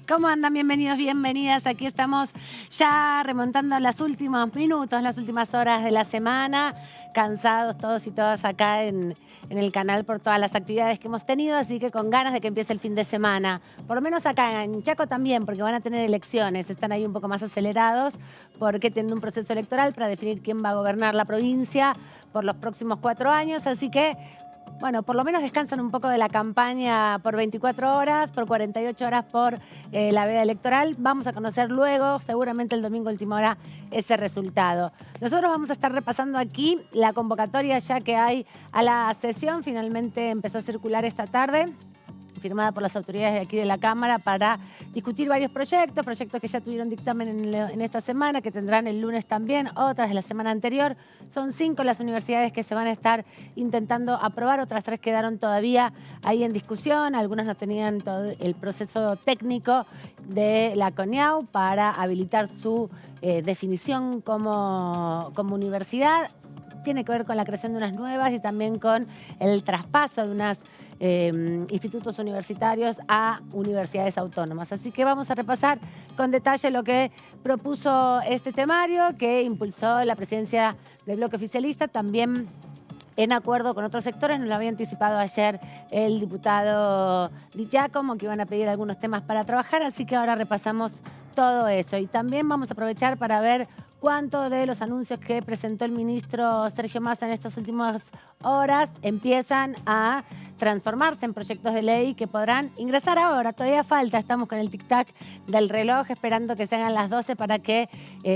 ¿Cómo andan? Bienvenidos, bienvenidas. Aquí estamos ya remontando los últimos minutos, las últimas horas de la semana. Cansados todos y todas acá en el canal por todas las actividades que hemos tenido, así que con ganas de que empiece el fin de semana. Por lo menos acá en Chaco también, porque van a tener elecciones. Están ahí un poco más acelerados porque tienen un proceso electoral para definir quién va a gobernar la provincia por los próximos 4 años. Así que, bueno, por lo menos descansan un poco de la campaña por 24 horas, por 48 horas por la veda electoral. Vamos a conocer luego, seguramente el domingo última hora, ese resultado. Nosotros vamos a estar repasando aquí la convocatoria ya que hay a la sesión. Finalmente empezó a circular esta tarde, firmada por las autoridades de aquí de la Cámara para discutir varios proyectos que ya tuvieron dictamen en esta semana, que tendrán el lunes también, otras de la semana anterior. Son 5 las universidades que se van a estar intentando aprobar, otras 3 quedaron todavía ahí en discusión, algunas no tenían todo el proceso técnico de la CONIAU para habilitar su definición como universidad. Tiene que ver con la creación de unas nuevas y también con el traspaso de unas institutos universitarios a universidades autónomas. Así que vamos a repasar con detalle lo que propuso este temario que impulsó la presidencia del bloque oficialista, también en acuerdo con otros sectores. Nos lo había anticipado ayer el diputado Di Giacomo, que iban a pedir algunos temas para trabajar, así que ahora repasamos todo eso. Y también vamos a aprovechar para ver cuánto de los anuncios que presentó el ministro Sergio Massa en estas últimas horas empiezan a transformarse en proyectos de ley que podrán ingresar ahora. Todavía falta, estamos con el tic-tac del reloj esperando que se hagan las 12 para que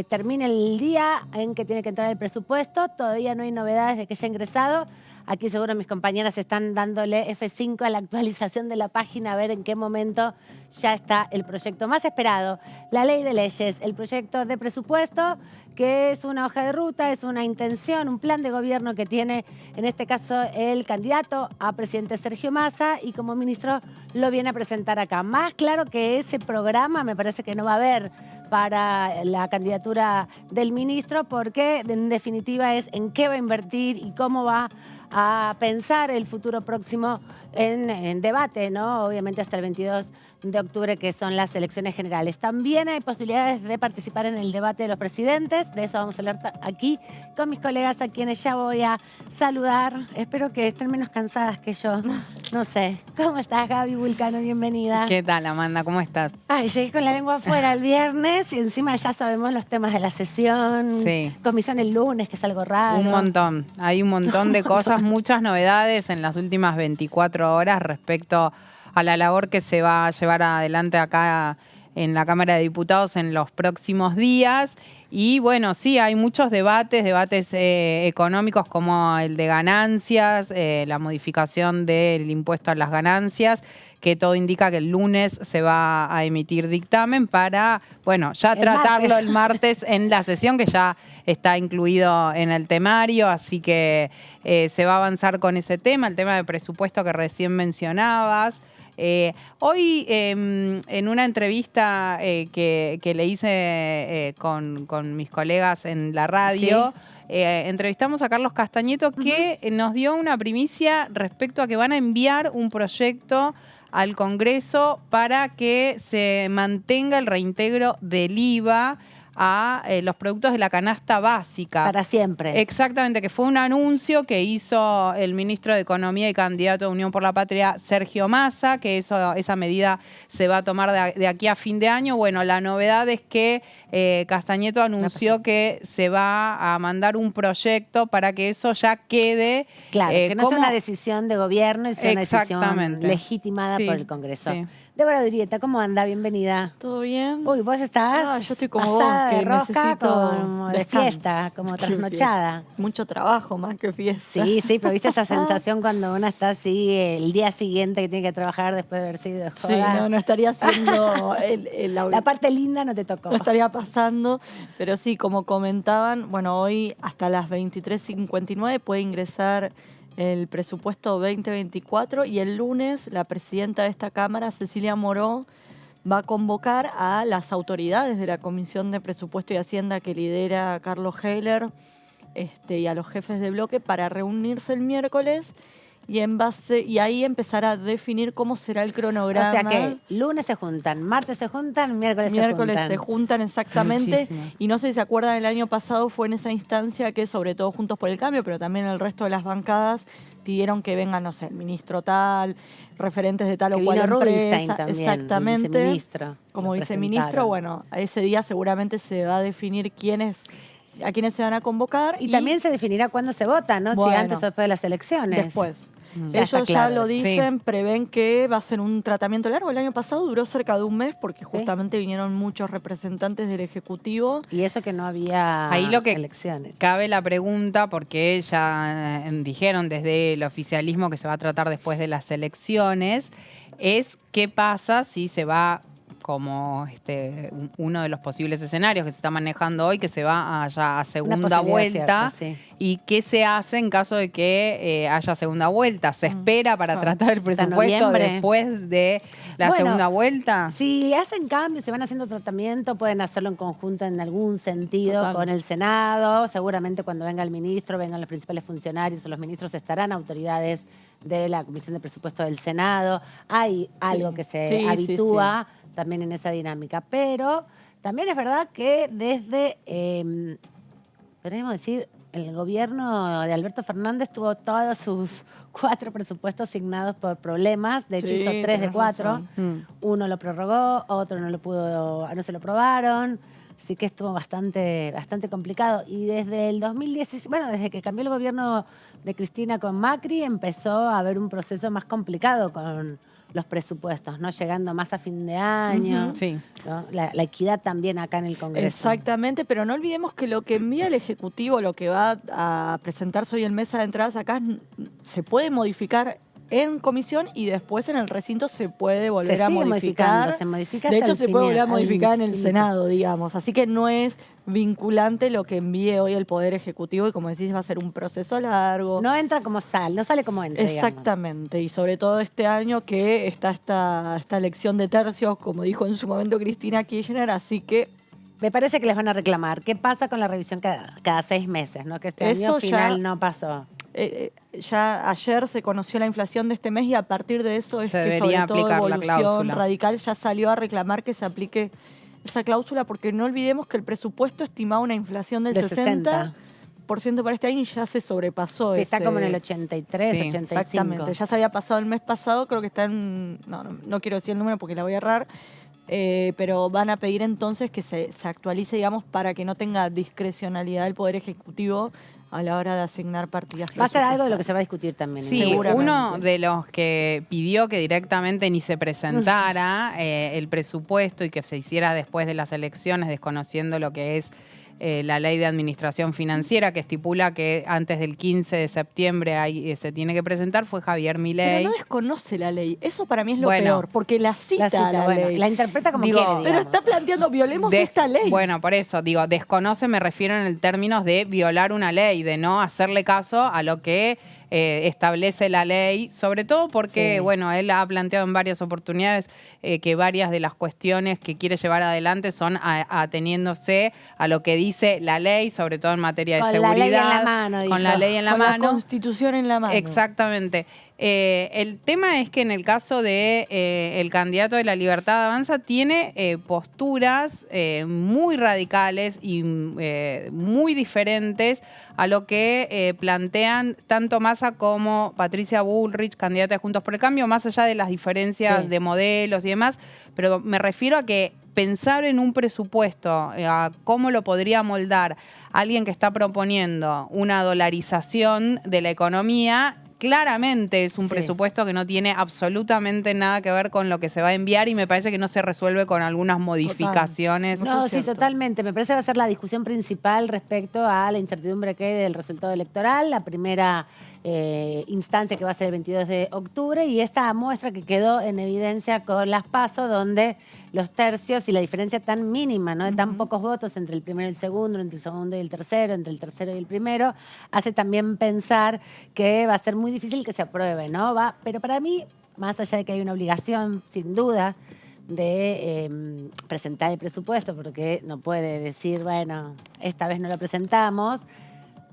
termine el día en que tiene que entrar el presupuesto. Todavía no hay novedades de que haya ingresado. Aquí seguro mis compañeras están dándole F5 a la actualización de la página a ver en qué momento ya está el proyecto más esperado. La ley de leyes, el proyecto de presupuesto, que es una hoja de ruta, es una intención, un plan de gobierno que tiene en este caso el candidato a presidente Sergio Massa y como ministro lo viene a presentar acá. Más claro que ese programa me parece que no va a haber para la candidatura del ministro, porque en definitiva es en qué va a invertir y cómo va a pensar el futuro próximo en debate, ¿no? Obviamente hasta el 22 de octubre, que son las elecciones generales. También hay posibilidades de participar en el debate de los presidentes. De eso vamos a hablar aquí con mis colegas, a quienes ya voy a saludar. Espero que estén menos cansadas que yo. No sé. ¿Cómo estás, Gaby Vulcano? Bienvenida. ¿Qué tal, Amanda? ¿Cómo estás? Ay, llegué con la lengua afuera el viernes y encima ya sabemos los temas de la sesión. Sí. Comisión el lunes, que es algo raro. Un montón. Hay un montón de cosas, muchas novedades en las últimas 24 horas respecto a la labor que se va a llevar adelante acá en la Cámara de Diputados en los próximos días. Y bueno, sí, hay muchos debates económicos como el de ganancias, la modificación del impuesto a las ganancias, que todo indica que el lunes se va a emitir dictamen para, bueno, ya tratarlo el martes en la sesión, que ya está incluido en el temario, así que se va a avanzar con ese tema, el tema de presupuesto que recién mencionabas. Hoy, en una entrevista que le hice con mis colegas en la radio, sí, entrevistamos a Carlos Castañeto, que nos dio una primicia respecto a que van a enviar un proyecto al Congreso para que se mantenga el reintegro del IVA a los productos de la canasta básica. Para siempre. Exactamente, que fue un anuncio que hizo el ministro de Economía y candidato de Unión por la Patria, Sergio Massa, que esa medida se va a tomar de aquí a fin de año. Bueno, la novedad es que Castañeto anunció que se va a mandar un proyecto para que eso ya quede. Claro, que no sea una decisión de gobierno, es una decisión legitimada por el Congreso. Sí. Débora Durieta, ¿cómo anda? Bienvenida. ¿Todo bien? Uy, vos estás yo estoy como vos, que de rosca, necesito como de fiesta, como trasnochada. Mucho trabajo más que fiesta. Sí, sí, pero viste esa sensación cuando uno está así el día siguiente que tiene que trabajar después de haber sido de joda. Sí, no estaría haciendo la parte linda no te tocó. No estaría pasando, pero sí, como comentaban, bueno, hoy hasta las 23:59 puede ingresar el presupuesto 2024 y el lunes la presidenta de esta Cámara, Cecilia Moró, va a convocar a las autoridades de la Comisión de Presupuesto y Hacienda que lidera Carlos Heller y a los jefes de bloque para reunirse el miércoles y ahí empezar a definir cómo será el cronograma. O sea que lunes se juntan, martes se juntan, miércoles se juntan exactamente. Muchísimo. Y no sé si se acuerdan, el año pasado fue en esa instancia que sobre todo Juntos por el Cambio, pero también el resto de las bancadas pidieron que vengan, no sé, el ministro tal, referentes de tal que o cual vino Rubinstein empresa. también, Exactamente. viceministro, como lo viceministro, presentaron. bueno, a ese día seguramente se va a definir a quiénes se van a convocar. Y también se definirá cuándo se vota, ¿no? Bueno, si antes o después de las elecciones. después. Ya está Ellos claro ya lo eso. dicen, prevén que va a ser un tratamiento largo. El año pasado duró cerca de un mes porque justamente vinieron muchos representantes del Ejecutivo. Y eso que no había Ahí lo que elecciones. cabe la pregunta, porque ya dijeron desde el oficialismo que se va a tratar después de las elecciones, es qué pasa si se va, como uno de los posibles escenarios que se está manejando hoy, que se va a segunda vuelta, cierta, sí. y qué se hace en caso de que haya segunda vuelta. ¿Se espera para tratar el presupuesto noviembre. después de la Bueno, segunda vuelta? Si hacen cambios, si van haciendo tratamiento, pueden hacerlo en conjunto en algún sentido Total. con el Senado. Seguramente cuando venga el ministro, vengan los principales funcionarios o los ministros, estarán autoridades de la Comisión de Presupuesto del Senado. Hay algo que se habitúa también en esa dinámica. Pero también es verdad que desde, podríamos decir, el gobierno de Alberto Fernández tuvo todos sus 4 presupuestos signados por problemas. De hecho, hizo 3 de tenés 4. razón. Uno lo prorrogó, otro no se lo aprobaron. Así que estuvo bastante complicado. Y desde el 2016, bueno, desde que cambió el gobierno de Cristina con Macri, empezó a haber un proceso más complicado con los presupuestos, ¿no? Llegando más a fin de año. Ujú. Sí. ¿No? La equidad también acá en el Congreso. Exactamente, pero no olvidemos que lo que envía el Ejecutivo, lo que va a presentarse hoy en mesa de entradas acá, se puede modificar en comisión y después en el recinto se puede volver a sigue modificar. modificando, se modifica De hasta hecho, el se puede volver a final, modificar al en el infinito. Senado, digamos. Así que no es vinculante lo que envíe hoy el Poder Ejecutivo y, como decís, va a ser un proceso largo. No entra como sale, no sale como entra, digamos. Exactamente, y sobre todo este año que está esta elección de tercios, como dijo en su momento Cristina Kirchner, así que Me parece que les van a reclamar. ¿Qué pasa con la revisión cada 6 meses? ¿No? Que este año Eso final ya- no pasó. ya ayer se conoció la inflación de este mes y a partir de eso es Se que sobre debería todo aplicar la Evolución cláusula. Radical ya salió a reclamar que se aplique esa cláusula, porque no olvidemos que el presupuesto estimaba una inflación del De 60% para este año y ya se sobrepasó. Sí, está ese- como en el 83, Sí, 85. Exactamente, ya se había pasado el mes pasado, creo que está en... No quiero decir el número porque la voy a errar, pero van a pedir entonces que se actualice, digamos, para que no tenga discrecionalidad el Poder Ejecutivo a la hora de asignar partidas. Va a ser algo de lo que se va a discutir también. Sí, Seguramente. uno de los que pidió que directamente ni se presentara el presupuesto y que se hiciera después de las elecciones, desconociendo lo que es la ley de administración financiera, que estipula que antes del 15 de septiembre se tiene que presentar, fue Javier Milei. Pero no desconoce la ley. Eso para mí es lo Bueno, peor, porque la cita, la bueno, ley. la interpreta como Digo, quiere, Pero digamos. está planteando, violemos esta ley. Bueno, por eso, digo, desconoce me refiero en el términos de violar una ley, de no hacerle caso a lo que establece la ley, sobre todo porque, Sí. bueno, él ha planteado en varias oportunidades que varias de las cuestiones que quiere llevar adelante son ateniéndose a lo que dice la ley, sobre todo en materia de Con seguridad. la ley en la mano, con dijo. la ley en la Con mano. la Constitución en la mano. Exactamente. El tema es que en el caso de el candidato de la Libertad Avanza tiene posturas muy radicales y muy diferentes a lo que plantean tanto Massa como Patricia Bullrich, candidata de Juntos por el Cambio, más allá de las diferencias Sí. de modelos y demás, pero me refiero a que pensar en un presupuesto, a cómo lo podría moldar alguien que está proponiendo una dolarización de la economía, claramente es un Sí. presupuesto que no tiene absolutamente nada que ver con lo que se va a enviar y me parece que no se resuelve con algunas modificaciones. Eso No, es sí, cierto. totalmente. Me parece que va a ser la discusión principal respecto a la incertidumbre que hay del resultado electoral, la primera instancia que va a ser el 22 de octubre y esta muestra que quedó en evidencia con las PASO, donde los tercios y la diferencia tan mínima, ¿no? De tan pocos votos entre el primero y el segundo, entre el segundo y el tercero, entre el tercero y el primero, hace también pensar que va a ser muy difícil que se apruebe, ¿no? Pero para mí, más allá de que hay una obligación, sin duda, de presentar el presupuesto, porque no puede decir, bueno, esta vez no lo presentamos.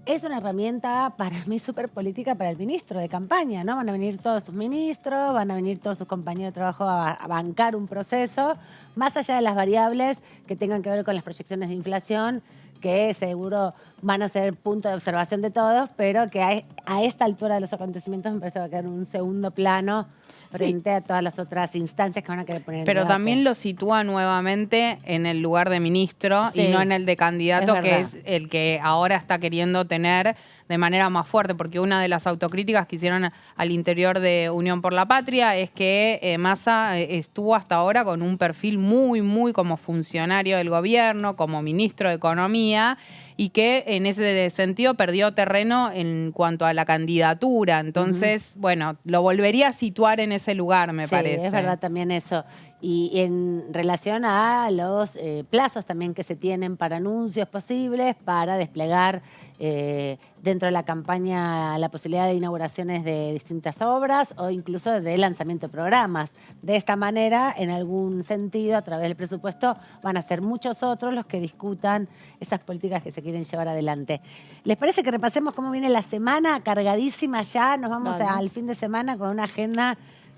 es una herramienta para mí súper política para el ministro de campaña, ¿no? Van a venir todos sus ministros, van a venir todos sus compañeros de trabajo a bancar un proceso, más allá de las variables que tengan que ver con las proyecciones de inflación, que seguro van a ser punto de observación de todos, pero que a esta altura de los acontecimientos me parece que va a quedar en un segundo plano frente a todas las otras instancias que van a querer poner en Pero debate. también lo sitúa nuevamente en el lugar de ministro y no en el de candidato, que es el que ahora está queriendo tener de manera más fuerte, porque una de las autocríticas que hicieron al interior de Unión por la Patria es que Massa estuvo hasta ahora con un perfil muy como funcionario del gobierno, como ministro de Economía, y que en ese sentido perdió terreno en cuanto a la candidatura. Entonces, bueno, lo volvería a situar en ese lugar, me parece. Es verdad también eso. Y en relación a los plazos también que se tienen para anuncios posibles, para desplegar dentro de la campaña la posibilidad de inauguraciones de distintas obras o incluso de lanzamiento de programas. De esta manera, en algún sentido, a través del presupuesto, van a ser muchos otros los que discutan esas políticas que se quieren llevar adelante. ¿Les parece que repasemos cómo viene la semana? Cargadísima ya, nos vamos al fin de semana con una agenda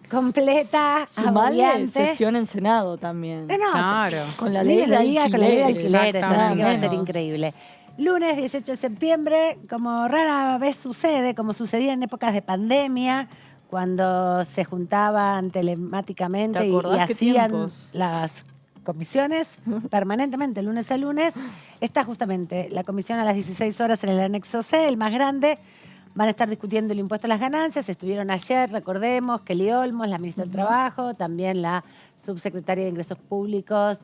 completa, agobiante. Sesión en Senado también. Claro. Con la ley de alquileres. Con la ley de alquileres, así que va a ser Menos. increíble. Lunes 18 de septiembre, como rara vez sucede, como sucedía en épocas de pandemia, cuando se juntaban telemáticamente ¿Te y acordás qué hacían tiempos? las comisiones permanentemente, lunes a lunes, está justamente la comisión a las 16 horas en el anexo C, el más grande. Van a estar discutiendo el impuesto a las ganancias. Estuvieron ayer, recordemos, Kelly Olmos, la ministra del Trabajo, también la subsecretaria de Ingresos Públicos,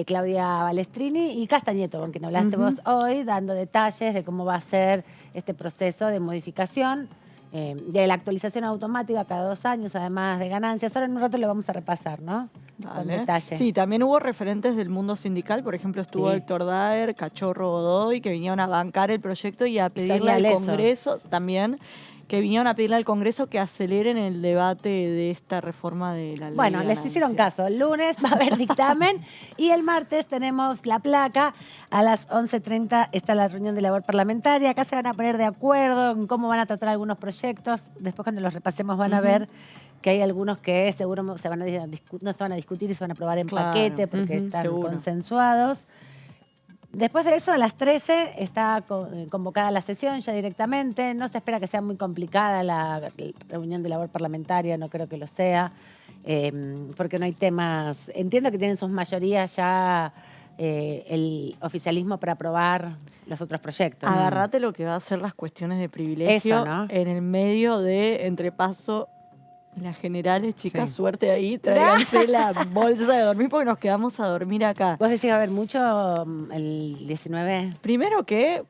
Claudia Balestrini, y Castañeto, con quien hablaste vos hoy, dando detalles de cómo va a ser este proceso de modificación, de la actualización automática cada 2 años, además de ganancias. Ahora en un rato lo vamos a repasar, ¿no? Con detalle. Sí, también hubo referentes del mundo sindical, por ejemplo estuvo Héctor Daer, Cachorro Godoy, que vinieron a bancar el proyecto y a pedirle al Congreso también, que vinieron a pedirle al Congreso que aceleren el debate de esta reforma de la ley. Bueno, les hicieron caso. El lunes va a haber dictamen y el martes tenemos la placa. A las 11:30 está la reunión de labor parlamentaria. Acá se van a poner de acuerdo en cómo van a tratar algunos proyectos. Después cuando los repasemos van a ver que hay algunos que seguro no se van a discutir y se van a aprobar en paquete porque están consensuados. Después de eso, a las 13 está convocada la sesión ya directamente. No se espera que sea muy complicada la reunión de labor parlamentaria, no creo que lo sea, porque no hay temas. Entiendo que tienen sus mayorías ya el oficialismo para aprobar los otros proyectos. Agarrate lo que va a ser las cuestiones de privilegio en el medio de entrepaso. Las generales, chicas, suerte ahí, tráiganse la bolsa de dormir porque nos quedamos a dormir acá. ¿Vos decís que va a haber mucho el 19? Primero que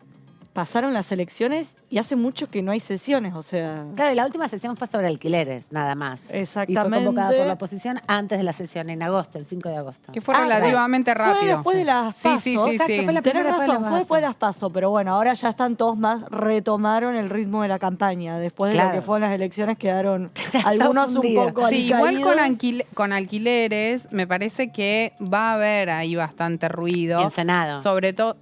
pasaron las elecciones y hace mucho que no hay sesiones, o sea... Claro, y la última sesión fue sobre alquileres, nada más. Exactamente. Y fue convocada por la oposición antes de la sesión, en agosto, el 5 de agosto. Que fue relativamente rápido. Fue después de las PASO. Sí. Fue la Tenés primera razón, fue después de las PASO, pero bueno, ahora ya están todos más, retomaron el ritmo de la campaña. Después de lo que fueron las elecciones quedaron algunos un poco igual alicaídos. con alquileres, me parece que va a haber ahí bastante ruido. En Senado. Sobre todo,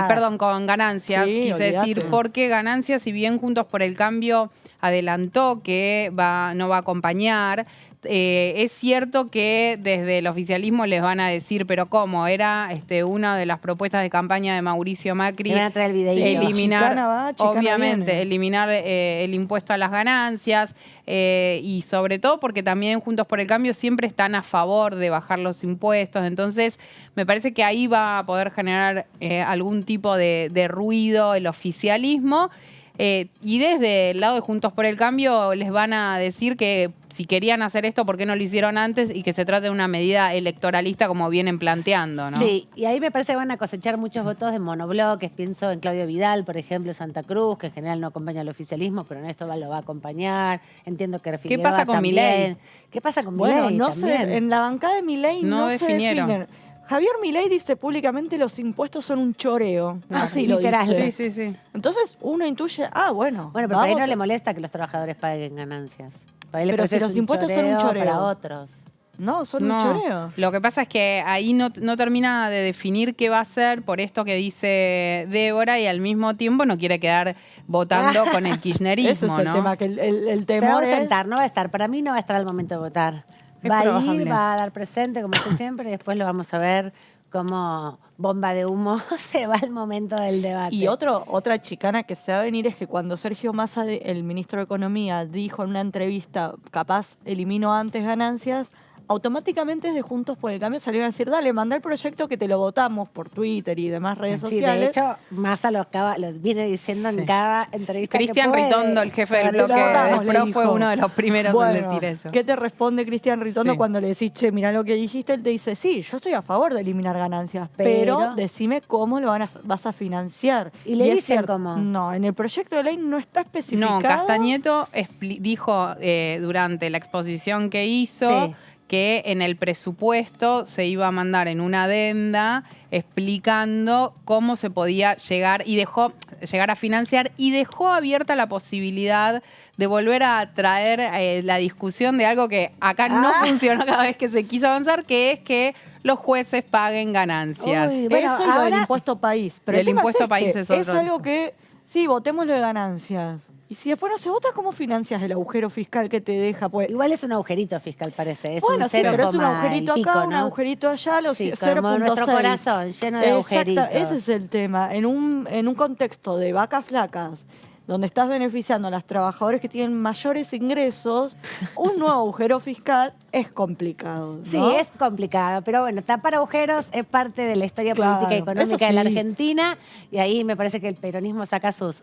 perdón, con ganancias, quise decir, porque ganancias, si bien Juntos por el Cambio adelantó que no va a acompañar, es cierto que desde el oficialismo les van a decir, pero ¿cómo? Era una de las propuestas de campaña de Mauricio Macri. Le van a traer el videíto. Eliminar, obviamente, eliminar el impuesto a las ganancias y sobre todo porque también Juntos por el Cambio siempre están a favor de bajar los impuestos. Entonces, me parece que ahí va a poder generar algún tipo de ruido el oficialismo. Y desde el lado de Juntos por el Cambio les van a decir que si querían hacer esto, ¿por qué no lo hicieron antes? Y que se trata de una medida electoralista como vienen planteando, ¿no? Sí, y ahí me parece que van a cosechar muchos votos de monobloques. Pienso en Claudio Vidal, por ejemplo, Santa Cruz, que en general no acompaña al oficialismo, pero en esto lo va a acompañar. Entiendo que ¿Qué pasa con Milei? ¿Qué pasa con Milei? Bueno, no sé, en la bancada de Milei no se definen. Javier Milei dice públicamente los impuestos son un choreo. Así literal. Lo dice. Sí. Entonces uno intuye, bueno. Bueno, pero a él no le molesta que los trabajadores paguen ganancias. Para él pero si los impuestos son un choreo. Para otros. No, son un choreo. Lo que pasa es que ahí no termina de definir qué va a hacer por esto que dice Débora y al mismo tiempo no quiere quedar votando con el kirchnerismo, Ese es el tema, que el Se va temor a es... sentar, no va a estar. Para mí no va a estar al momento de votar. Es Va a probable. ir, va a dar presente, como hace siempre, y después lo vamos a ver como bomba de humo se va al momento del debate. Y otra chicana que se va a venir es que cuando Sergio Massa, el ministro de Economía, dijo en una entrevista, capaz elimino antes ganancias, automáticamente desde Juntos por el Cambio salieron a decir, dale, manda el proyecto que te lo votamos por Twitter y demás redes Sí, sociales. de hecho, Massa lo viene diciendo en cada entrevista Cristian que puede. Ritondo, el jefe del Te lo bloque votamos, del le PRO, dijo. fue uno de los primeros Bueno, en decir eso. ¿qué te responde Cristian Ritondo Sí. cuando le decís, che, mirá lo que dijiste? Él te dice, sí, yo estoy a favor de eliminar ganancias, pero decime cómo lo vas a financiar. Y le es dicen cierto, cómo. No, en el proyecto de ley no está especificado. No, Castañeto dijo durante la exposición que hizo Sí. que en el presupuesto se iba a mandar en una adenda explicando cómo se podía llegar a financiar y dejó abierta la posibilidad de volver a traer la discusión de algo que acá no funcionó cada vez que se quiso avanzar, que es que los jueces paguen ganancias. Uy, bueno, Eso y lo del ahora- impuesto país. Pero El tema impuesto país este, es otro. Es algo que, sí, votemos lo de ganancias. Y si después no se vota, ¿cómo financias el agujero fiscal que te deja? Pues, Igual es un agujerito fiscal, parece. Es bueno, un sí, 0, pero es un agujerito y acá, pico, un ¿no? agujerito allá, los Sí, 0.6. como nuestro corazón, lleno de agujeritos. Ese es el tema. En un contexto de vacas flacas, donde estás beneficiando a los trabajadores que tienen mayores ingresos, un nuevo agujero fiscal es complicado, ¿no? Sí, es complicado, pero bueno, tapar agujeros es parte de la historia Claro, política y económica eso de la sí. Argentina, y ahí me parece que el peronismo saca sus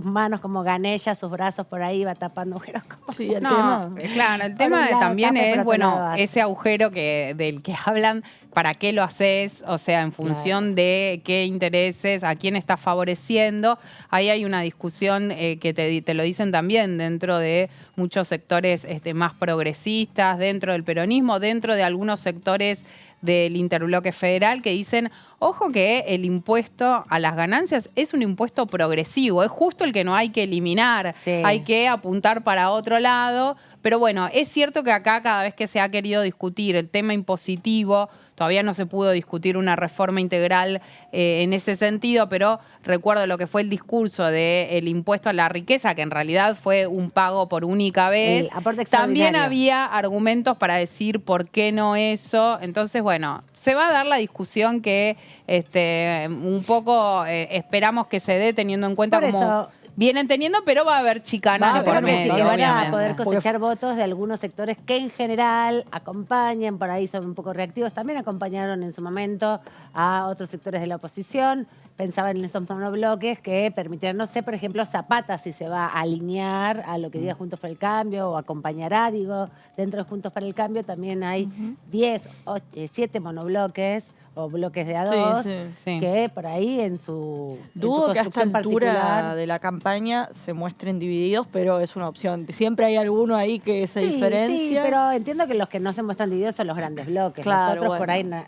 manos como ganellas, sus brazos por ahí, va tapando agujeros como... Sí, el No, tema. claro, el Por tema un lado también tapa y por es, otro bueno, lado hace. ese agujero del que hablan, ¿para qué lo haces? O sea, en función de qué intereses, a quién estás favoreciendo. Ahí hay una discusión que te lo dicen también dentro de muchos sectores más progresistas, dentro del peronismo, dentro de algunos sectores del interbloque federal que dicen, ojo que el impuesto a las ganancias es un impuesto progresivo, es justo el que no hay que eliminar, Sí. hay que apuntar para otro lado, pero bueno, es cierto que acá cada vez que se ha querido discutir el tema impositivo, todavía no se pudo discutir una reforma integral en ese sentido, pero recuerdo lo que fue el discurso del impuesto a la riqueza, que en realidad fue un pago por única vez. El aporte También extraordinario. había argumentos para decir por qué no eso. Entonces, bueno, se va a dar la discusión que un poco esperamos que se dé teniendo en cuenta Por como eso- vienen teniendo, pero va a haber chicana de Yo por creo que sí, medio, que van a obviamente. poder cosechar votos de algunos sectores que en general acompañan, por ahí son un poco reactivos, también acompañaron en su momento a otros sectores de la oposición, pensaban en esos monobloques que permitirán, no sé, por ejemplo, Zapata, si se va a alinear a lo que diga Juntos por el Cambio o acompañará, digo, dentro de Juntos por el Cambio también hay 7 monobloques o bloques de a dos, sí. que por ahí en su Dudo que a esta construcción altura particular... de la campaña se muestren divididos, pero es una opción. Siempre hay alguno ahí que se diferencia. Sí, pero entiendo que los que no se muestran divididos son los grandes bloques. Claro, Nosotros por ahí bueno.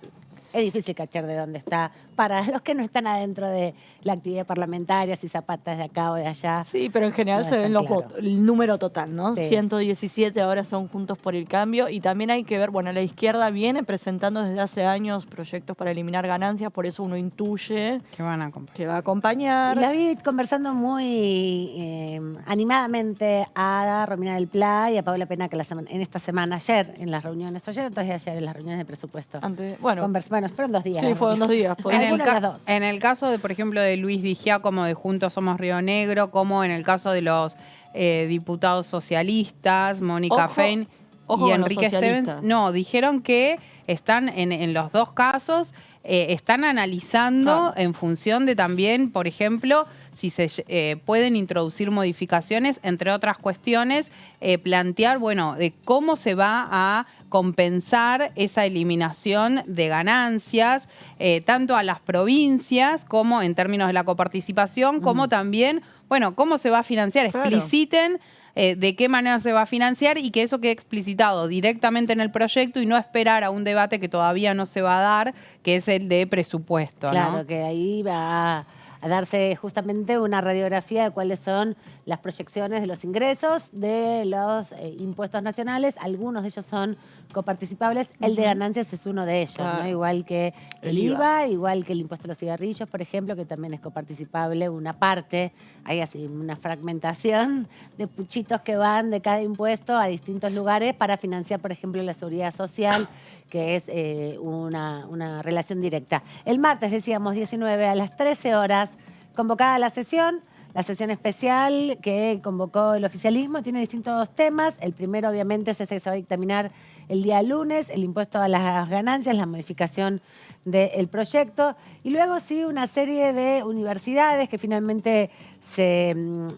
es difícil cachar de dónde está. Para los que no están adentro de la actividad parlamentaria, si Zapata es de acá o de allá. Sí, pero en general No se es ven tan los claro. votos, el número total, ¿no? Sí. 117 ahora son Juntos por el Cambio y también hay que ver, bueno, la izquierda viene presentando desde hace años proyectos para eliminar ganancias, por eso uno intuye Que van a acompañar. que va a acompañar. Y la vi conversando muy animadamente a Romina del Pla y a Paula Pena, que en esta semana, ayer, en las reuniones, ayer en las reuniones de presupuesto. Bueno, Bueno, fueron 2 días. sí, fueron 2 días. En Alguna de las dos. el caso de, por ejemplo, de Luis Vigía, como de Juntos Somos Río Negro, como en el caso de los diputados socialistas, Mónica Ojo- Fein ojo y con los Enrique Stevens, socialistas. no, dijeron que están en los dos casos, están analizando Claro. en función de también, por ejemplo, si se pueden introducir modificaciones, entre otras cuestiones, plantear, bueno, de cómo se va a compensar esa eliminación de ganancias, tanto a las provincias como en términos de la coparticipación, como también, bueno, cómo se va a financiar. Claro. Expliciten de qué manera se va a financiar y que eso quede explicitado directamente en el proyecto y no esperar a un debate que todavía no se va a dar, que es el de presupuesto, Claro, ¿no? que ahí va a darse justamente una radiografía de cuáles son las proyecciones de los ingresos de los impuestos nacionales. Algunos de ellos son coparticipables. El de ganancias es uno de ellos, Claro. ¿no? Igual que el IVA, igual que el impuesto a los cigarrillos, por ejemplo, que también es coparticipable una parte. Hay así una fragmentación de puchitos que van de cada impuesto a distintos lugares para financiar, por ejemplo, la seguridad social, que es una relación directa. El martes, decíamos, 19 a las 13 horas, convocada la sesión especial que convocó el oficialismo, tiene distintos temas. El primero, obviamente, es este que se va a dictaminar el día lunes, el impuesto a las ganancias, la modificación del proyecto. Y luego sí una serie de universidades que finalmente se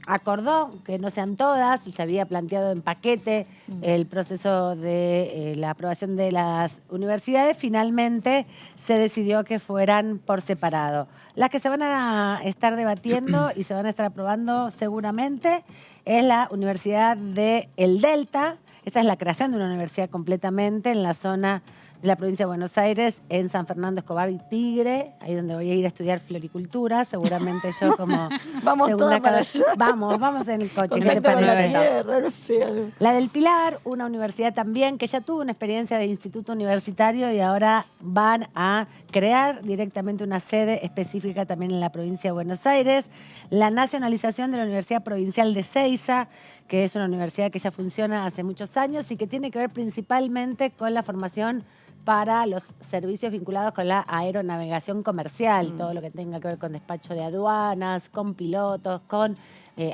acordó, que no sean todas, se había planteado en paquete el proceso de la aprobación de las universidades, finalmente se decidió que fueran por separado. Las que se van a estar debatiendo y se van a estar aprobando seguramente es la Universidad de El Delta. Esta es la creación de una universidad completamente en la zona de la provincia de Buenos Aires, en San Fernando, Escobar y Tigre, ahí donde voy a ir a estudiar floricultura, seguramente yo como Vamos segunda todas para cabeza. Vamos en el coche, ¿qué te Contacto con la parece? tierra, no sé, algo. La del Pilar, una universidad también que ya tuvo una experiencia de instituto universitario y ahora van a crear directamente una sede específica también en la provincia de Buenos Aires. La nacionalización de la Universidad Provincial de Seiza, que es una universidad que ya funciona hace muchos años y que tiene que ver principalmente con la formación para los servicios vinculados con la aeronavegación comercial, todo lo que tenga que ver con despacho de aduanas, con pilotos, con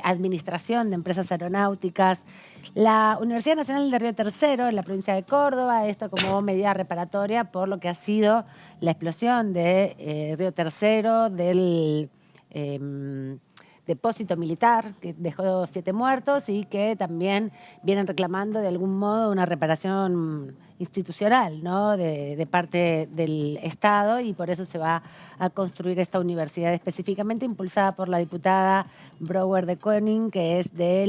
administración de empresas aeronáuticas. La Universidad Nacional de Río Tercero, en la provincia de Córdoba, esto como medida reparatoria por lo que ha sido la explosión de Río Tercero, del depósito militar que dejó 7 muertos y que también vienen reclamando de algún modo una reparación institucional, ¿no? de parte del Estado, y por eso se va a construir esta universidad específicamente impulsada por la diputada Brouwer de Koenig, que es de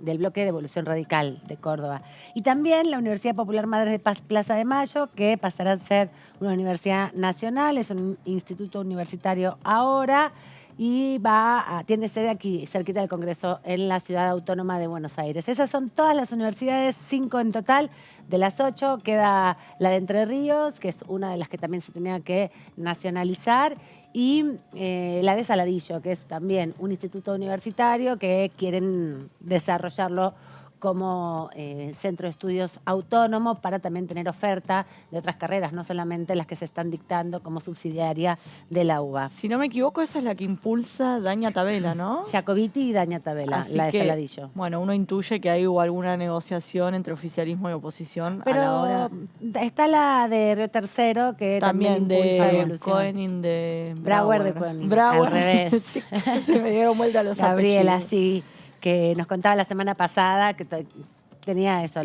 del bloque de Evolución Radical de Córdoba. Y también la Universidad Popular Madres de Paz Plaza de Mayo, que pasará a ser una universidad nacional, es un instituto universitario ahora, y tiene sede aquí, cerquita del Congreso, en la Ciudad Autónoma de Buenos Aires. Esas son todas las universidades, 5 en total. De las 8 queda la de Entre Ríos, que es una de las que también se tenía que nacionalizar, y la de Saladillo, que es también un instituto universitario que quieren desarrollarlo como centro de estudios autónomo para también tener oferta de otras carreras, no solamente las que se están dictando como subsidiaria de la UBA. Si no me equivoco, esa es la que impulsa Daña Tabela, ¿no? Jacobiti y Daña Tabela, Así la de que, Saladillo. Bueno, uno intuye que ahí hubo alguna negociación entre oficialismo y oposición Pero a la hora. está la de Río Tercero, que también impulsa de Evolución. Koenig, de Brouwer de Koenig, Brouwer. al revés. Se me dieron vuelta los Gabriela, apellidos. sí, que nos contaba la semana pasada que tenía eso,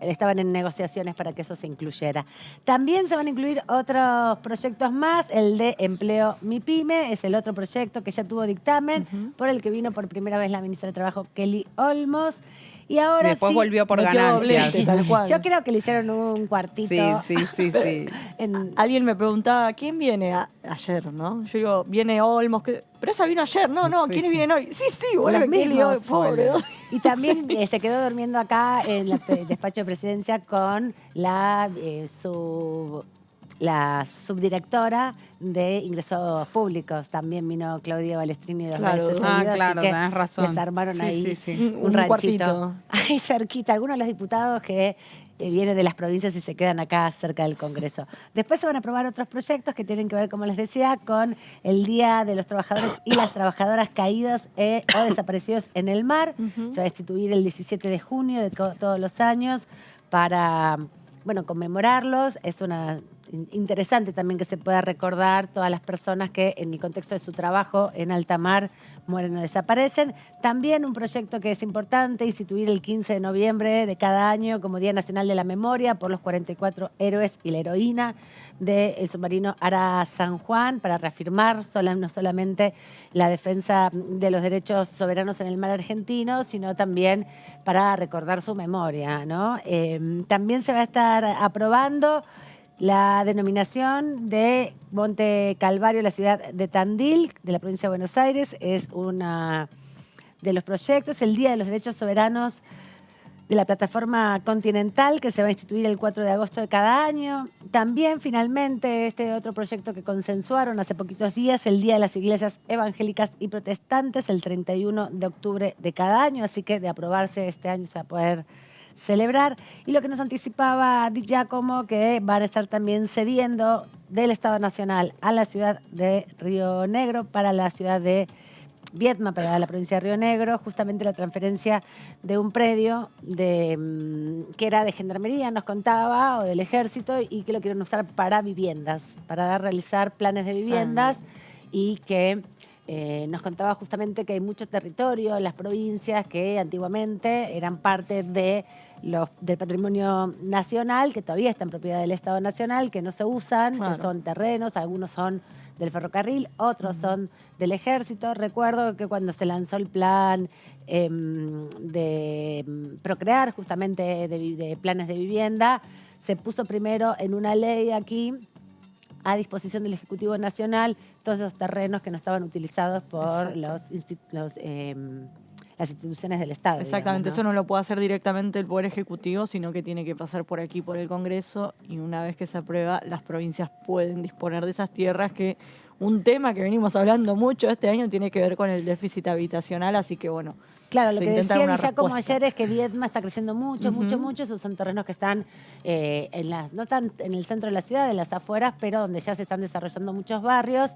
estaban en negociaciones para que eso se incluyera. También se van a incluir otros proyectos más, el de Empleo MIPYME, es el otro proyecto que ya tuvo dictamen, por el que vino por primera vez la ministra de Trabajo, Kelly Olmos. Y ahora Después sí, volvió por no quedó ganancias. doblete, tal cual. yo creo que le hicieron un cuartito. Sí. Alguien me preguntaba, ¿quién viene ayer, no? Yo digo, viene Olmos, pero esa vino ayer, no, Sí, ¿quiénes sí. vienen hoy? Sí, Los vuelve Kelly mismos. hoy, pobre. ¿no? Y también se quedó durmiendo acá en el despacho de presidencia con la subdirectora de Ingresos Públicos. También vino Claudio Balestrini 2 Claro. veces Ah, seguidas, claro, así que tenés razón. les armaron Sí, ahí sí. un ranchito. cuartito. Ahí cerquita, algunos de los diputados que vienen de las provincias y se quedan acá cerca del Congreso. Después se van a aprobar otros proyectos que tienen que ver, como les decía, con el Día de los Trabajadores y las Trabajadoras Caídos o Desaparecidos en el Mar. Se va a instituir el 17 de junio de todos los años para, conmemorarlos. Es interesante también que se pueda recordar todas las personas que en el contexto de su trabajo en alta mar mueren o desaparecen. También un proyecto que es importante, instituir el 15 de noviembre de cada año como Día Nacional de la Memoria por los 44 héroes y la heroína del submarino Ara San Juan, para reafirmar no solamente la defensa de los derechos soberanos en el mar argentino, sino también para recordar su memoria, ¿no? También se va a estar aprobando la denominación de Monte Calvario, la ciudad de Tandil, de la provincia de Buenos Aires. Es una de los proyectos, el Día de los Derechos Soberanos de la Plataforma Continental, que se va a instituir el 4 de agosto de cada año. También, finalmente, este otro proyecto que consensuaron hace poquitos días, el Día de las Iglesias Evangélicas y Protestantes, el 31 de octubre de cada año, así que de aprobarse este año se va a poder celebrar. Y lo que nos anticipaba Di Giacomo, que van a estar también cediendo del Estado Nacional a la ciudad de Río Negro para la ciudad de Viedma, para la provincia de Río Negro, justamente la transferencia de un predio que era de Gendarmería, nos contaba, o del Ejército, y que lo quieren usar para viviendas, para realizar planes de viviendas, y que nos contaba justamente que hay mucho territorio en las provincias que antiguamente eran parte del patrimonio nacional, que todavía está en propiedad del Estado Nacional, que no se usan, que son terrenos, algunos son del ferrocarril, otros son del Ejército. Recuerdo que cuando se lanzó el plan de Procrear, justamente de planes de vivienda, se puso primero en una ley aquí a disposición del Ejecutivo Nacional todos esos terrenos que no estaban utilizados por las instituciones del Estado. Exactamente, digamos, ¿no? Eso no lo puede hacer directamente el Poder Ejecutivo, sino que tiene que pasar por aquí, por el Congreso, y una vez que se aprueba, las provincias pueden disponer de esas tierras, que un tema que venimos hablando mucho este año tiene que ver con el déficit habitacional, así que bueno. Claro, lo que decía una ella como respuesta. ayer es que Viedma está creciendo mucho, mucho. Esos son terrenos que están no tan en el centro de la ciudad, en las afueras, pero donde ya se están desarrollando muchos barrios.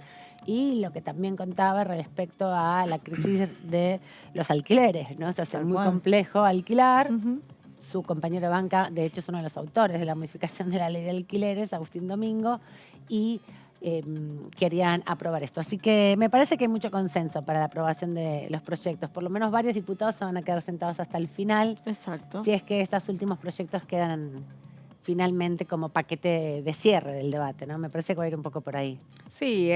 Y lo que también contaba respecto a la crisis de los alquileres, ¿no? Se hace muy complejo alquilar. Su compañero de banca, de hecho, es uno de los autores de la modificación de la ley de alquileres, Agustín Domingo, y querían aprobar esto. Así que me parece que hay mucho consenso para la aprobación de los proyectos. Por lo menos varios diputados se van a quedar sentados hasta el final. Exacto. Si es que estos últimos proyectos quedan finalmente como paquete de cierre del debate, ¿no? Me parece que va a ir un poco por ahí. Sí,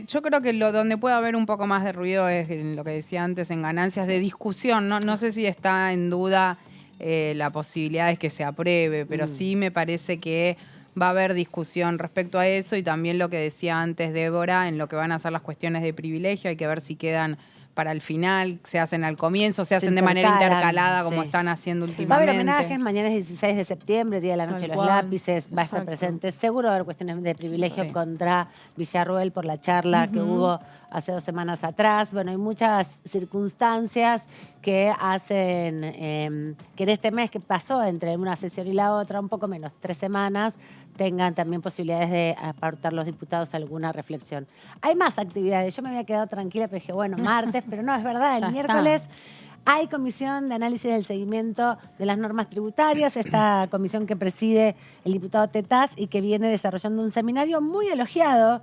yo creo que donde puede haber un poco más de ruido es en lo que decía antes, en ganancias de discusión. No sé si está en duda la posibilidad de que se apruebe, pero sí me parece que va a haber discusión respecto a eso, y también lo que decía antes Débora, en lo que van a ser las cuestiones de privilegio. Hay que ver si quedan para el final, se hacen al comienzo, se hacen de manera intercalada, como están haciendo últimamente. Va a haber homenajes, mañana es 16 de septiembre, Día de la Noche de los Lápices, va a estar presente. Seguro va a haber cuestiones de privilegio contra Villarroel por la charla que hubo hace 2 semanas atrás. Bueno, hay muchas circunstancias que hacen que en este mes que pasó entre una sesión y la otra, un poco menos, 3 semanas, tengan también posibilidades de aportar los diputados alguna reflexión. Hay más actividades. Yo me había quedado tranquila, pero dije, bueno, martes, pero no, es verdad, el miércoles hay comisión de análisis del seguimiento de las normas tributarias, esta comisión que preside el diputado Tetaz y que viene desarrollando un seminario muy elogiado,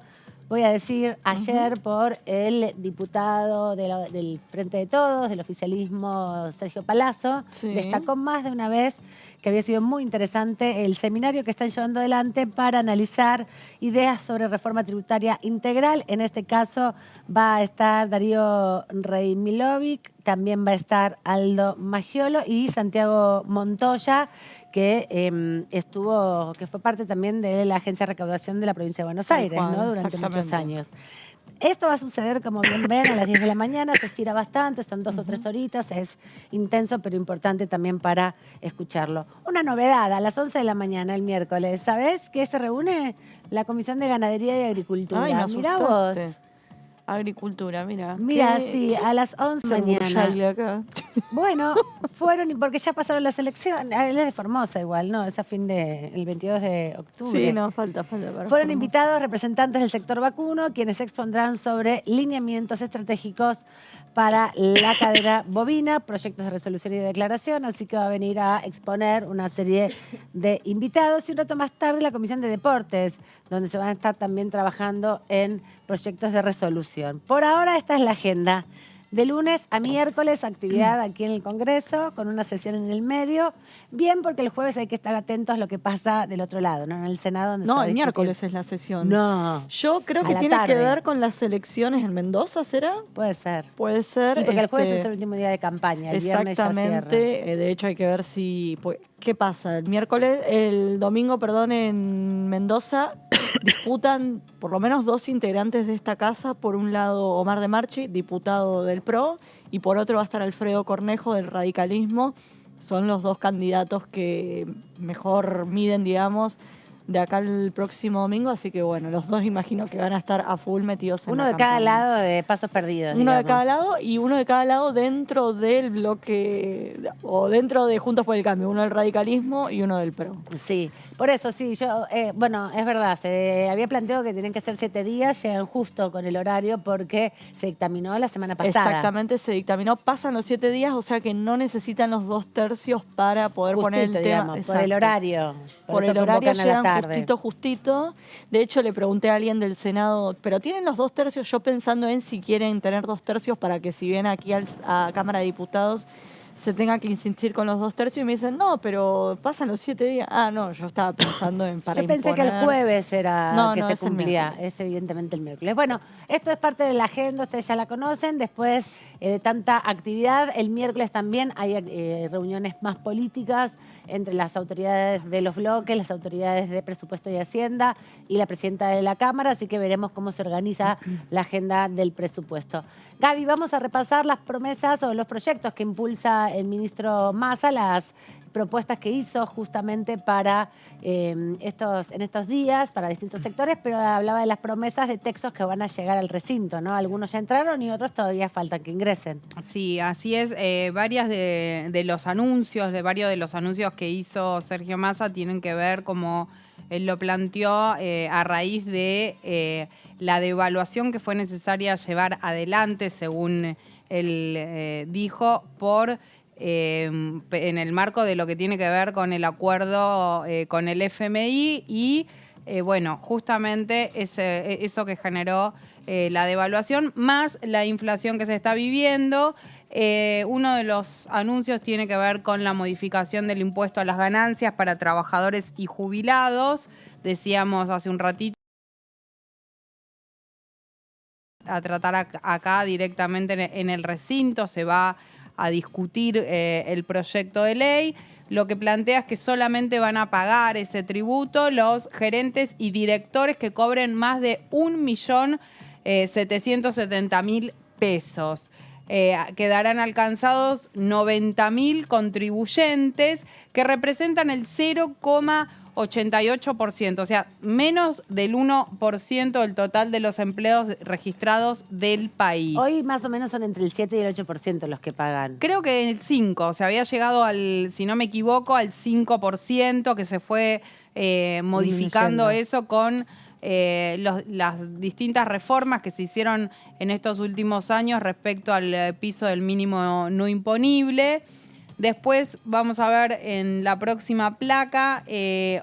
voy a decir, ayer por el diputado del Frente de Todos, del oficialismo, Sergio Palazzo. Destacó más de una vez que había sido muy interesante el seminario que están llevando adelante para analizar ideas sobre reforma tributaria integral. En este caso va a estar Darío Reimilovic, también va a estar Aldo Maggiolo y Santiago Montoya, que fue parte también de la Agencia de Recaudación de la Provincia de Buenos Aires, ¿no? Durante muchos años. Esto va a suceder, como bien ven, a las 10 de la mañana, se estira bastante, son 2 o 3 horitas, es intenso, pero importante también para escucharlo. Una novedad, a las 11 de la mañana el miércoles, ¿sabes qué se reúne? La Comisión de Ganadería y Agricultura. Ay, me Mirá vos. Agricultura, mira. Mira, sí, a las 11 de la mañana. Acá. Bueno, fueron, porque ya pasaron las elecciones. Él es de Formosa igual, ¿no? Es a el 22 de octubre. Sí, no, falta. Fueron invitados representantes del sector vacuno, quienes expondrán sobre lineamientos estratégicos para la cadena bovina, proyectos de resolución y de declaración, así que va a venir a exponer una serie de invitados. Y un rato más tarde la Comisión de Deportes, donde se van a estar también trabajando en proyectos de resolución. Por ahora esta es la agenda. De lunes a miércoles, actividad aquí en el Congreso, con una sesión en el medio. Bien, porque el jueves hay que estar atentos a lo que pasa del otro lado, ¿no? En el Senado. Donde no, el miércoles es la sesión. No. Yo creo que tiene que ver con las elecciones en Mendoza, ¿será? Puede ser. Puede ser. Y porque el jueves es el último día de campaña, el viernes ya cierra. Exactamente. De hecho, hay que ver ¿qué pasa? El domingo, perdón, en Mendoza disputan por lo menos 2 integrantes de esta casa. Por un lado, Omar de Marchi, diputado del PRO, y por otro va a estar Alfredo Cornejo del radicalismo. Son los 2 candidatos que mejor miden, digamos, de acá el próximo domingo, así que bueno, los 2 imagino que van a estar a full metidos en la Uno de cada campaña. lado de pasos perdidos. Uno digamos. de cada lado y uno de cada lado dentro del bloque, o dentro de Juntos por el Cambio, uno del radicalismo y uno del PRO. Sí, por eso sí, yo, bueno, es verdad, se había planteado que tenían que ser 7 días, llegan justo con el horario porque se dictaminó la semana pasada. Exactamente, se dictaminó, pasan los 7 días, o sea que no necesitan los 2/3 para poder poner el Justito, tema. digamos, por el horario. Por eso el horario convocan a la llegan tarde. justito. De hecho, le pregunté a alguien del Senado, ¿pero tienen los 2/3? Yo pensando en si quieren tener 2/3 para que si vienen aquí a Cámara de Diputados se tenga que insistir con los 2/3 y me dicen, no, pero pasan los 7 días. Ah, no, yo estaba pensando en para Yo pensé que el imponer. jueves era No, que no, se es el cumplía, miércoles. es evidentemente el miércoles. Bueno, esto es parte de la agenda, ustedes ya la conocen. Después de tanta actividad, el miércoles también hay reuniones más políticas entre las autoridades de los bloques, las autoridades de presupuesto y Hacienda y la presidenta de la Cámara, así que veremos cómo se organiza la agenda del presupuesto. Gaby, vamos a repasar las promesas o los proyectos que impulsa el ministro Massa, las propuestas que hizo justamente para en estos días, para distintos sectores, pero hablaba de las promesas de textos que van a llegar al recinto, ¿no? Algunos ya entraron y otros todavía faltan que ingresen. Sí, así es. Varios de los anuncios que hizo Sergio Massa tienen que ver, como él lo planteó, a raíz de la devaluación que fue necesaria llevar adelante, según él dijo, en el marco de lo que tiene que ver con el acuerdo con el FMI y, bueno, justamente eso que generó la devaluación, más la inflación que se está viviendo. Uno de los anuncios tiene que ver con la modificación del impuesto a las ganancias para trabajadores y jubilados. Decíamos hace un ratito, a tratar acá directamente en el recinto, se va a discutir el proyecto de ley. Lo que plantea es que solamente van a pagar ese tributo los gerentes y directores que cobren más de 1.770.000 pesos. Quedarán alcanzados 90.000 contribuyentes que representan el 0,88%, o sea, menos del 1% del total de los empleos registrados del país. Hoy más o menos son entre el 7 y el 8% los que pagan. Creo que el 5%, o sea, había llegado si no me equivoco, al 5%, que se fue modificando eso con las distintas reformas que se hicieron en estos últimos años respecto al piso del mínimo no imponible. Después vamos a ver en la próxima placa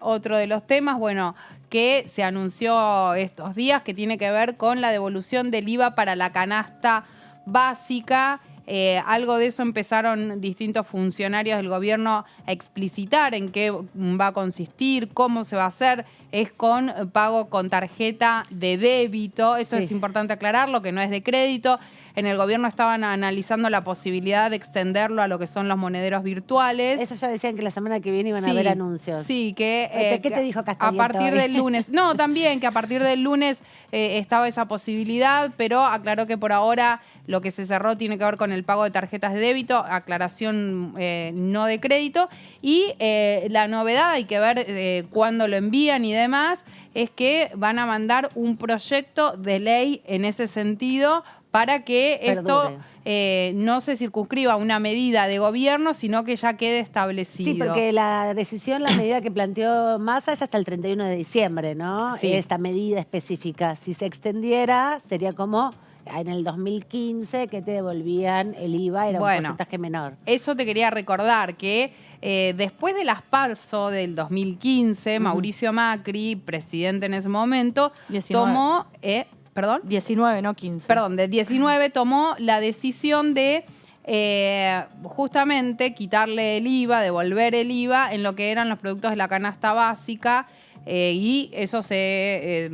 otro de los temas, bueno, que se anunció estos días, que tiene que ver con la devolución del IVA para la canasta básica. Algo de eso empezaron distintos funcionarios del gobierno a explicitar en qué va a consistir, cómo se va a hacer. Es con pago con tarjeta de débito. Eso Sí. es importante aclararlo, que no es de crédito. En el gobierno estaban analizando la posibilidad de extenderlo a lo que son los monederos virtuales. Eso ya decían que la semana que viene iban a Sí, haber anuncios. Sí, que... ¿Qué te dijo a Castañeto partir hoy? del lunes. No, también que a partir del lunes estaba esa posibilidad, pero aclaró que por ahora lo que se cerró tiene que ver con el pago de tarjetas de débito, aclaración no de crédito. Y la novedad, hay que ver cuándo lo envían y demás, es que van a mandar un proyecto de ley en ese sentido para que esto no se circunscriba a una medida de gobierno, sino que ya quede establecido. Sí, porque la decisión, la medida que planteó Massa es hasta el 31 de diciembre, ¿no? Sí. Esta medida específica. Si se extendiera, sería como en el 2015 que te devolvían el IVA, era un porcentaje menor. Eso te quería recordar, que después de las PASO del 2015, Mauricio Macri, presidente en ese momento, 19. tomó... ¿Perdón? 19, no 15. Perdón, del 19 tomó la decisión de justamente quitarle el IVA, devolver el IVA en lo que eran los productos de la canasta básica, y eso se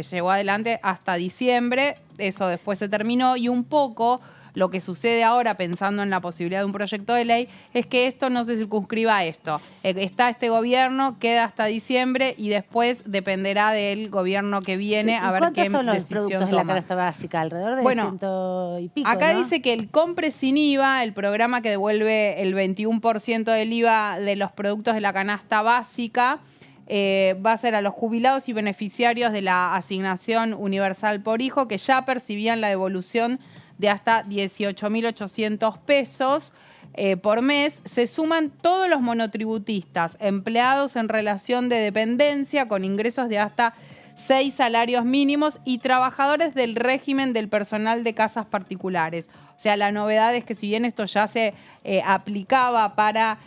llevó adelante hasta diciembre. Eso después se terminó y un poco Lo que sucede ahora, pensando en la posibilidad de un proyecto de ley, es que esto no se circunscriba a esto. Está este gobierno, queda hasta diciembre y después dependerá del gobierno que viene a ver qué son los decisión productos de la toma. canasta básica? Alrededor de Bueno, 100 y pico, acá ¿no? dice que el Compre sin IVA, el programa que devuelve el 21% del IVA de los productos de la canasta básica, va a ser a los jubilados y beneficiarios de la asignación universal por hijo que ya percibían la devolución de hasta 18.800 pesos por mes. Se suman todos los monotributistas, empleados en relación de dependencia con ingresos de hasta 6 salarios mínimos y trabajadores del régimen del personal de casas particulares. O sea, la novedad es que si bien esto ya se aplicaba para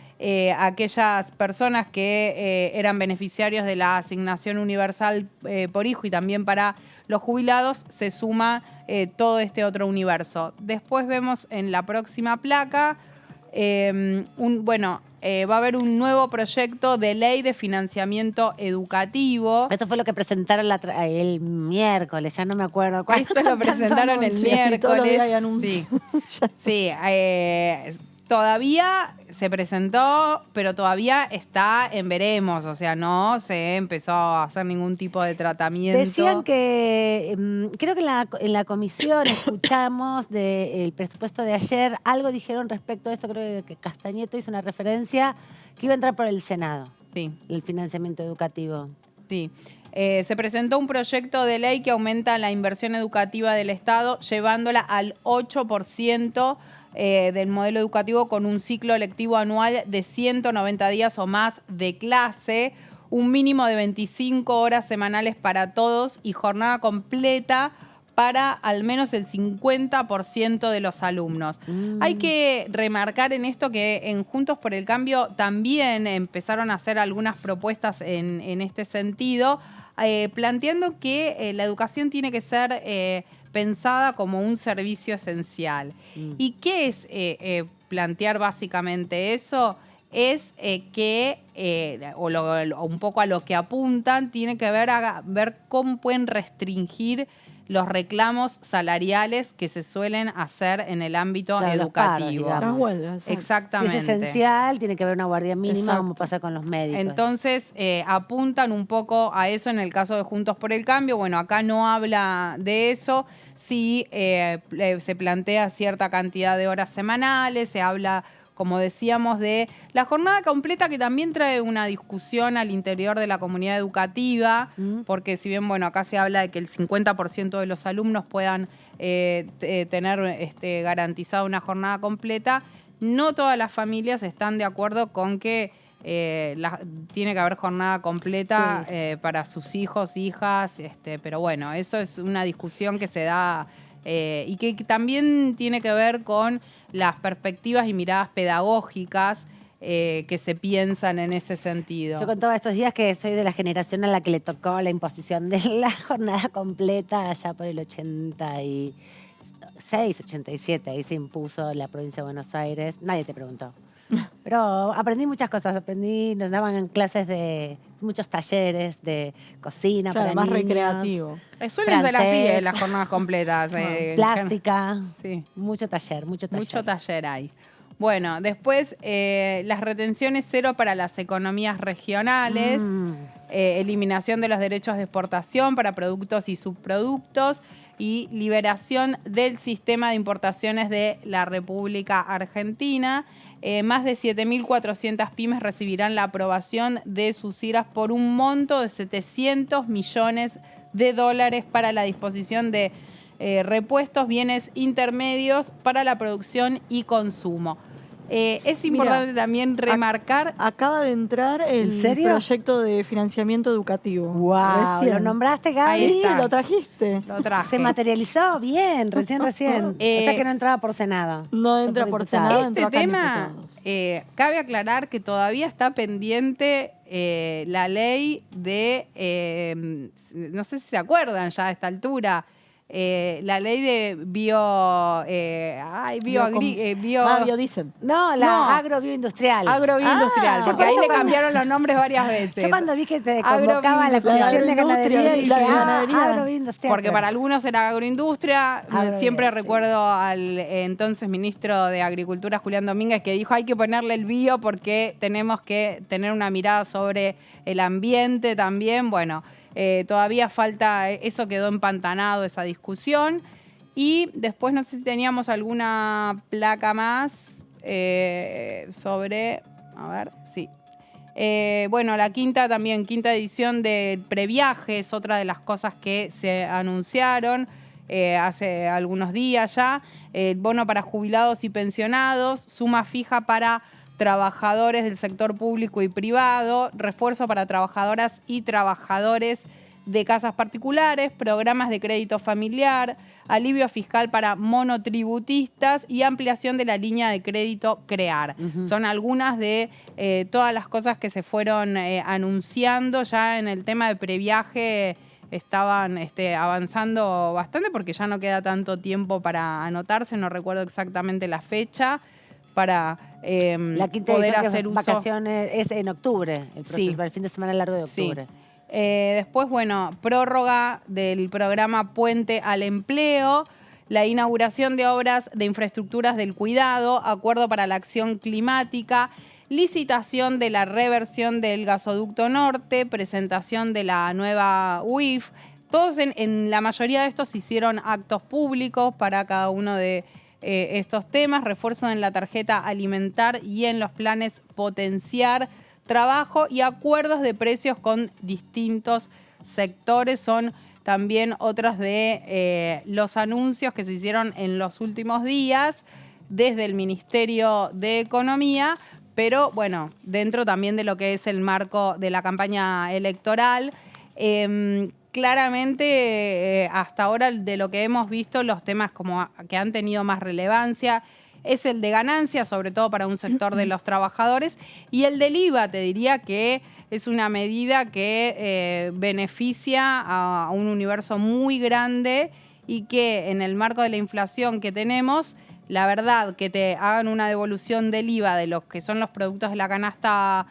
aquellas personas que eran beneficiarios de la asignación universal por hijo y también para los jubilados, se suma todo este otro universo. Después vemos en la próxima placa, va a haber un nuevo proyecto de ley de financiamiento educativo. Esto fue lo que presentaron el miércoles, ya no me acuerdo. Esto lo presentaron el miércoles. Todos los días hay anuncios. Sí, todavía se presentó, pero todavía está en veremos, o sea, no se empezó a hacer ningún tipo de tratamiento. Decían que, creo que en la comisión escuchamos del presupuesto de ayer, algo dijeron respecto a esto, creo que Castañeto hizo una referencia, que iba a entrar por el Senado, sí, el financiamiento educativo. Sí. Se presentó un proyecto de ley que aumenta la inversión educativa del Estado, llevándola al 8% del modelo educativo con un ciclo lectivo anual de 190 días o más de clase, un mínimo de 25 horas semanales para todos y jornada completa para al menos el 50% de los alumnos. Hay que remarcar en esto que en Juntos por el Cambio también empezaron a hacer algunas propuestas en este sentido, planteando que la educación tiene que ser pensada como un servicio esencial. ¿Y qué es plantear básicamente eso? Es que, un poco a lo que apuntan, tiene que ver cómo pueden restringir los reclamos salariales que se suelen hacer en el ámbito educativo. Los paros, huelgas, exactamente. Si es esencial, tiene que haber una guardia mínima, Exacto. como pasa con los médicos. Entonces, apuntan un poco a eso en el caso de Juntos por el Cambio. Bueno, acá no habla de eso. Sí se plantea cierta cantidad de horas semanales, se habla, como decíamos, de la jornada completa, que también trae una discusión al interior de la comunidad educativa, porque si bien, bueno, acá se habla de que el 50% de los alumnos puedan tener garantizada una jornada completa, no todas las familias están de acuerdo con que tiene que haber jornada completa para sus hijos, hijas, pero bueno, eso es una discusión que se da y que también tiene que ver con las perspectivas y miradas pedagógicas que se piensan en ese sentido. Yo contaba estos días que soy de la generación a la que le tocó la imposición de la jornada completa allá por el 86, 87, ahí se impuso la provincia de Buenos Aires. Nadie te preguntó. Pero aprendí muchas cosas, nos daban clases de muchos talleres de cocina, claro, para más niños, recreativo. Suelen ser así francés, las jornadas completas. plástica, Sí. mucho taller. Mucho taller hay. Bueno, después las retenciones cero para las economías regionales, eliminación de los derechos de exportación para productos y subproductos y liberación del sistema de importaciones de la República Argentina. Más de 7.400 pymes recibirán la aprobación de sus IRAs por un monto de $700 millones para la disposición de repuestos, bienes intermedios para la producción y consumo. Es importante también remarcar... Acaba de entrar el proyecto de financiamiento educativo. ¡Wow! Recién. ¿Lo nombraste, Gaby? Ahí está. Lo trajiste. Lo traje. Se materializó bien, recién. O sea que no entraba por Senado. No entra por diputado. Senado, entró acá en tema, diputados. cabe aclarar que todavía está pendiente la ley de, no sé si se acuerdan ya a esta altura, la ley de biodiesel. No, la agrobioindustrial. Agroindustrial, porque ahí le cambiaron los nombres varias veces. Yo cuando vi que te convocaba a la Comisión de Ganadería, dije, agroindustrial. Porque para algunos era agroindustria. Siempre recuerdo al entonces ministro de Agricultura, Julián Domínguez, que dijo hay que ponerle el bio porque tenemos que tener una mirada sobre el ambiente también. Bueno, todavía falta, eso quedó empantanado, esa discusión. Y después no sé si teníamos alguna placa más sobre, a ver, sí. Bueno, la quinta edición del previaje es otra de las cosas que se anunciaron hace algunos días ya. Bono para jubilados y pensionados, suma fija para trabajadores del sector público y privado, refuerzo para trabajadoras y trabajadores de casas particulares, programas de crédito familiar, alivio fiscal para monotributistas y ampliación de la línea de crédito CREAR. Son algunas de todas las cosas que se fueron anunciando. Ya en el tema de previaje estaban avanzando bastante porque ya no queda tanto tiempo para anotarse, no recuerdo exactamente la fecha, para la quinta poder edición, hacer uso. Vacaciones es en octubre, el proceso, para el fin de semana largo de octubre. Sí. Después, bueno, prórroga del programa Puente al Empleo, la inauguración de obras de infraestructuras del cuidado, acuerdo para la acción climática, licitación de la reversión del gasoducto norte, presentación de la nueva UIF. Todos en la mayoría de estos se hicieron actos públicos para cada uno de estos temas, refuerzo en la tarjeta alimentar y en los planes potenciar trabajo y acuerdos de precios con distintos sectores. Son también otros de los anuncios que se hicieron en los últimos días desde el Ministerio de Economía, pero bueno, dentro también de lo que es el marco de la campaña electoral. Claramente, hasta ahora de lo que hemos visto, los temas como que han tenido más relevancia es el de ganancias, sobre todo para un sector de los trabajadores, y el del IVA, te diría que es una medida que beneficia a un universo muy grande y que en el marco de la inflación que tenemos, la verdad que te hagan una devolución del IVA de los que son los productos de la canasta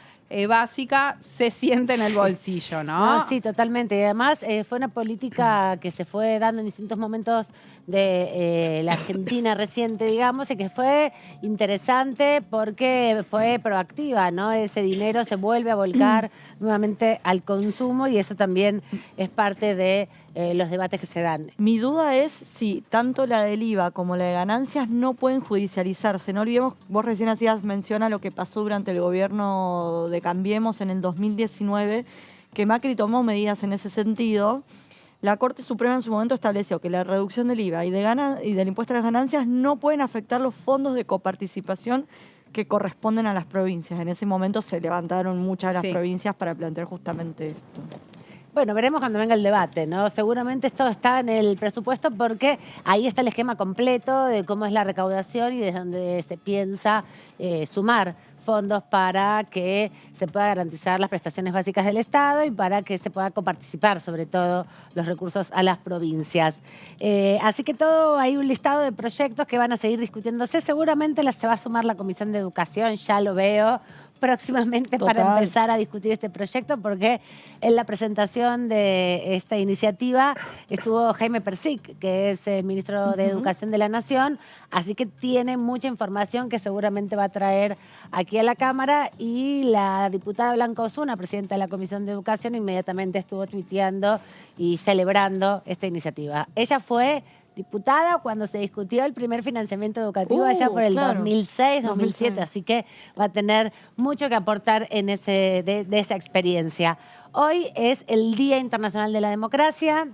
básica, se siente en el bolsillo, ¿no? No, sí, totalmente. Y además fue una política que se fue dando en distintos momentos de la Argentina reciente, digamos, y que fue interesante porque fue proactiva, ¿no? Ese dinero se vuelve a volcar nuevamente al consumo y eso también es parte de los debates que se dan. Mi duda es si tanto la del IVA como la de ganancias no pueden judicializarse. No olvidemos, vos recién hacías mención a lo que pasó durante el gobierno de Cambiemos en el 2019, que Macri tomó medidas en ese sentido. La Corte Suprema en su momento estableció que la reducción del IVA y del impuesto a las ganancias no pueden afectar los fondos de coparticipación que corresponden a las provincias. En ese momento se levantaron muchas de las provincias para plantear justamente esto. Bueno, veremos cuando venga el debate, ¿no? Seguramente esto está en el presupuesto porque ahí está el esquema completo de cómo es la recaudación y desde donde se piensa sumar fondos para que se pueda garantizar las prestaciones básicas del Estado y para que se pueda coparticipar, sobre todo, los recursos a las provincias. Así que todo, hay un listado de proyectos que van a seguir discutiéndose. Seguramente se va a sumar la Comisión de Educación, ya lo veo, próximamente. Total. Para empezar a discutir este proyecto, porque en la presentación de esta iniciativa estuvo Jaime Persic, que es el ministro de Educación de la Nación, así que tiene mucha información que seguramente va a traer aquí a la Cámara, y la diputada Blanca Osuna, presidenta de la Comisión de Educación, inmediatamente estuvo tuiteando y celebrando esta iniciativa. Ella fue diputada cuando se discutió el primer financiamiento educativo allá por el 2006, 2007, así que va a tener mucho que aportar en de esa experiencia. Hoy es el Día Internacional de la Democracia,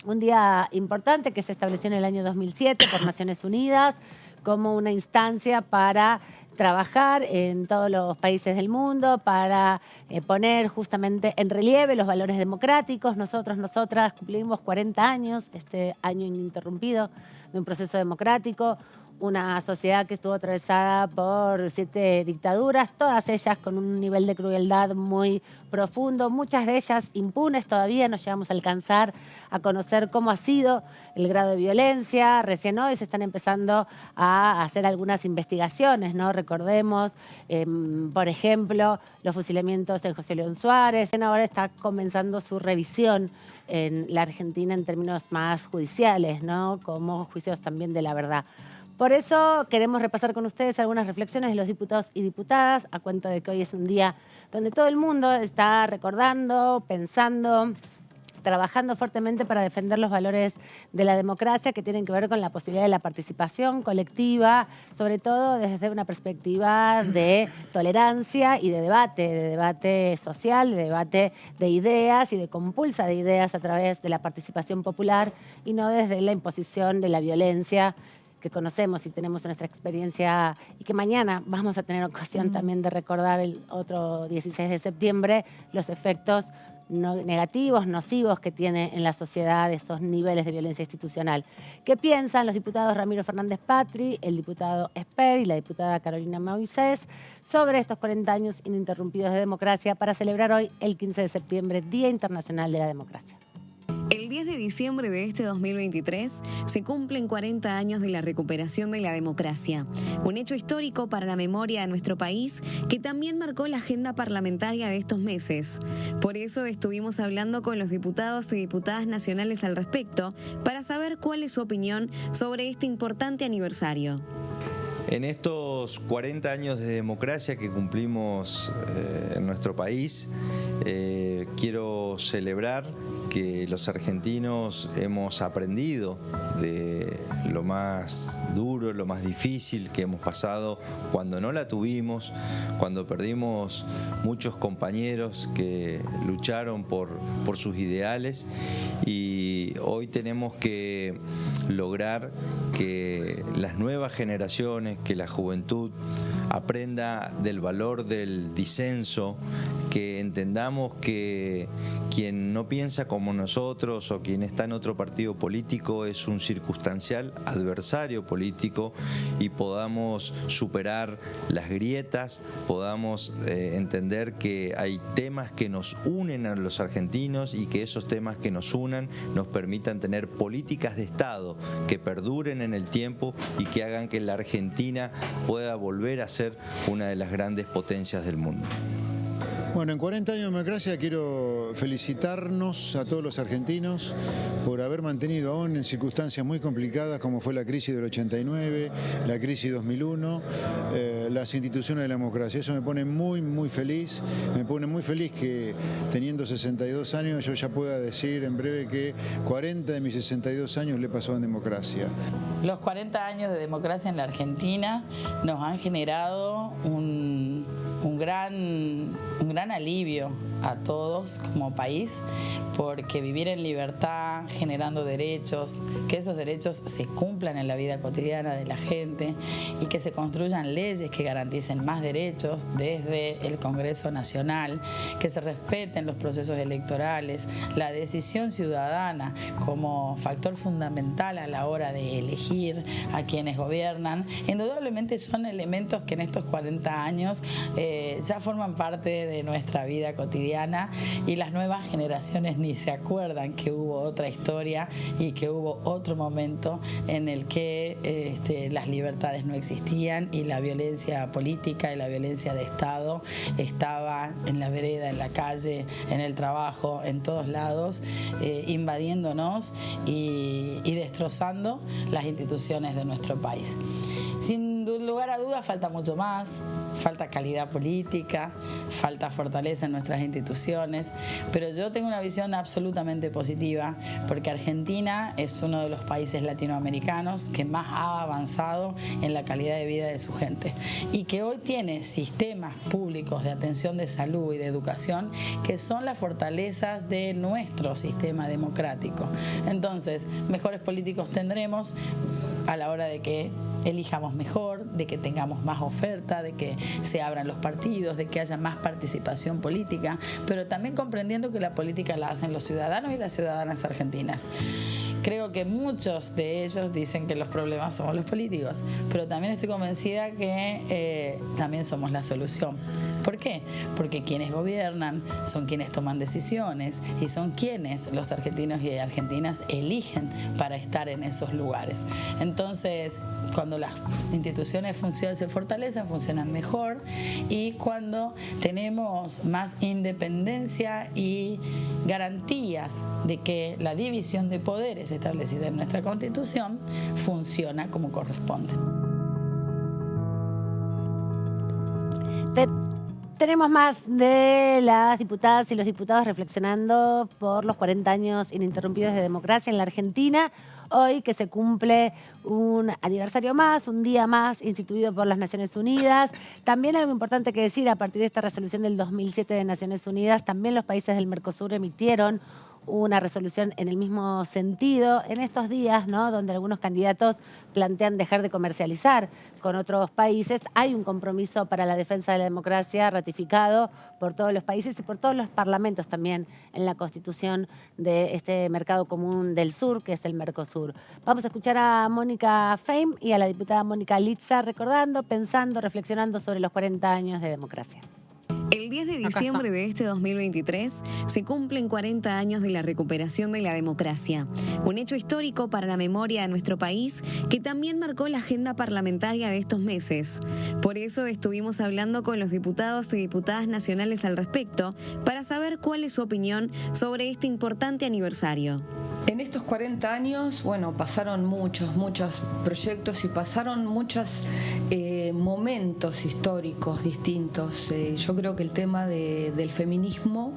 un día importante que se estableció en el año 2007 por Naciones Unidas como una instancia para trabajar en todos los países del mundo, para poner justamente en relieve los valores democráticos. Nosotras cumplimos 40 años, este año ininterrumpido, de un proceso democrático, una sociedad que estuvo atravesada por 7 dictaduras, todas ellas con un nivel de crueldad muy profundo, muchas de ellas impunes todavía, no llegamos a alcanzar a conocer cómo ha sido el grado de violencia. Recién hoy se están empezando a hacer algunas investigaciones, ¿no? Recordemos, por ejemplo, los fusilamientos en José León Suárez. Ahora está comenzando su revisión en la Argentina en términos más judiciales, ¿no? Como juicios también de la verdad. Por eso queremos repasar con ustedes algunas reflexiones de los diputados y diputadas, a cuento de que hoy es un día donde todo el mundo está recordando, pensando, trabajando fuertemente para defender los valores de la democracia que tienen que ver con la posibilidad de la participación colectiva, sobre todo desde una perspectiva de tolerancia y de debate social, de debate de ideas y de compulsa de ideas a través de la participación popular y no desde la imposición de la violencia que conocemos y tenemos nuestra experiencia y que mañana vamos a tener ocasión también de recordar el otro 16 de septiembre, los efectos negativos, nocivos que tiene en la sociedad esos niveles de violencia institucional. ¿Qué piensan los diputados Ramiro Fernández Patri, el diputado Esper y la diputada Carolina Moisés sobre estos 40 años ininterrumpidos de democracia para celebrar hoy, el 15 de septiembre, Día Internacional de la Democracia? El 10 de diciembre de este 2023 se cumplen 40 años de la recuperación de la democracia, un hecho histórico para la memoria de nuestro país que también marcó la agenda parlamentaria de estos meses. Por eso estuvimos hablando con los diputados y diputadas nacionales al respecto para saber cuál es su opinión sobre este importante aniversario. En estos 40 años de democracia que cumplimos en nuestro país, quiero celebrar que los argentinos hemos aprendido de lo más duro, lo más difícil que hemos pasado cuando no la tuvimos, cuando perdimos muchos compañeros que lucharon por sus ideales, y hoy tenemos que lograr que las nuevas generaciones, que la juventud aprenda del valor del disenso, que entendamos que quien no piensa como nosotros o quien está en otro partido político es un circunstancial adversario político, y podamos superar las grietas, podamos entender que hay temas que nos unen a los argentinos y que esos temas que nos unan nos permitan tener políticas de Estado que perduren en el tiempo y que hagan que la Argentina pueda volver a ser una de las grandes potencias del mundo. Bueno, en 40 años de democracia quiero felicitarnos a todos los argentinos por haber mantenido aún en circunstancias muy complicadas como fue la crisis del 89, la crisis 2001, las instituciones de la democracia. Eso me pone muy feliz. Me pone muy feliz que teniendo 62 años yo ya pueda decir en breve que 40 de mis 62 años le he pasado en democracia. Los 40 años de democracia en la Argentina nos han generado un gran alivio a todos como país, porque vivir en libertad, generando derechos, que esos derechos se cumplan en la vida cotidiana de la gente y que se construyan leyes que garanticen más derechos desde el Congreso Nacional, que se respeten los procesos electorales, la decisión ciudadana como factor fundamental a la hora de elegir a quienes gobiernan, indudablemente son elementos que en estos 40 años ya forman parte de nuestra vida cotidiana, y las nuevas generaciones ni se acuerdan que hubo otra historia y que hubo otro momento en el que las libertades no existían y la violencia política y la violencia de Estado estaba en la vereda, en la calle, en el trabajo, en todos lados, invadiéndonos y destrozando las instituciones de nuestro país. Sin lugar a dudas falta mucho más, falta calidad política, falta fortaleza en nuestras instituciones, pero yo tengo una visión absolutamente positiva, porque Argentina es uno de los países latinoamericanos que más ha avanzado en la calidad de vida de su gente y que hoy tiene sistemas públicos de atención de salud y de educación que son las fortalezas de nuestro sistema democrático. Entonces, mejores políticos tendremos a la hora de que elijamos mejor, de que tengamos más oferta, de que se abran los partidos, de que haya más participación política, pero también comprendiendo que la política la hacen los ciudadanos y las ciudadanas argentinas. creo que muchos de ellos dicen que los problemas somos los políticos, pero también estoy convencida que también somos la solución. ¿Por qué? Porque quienes gobiernan son quienes toman decisiones y son quienes los argentinos y argentinas eligen para estar en esos lugares. Entonces, cuando las instituciones se fortalecen, funcionan mejor, y cuando tenemos más independencia y garantías de que la división de poderes establecida en nuestra Constitución funciona como corresponde. Tenemos más de las diputadas y los diputados reflexionando por los 40 años ininterrumpidos de democracia en la Argentina. Hoy que se cumple un aniversario más, un día más instituido por las Naciones Unidas. También algo importante que decir, a partir de esta resolución del 2007 de Naciones Unidas, también los países del Mercosur emitieron una resolución en el mismo sentido en estos días, ¿no?, donde algunos candidatos plantean dejar de comercializar con otros países. Hay un compromiso para la defensa de la democracia ratificado por todos los países y por todos los parlamentos también en la constitución de este mercado común del sur, que es el Mercosur. Vamos a escuchar a Mónica Feim y a la diputada Mónica Litza recordando, pensando, reflexionando sobre los 40 años de democracia. El 10 de diciembre de este 2023 se cumplen 40 años de la recuperación de la democracia, un hecho histórico para la memoria de nuestro país que también marcó la agenda parlamentaria de estos meses. Por eso estuvimos hablando con los diputados y diputadas nacionales al respecto para saber cuál es su opinión sobre este importante aniversario. En estos 40 años, bueno, pasaron muchos proyectos y pasaron muchos momentos históricos distintos. Yo creo que el tema del feminismo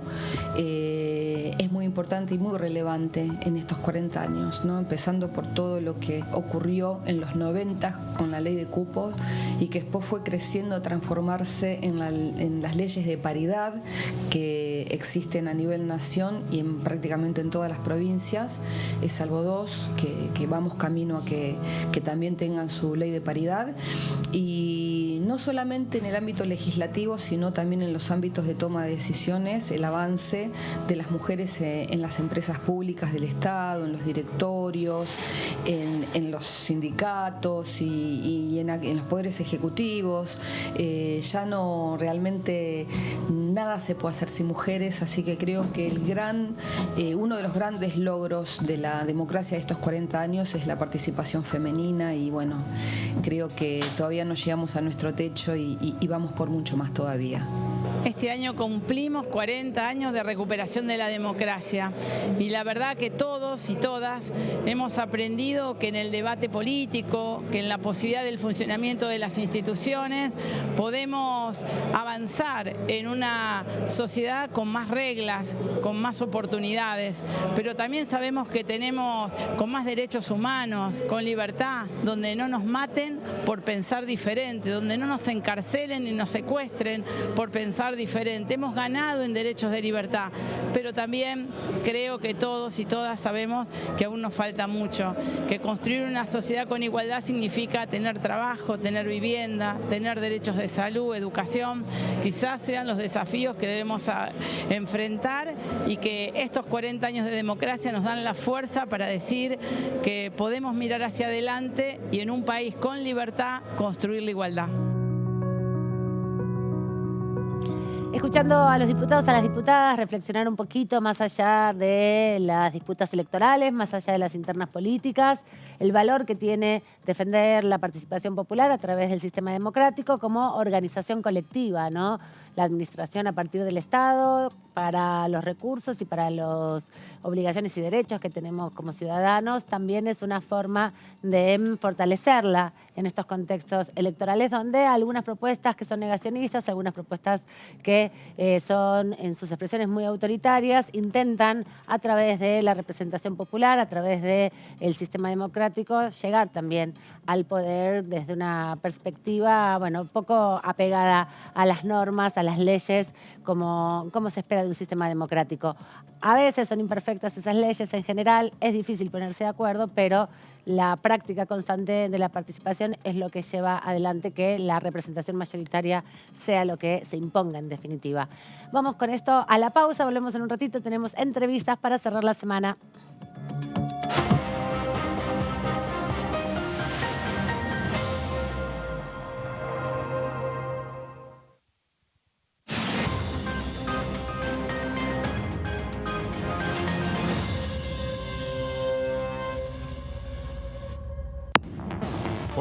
es muy importante y muy relevante en estos 40 años, ¿no? Empezando por todo lo que ocurrió en los 90 con la ley de cupos y que después fue creciendo, transformarse en las leyes de paridad que existen a nivel nación y prácticamente en todas las provincias, salvo dos, que vamos camino a que también tengan su ley de paridad, y no solamente en el ámbito legislativo, sino también en los ámbitos de toma de decisiones, el avance de las mujeres en las empresas públicas del Estado, en los directorios, en los sindicatos y en los poderes ejecutivos. Ya no realmente nada se puede hacer sin mujeres, así que creo que uno de los grandes logros de la democracia de estos 40 años es la participación femenina, y bueno, creo que todavía no llegamos a nuestro techo y vamos por mucho más todavía. Este año cumplimos 40 años de recuperación de la democracia y la verdad que todos y todas hemos aprendido que en el debate político, que en la posibilidad del funcionamiento de las instituciones, podemos avanzar en una sociedad con más reglas, con más oportunidades, pero también sabemos que tenemos con más derechos humanos, con libertad, donde no nos maten por pensar diferente, donde no nos encarcelen ni nos secuestren por pensar diferente. Hemos ganado en derechos de libertad, pero también creo que todos y todas sabemos que aún nos falta mucho, que construir una sociedad con igualdad significa tener trabajo, tener vivienda, tener derechos de salud, educación. Quizás sean los desafíos que debemos enfrentar y que estos 40 años de democracia nos dan la fuerza para decir que podemos mirar hacia adelante y en un país con libertad construir la igualdad. Escuchando a los diputados, a las diputadas, reflexionar un poquito más allá de las disputas electorales, más allá de las internas políticas, el valor que tiene defender la participación popular a través del sistema democrático como organización colectiva, ¿no? La administración a partir del Estado para los recursos y para las obligaciones y derechos que tenemos como ciudadanos también es una forma de fortalecerla en estos contextos electorales donde algunas propuestas que son negacionistas, algunas propuestas que son en sus expresiones muy autoritarias, intentan a través de la representación popular, a través del sistema democrático, llegar también al poder desde una perspectiva, bueno, poco apegada a las normas, a las leyes, como se espera de un sistema democrático. A veces son imperfectas esas leyes en general, es difícil ponerse de acuerdo, pero la práctica constante de la participación es lo que lleva adelante que la representación mayoritaria sea lo que se imponga en definitiva. Vamos con esto a la pausa, volvemos en un ratito, tenemos entrevistas para cerrar la semana.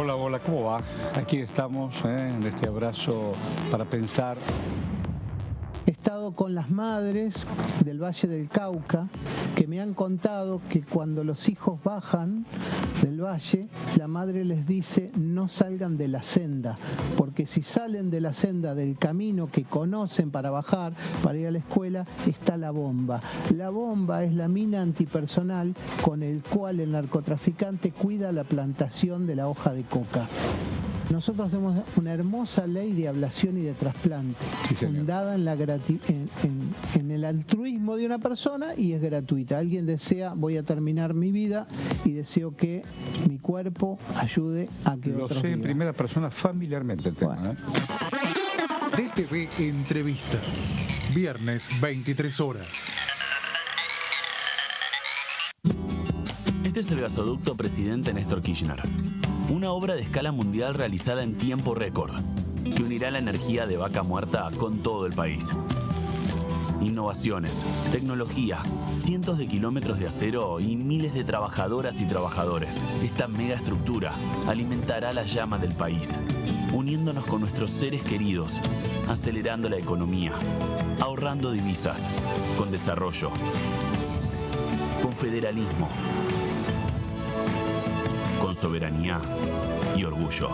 Hola, ¿cómo va? Aquí estamos en este abrazo para pensar. He estado con las madres del Valle del Cauca que me han contado que cuando los hijos bajan del valle, la madre les dice no salgan de la senda, porque si salen de la senda del camino que conocen para bajar, para ir a la escuela, está la bomba. La bomba es la mina antipersonal con el cual el narcotraficante cuida la plantación de la hoja de coca. Nosotros tenemos una hermosa ley de ablación y de trasplante, fundada en, en el altruismo de una persona y es gratuita. Alguien desea, voy a terminar mi vida y deseo que mi cuerpo ayude a que Lo otros sé en vivan. primera persona familiarmente el tema. Bueno. DTV Entrevistas, viernes 23 horas. Este es el gasoducto Presidente Néstor Kirchner. Una obra de escala mundial realizada en tiempo récord, que unirá la energía de Vaca Muerta con todo el país. Innovaciones, tecnología, cientos de kilómetros de acero y miles de trabajadoras y trabajadores. Esta mega estructura alimentará la llama del país, uniéndonos con nuestros seres queridos, acelerando la economía, ahorrando divisas, con desarrollo, con federalismo, con soberanía y orgullo.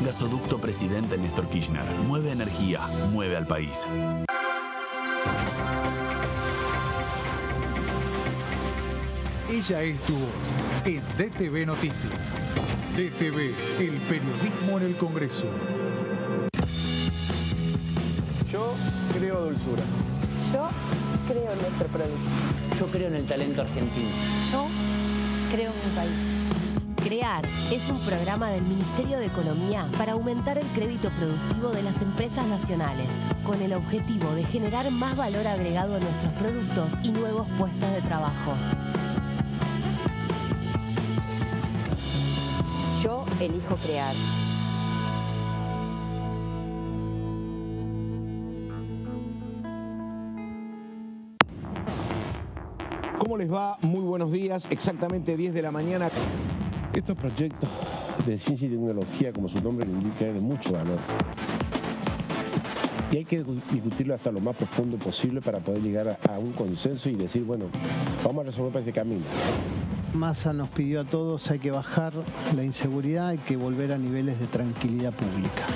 Gasoducto Presidente Néstor Kirchner. Mueve energía, mueve al país. Ella es tu voz en DTV Noticias. DTV, el periodismo en el Congreso. Yo creo dulzura. Yo creo en nuestro producto. Yo creo en el talento argentino. Yo creo en mi país. CREAR es un programa del Ministerio de Economía para aumentar el crédito productivo de las empresas nacionales, con el objetivo de generar más valor agregado a nuestros productos y nuevos puestos de trabajo. Yo elijo crear. ¿Cómo les va? Muy buenos días. Exactamente 10 de la mañana. Estos proyectos de ciencia y tecnología, como su nombre lo indica, es de mucho valor. Y hay que discutirlo hasta lo más profundo posible para poder llegar a un consenso y decir, bueno, vamos a resolver por este camino. Massa nos pidió a todos, hay que bajar la inseguridad, hay que volver a niveles de tranquilidad pública.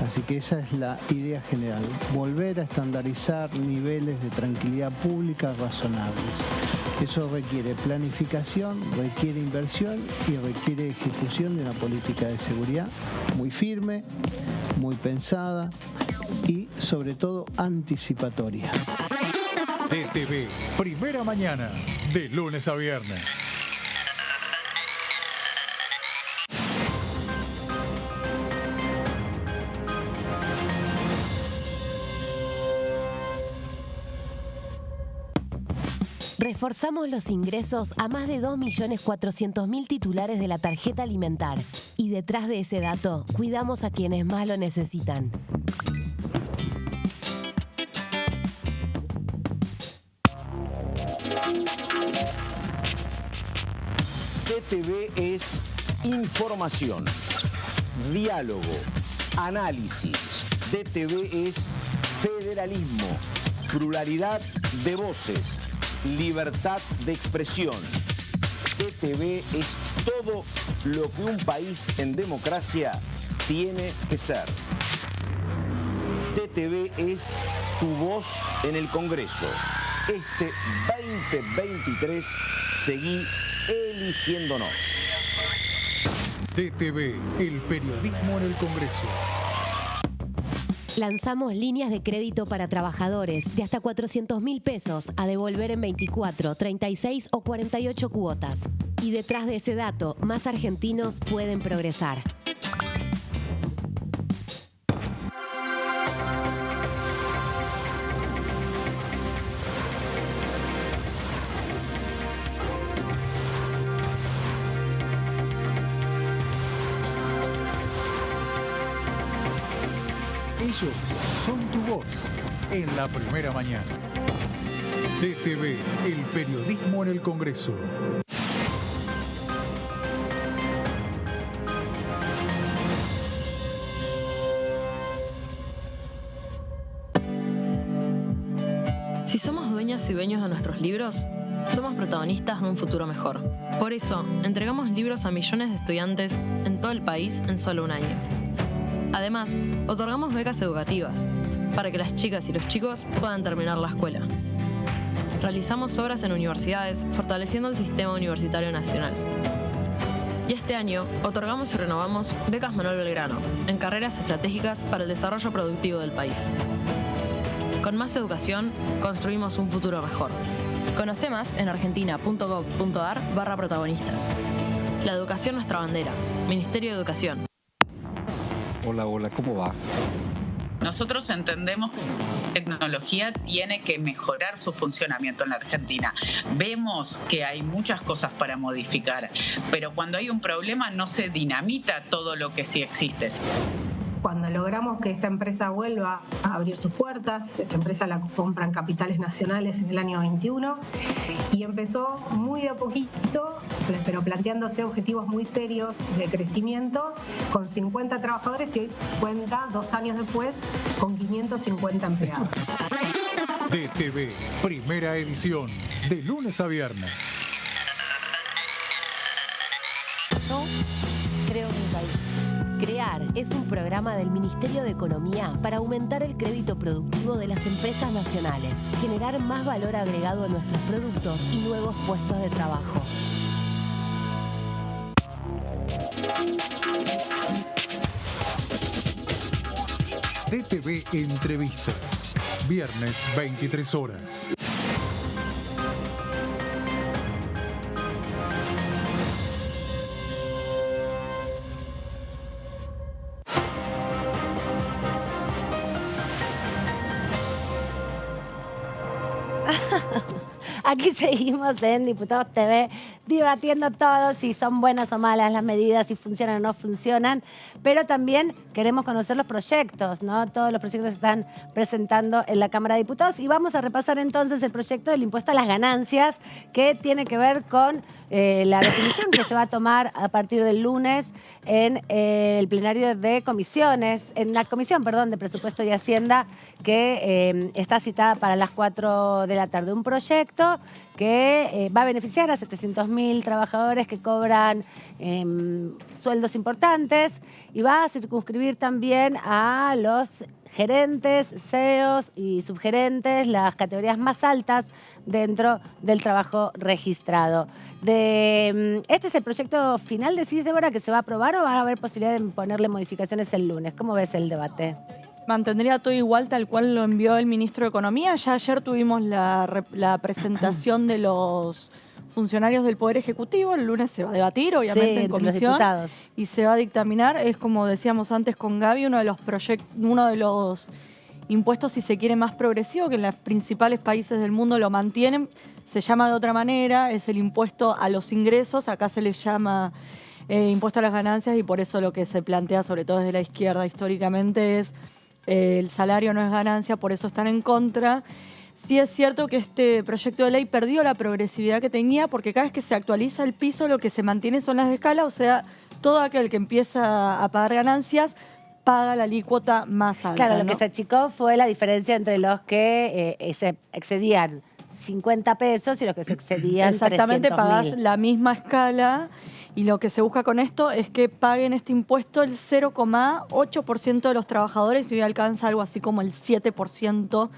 Así que esa es la idea general, volver a estandarizar niveles de tranquilidad pública razonables. Eso requiere planificación, requiere inversión y requiere ejecución de una política de seguridad muy firme, muy pensada y sobre todo anticipatoria. DTV, primera mañana, de lunes a viernes. Reforzamos los ingresos a más de 2.400.000 titulares de la tarjeta alimentar. Y detrás de ese dato, cuidamos a quienes más lo necesitan. DTV es información, diálogo, análisis. DTV es federalismo, pluralidad de voces, libertad de expresión. DTV es todo lo que un país en democracia tiene que ser. DTV es tu voz en el Congreso. Este 2023 seguí eligiéndonos. DTV, el periodismo en el Congreso. Lanzamos líneas de crédito para trabajadores de hasta 400.000 pesos a devolver en 24, 36 o 48 cuotas. Y detrás de ese dato, más argentinos pueden progresar. Ellos son tu voz en la primera mañana. DTV, el periodismo en el Congreso. dueñas y dueños de nuestros libros, somos protagonistas de un futuro mejor. Por eso, entregamos libros a millones de estudiantes en todo el país en solo un año. Además, otorgamos becas educativas para que las chicas y los chicos puedan terminar la escuela. Realizamos obras en universidades, fortaleciendo el sistema universitario nacional. Y este año, otorgamos y renovamos becas Manuel Belgrano en carreras estratégicas para el desarrollo productivo del país. Con más educación, construimos un futuro mejor. Conoce más en argentina.gov.ar/protagonistas. La educación nuestra bandera. Ministerio de Educación. Hola, ¿cómo va? Nosotros entendemos que la tecnología tiene que mejorar su funcionamiento en la Argentina. Vemos que hay muchas cosas para modificar, pero cuando hay un problema no se dinamita todo lo que sí existe. Cuando logramos que esta empresa vuelva a abrir sus puertas, esta empresa la compran capitales nacionales en el año 21 y empezó muy de a poquito, pero planteándose objetivos muy serios de crecimiento, con 50 trabajadores y hoy cuenta 2 años después con 550 empleados. DTV, primera edición, de lunes a viernes. Yo creo en mi país. CREAR es un programa del Ministerio de Economía para aumentar el crédito productivo de las empresas nacionales, generar más valor agregado a nuestros productos y nuevos puestos de trabajo. DTV Entrevistas, viernes 23 horas. Aquí seguimos en Diputados TV debatiendo todo, si son buenas o malas las medidas, si funcionan o no funcionan, pero también queremos conocer los proyectos, ¿no? Todos los proyectos se están presentando en la Cámara de Diputados y vamos a repasar entonces el proyecto del impuesto a las ganancias, que tiene que ver con la definición que se va a tomar a partir del lunes en el plenario de comisiones, en la comisión, de Presupuesto y Hacienda, que está citada para las 4 de la tarde. Un proyecto que va a beneficiar a 700.000 trabajadores que cobran sueldos importantes y va a circunscribir también a los gerentes, CEOs y subgerentes, las categorías más altas dentro del trabajo registrado. ¿Este es el proyecto final, decís, Débora, que se va a aprobar o va a haber posibilidad de ponerle modificaciones el lunes? ¿Cómo ves el debate? Mantendría todo igual tal cual lo envió el ministro de Economía. Ya ayer tuvimos la presentación de los funcionarios del Poder Ejecutivo. El lunes se va a debatir, obviamente, en comisión. Y se va a dictaminar. Es como decíamos antes con Gaby, uno de los impuestos, si se quiere, más progresivo, que en los principales países del mundo lo mantienen. Se llama de otra manera, es el impuesto a los ingresos. Acá se le llama impuesto a las ganancias y por eso lo que se plantea, sobre todo desde la izquierda históricamente, es el salario no es ganancia, por eso están en contra. Sí es cierto que este proyecto de ley perdió la progresividad que tenía, porque cada vez que se actualiza el piso lo que se mantiene son las escalas, o sea, todo aquel que empieza a pagar ganancias paga la alícuota más alta. Claro, lo que se achicó fue la diferencia entre los que se excedían 50 pesos y los que se excedían 300.000. Exactamente, pagás la misma escala y lo que se busca con esto es que paguen este impuesto el 0,8% de los trabajadores y hoy alcanza algo así como el 7%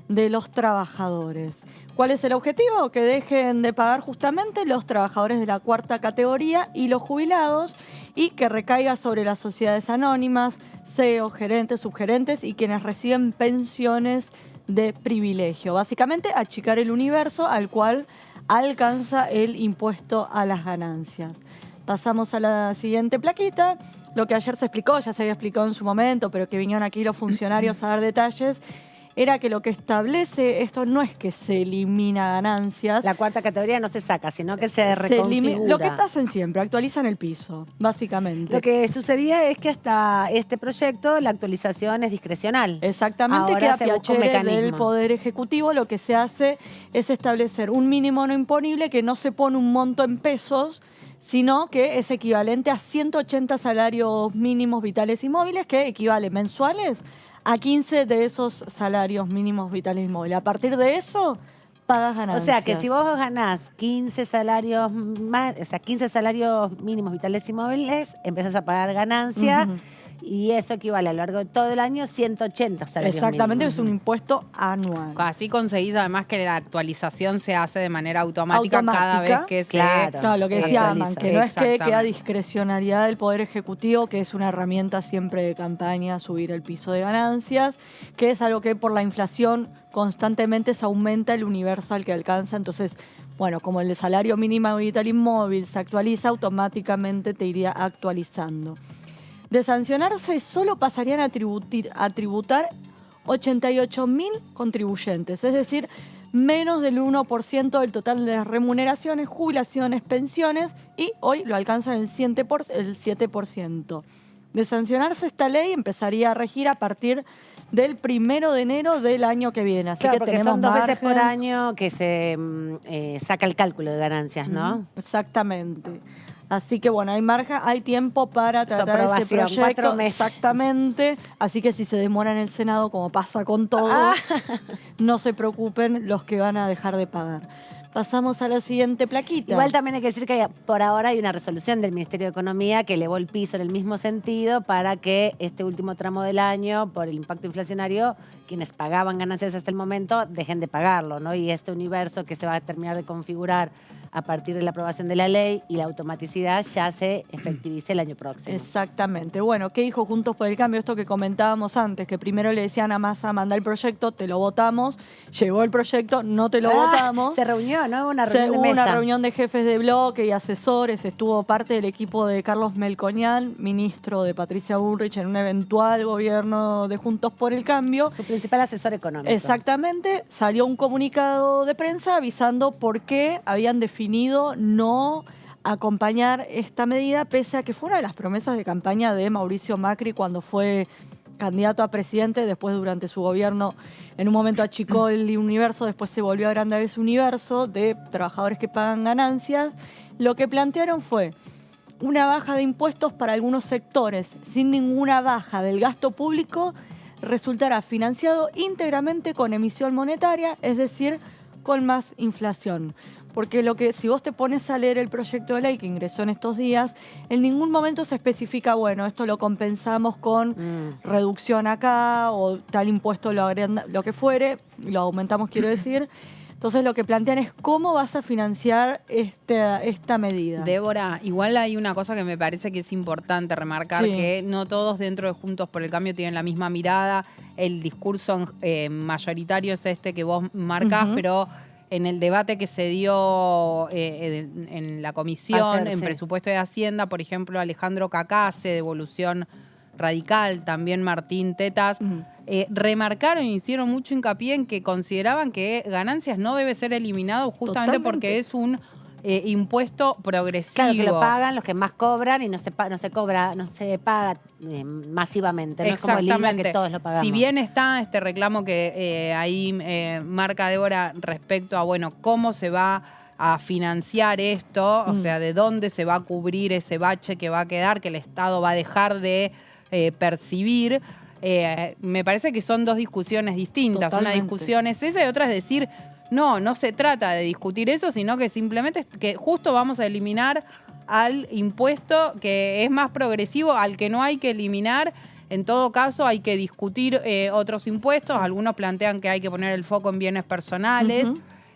de los trabajadores. ¿Cuál es el objetivo? Que dejen de pagar justamente los trabajadores de la cuarta categoría y los jubilados y que recaiga sobre las sociedades anónimas, CEOs, gerentes, subgerentes y quienes reciben pensiones de privilegio. Básicamente, achicar el universo al cual alcanza el impuesto a las ganancias. Pasamos a la siguiente plaquita. Lo que ayer se explicó, ya se había explicado en su momento, pero que vinieron aquí los funcionarios a dar detalles, era que lo que establece esto no es que se elimina ganancias. La cuarta categoría no se saca, sino que se reconfigura. Lo que hacen siempre, actualizan el piso, básicamente. Lo que sucedía es que hasta este proyecto la actualización es discrecional. Exactamente, ahora que a piacere del Poder Ejecutivo lo que se hace es establecer un mínimo no imponible que no se pone un monto en pesos, sino que es equivalente a 180 salarios mínimos vitales y móviles, que equivale mensuales a 15 de esos salarios mínimos vitales y móviles. A partir de eso, pagas ganancias. O sea, que si vos ganás 15 salarios más, o sea, 15 salarios mínimos vitales y móviles, empezás a pagar ganancia. Y eso equivale a lo largo de todo el año 180 salarios Exactamente, mínimos. es un impuesto anual. Así conseguís además que la actualización se hace de manera automática cada vez que Claro, lo que decía Aman, que no es que queda Exactamente. discrecionalidad del Poder Ejecutivo, que es una herramienta siempre de campaña, subir el piso de ganancias, que es algo que por la inflación constantemente se aumenta el universo al que alcanza. Entonces, bueno, como el salario mínimo vital inmóvil se actualiza, automáticamente te iría actualizando. De sancionarse, solo pasarían a tributar 88.000 contribuyentes, es decir, menos del 1% del total de las remuneraciones, jubilaciones, pensiones, y hoy lo alcanzan el 7%. De sancionarse esta ley, empezaría a regir a partir del 1 de enero del año que viene. Así Claro, que porque tenemos son 2 veces margen. por año que se saca el cálculo de ganancias, ¿no? Exactamente. Así que bueno, hay margen, hay tiempo para tratar ese aprobación, proyecto. 4 meses. Exactamente. Así que si se demora en el Senado, como pasa con todo, no se preocupen los que van a dejar de pagar. Pasamos a la siguiente plaquita. Igual también hay que decir que por ahora hay una resolución del Ministerio de Economía que elevó el piso en el mismo sentido para que este último tramo del año, por el impacto inflacionario, quienes pagaban ganancias hasta el momento dejen de pagarlo, ¿no? Y este universo que se va a terminar de configurar a partir de la aprobación de la ley y la automaticidad ya se efectivice el año próximo. Exactamente. Bueno, ¿qué dijo Juntos por el Cambio? Esto que comentábamos antes, que primero le decían a Massa, manda el proyecto, te lo votamos. Llegó el proyecto, no te lo votamos. Se reunió, ¿no? Hubo una reunión de Hubo mesa. una reunión de jefes de bloque y asesores. Estuvo parte del equipo de Carlos Melconian, ministro de Patricia Bullrich, en un eventual gobierno de Juntos por el Cambio. Su principal asesor económico. Exactamente. Salió un comunicado de prensa avisando por qué habían definido no acompañar esta medida, pese a que fue una de las promesas de campaña de Mauricio Macri cuando fue candidato a presidente. Después, durante su gobierno, en un momento achicó el universo, después se volvió a agrandar ese universo de trabajadores que pagan ganancias. Lo que plantearon fue una baja de impuestos para algunos sectores, sin ninguna baja del gasto público, resultará financiado íntegramente con emisión monetaria, es decir, con más inflación. Porque si vos te pones a leer el proyecto de ley que ingresó en estos días, en ningún momento se especifica, bueno, esto lo compensamos con reducción acá o tal impuesto lo que fuere, lo aumentamos, quiero decir. Entonces lo que plantean es cómo vas a financiar esta medida. Débora, igual hay una cosa que me parece que es importante remarcar, que no todos dentro de Juntos por el Cambio tienen la misma mirada. El discurso mayoritario es este que vos marcás, pero en el debate que se dio en la comisión, Ayer, en presupuesto de Hacienda, por ejemplo, Alejandro Cacase, de Evolución Radical, también Martín Tetas, remarcaron y hicieron mucho hincapié en que consideraban que ganancias no debe ser eliminado justamente porque es un impuesto progresivo. Claro, que lo pagan los que más cobran y no se paga masivamente. No es como el IVA que todos lo pagamos. Si bien está este reclamo que ahí marca Débora respecto a, bueno, cómo se va a financiar esto, o sea, de dónde se va a cubrir ese bache que va a quedar, que el Estado va a dejar de percibir, me parece que son dos discusiones distintas. Totalmente. Una discusión es esa y otra es decir, no se trata de discutir eso, sino que simplemente que justo vamos a eliminar al impuesto que es más progresivo, al que no hay que eliminar. En todo caso, hay que discutir otros impuestos. Algunos plantean que hay que poner el foco en bienes personales,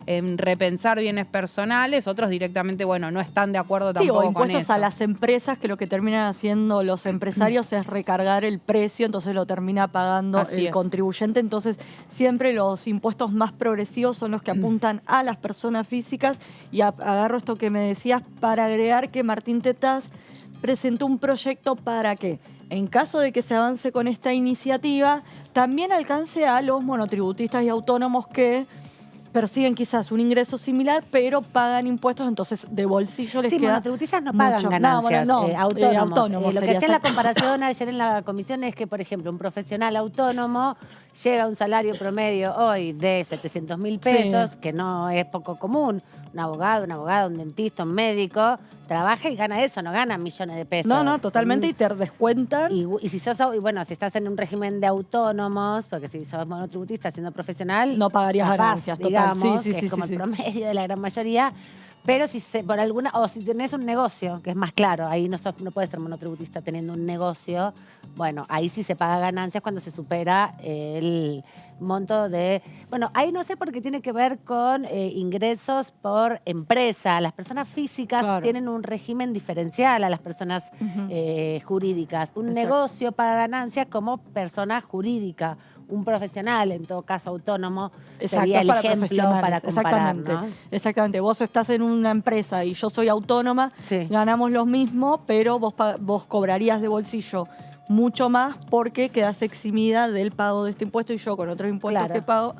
en repensar bienes personales. Otros directamente, bueno, no están de acuerdo tampoco con eso. O impuestos a las empresas, que lo que terminan haciendo los empresarios es recargar el precio, entonces lo termina pagando el contribuyente. Entonces, siempre los impuestos más progresivos son los que apuntan a las personas físicas. Y agarro esto que me decías para agregar que Martín Tetas presentó un proyecto para que, en caso de que se avance con esta iniciativa, también alcance a los monotributistas y autónomos que persiguen quizás un ingreso similar, pero pagan impuestos, entonces de bolsillo les queda monotributistas no pagan mucho. ganancias, autónomos. Lo que sería hacía la así. comparación ayer en la comisión es que, por ejemplo, un profesional autónomo llega a un salario promedio hoy de 700.000 pesos, que no es poco común. Un abogado, un dentista, un médico, trabaja y gana eso, no gana millones de pesos. No, totalmente, y te descuentan. Y si sos, si estás en un régimen de autónomos, porque si sos monotributista siendo profesional, no pagarías ganancias, digamos, sí, que es como el promedio de la gran mayoría. Pero si por alguna, o si tenés un negocio, que es más claro, ahí no puedes ser monotributista teniendo un negocio, bueno, ahí sí se paga ganancias cuando se supera el monto de... Bueno, ahí no sé porque tiene que ver con ingresos por empresa. Las personas físicas tienen un régimen diferencial a las personas jurídicas. Un negocio paga ganancias como persona jurídica. Un profesional, en todo caso autónomo, sería el ejemplo para comparar, ¿no? Exactamente. Vos estás en una empresa y yo soy autónoma, ganamos lo mismo, pero vos cobrarías de bolsillo mucho más porque quedás eximida del pago de este impuesto y yo con otros impuestos que pago.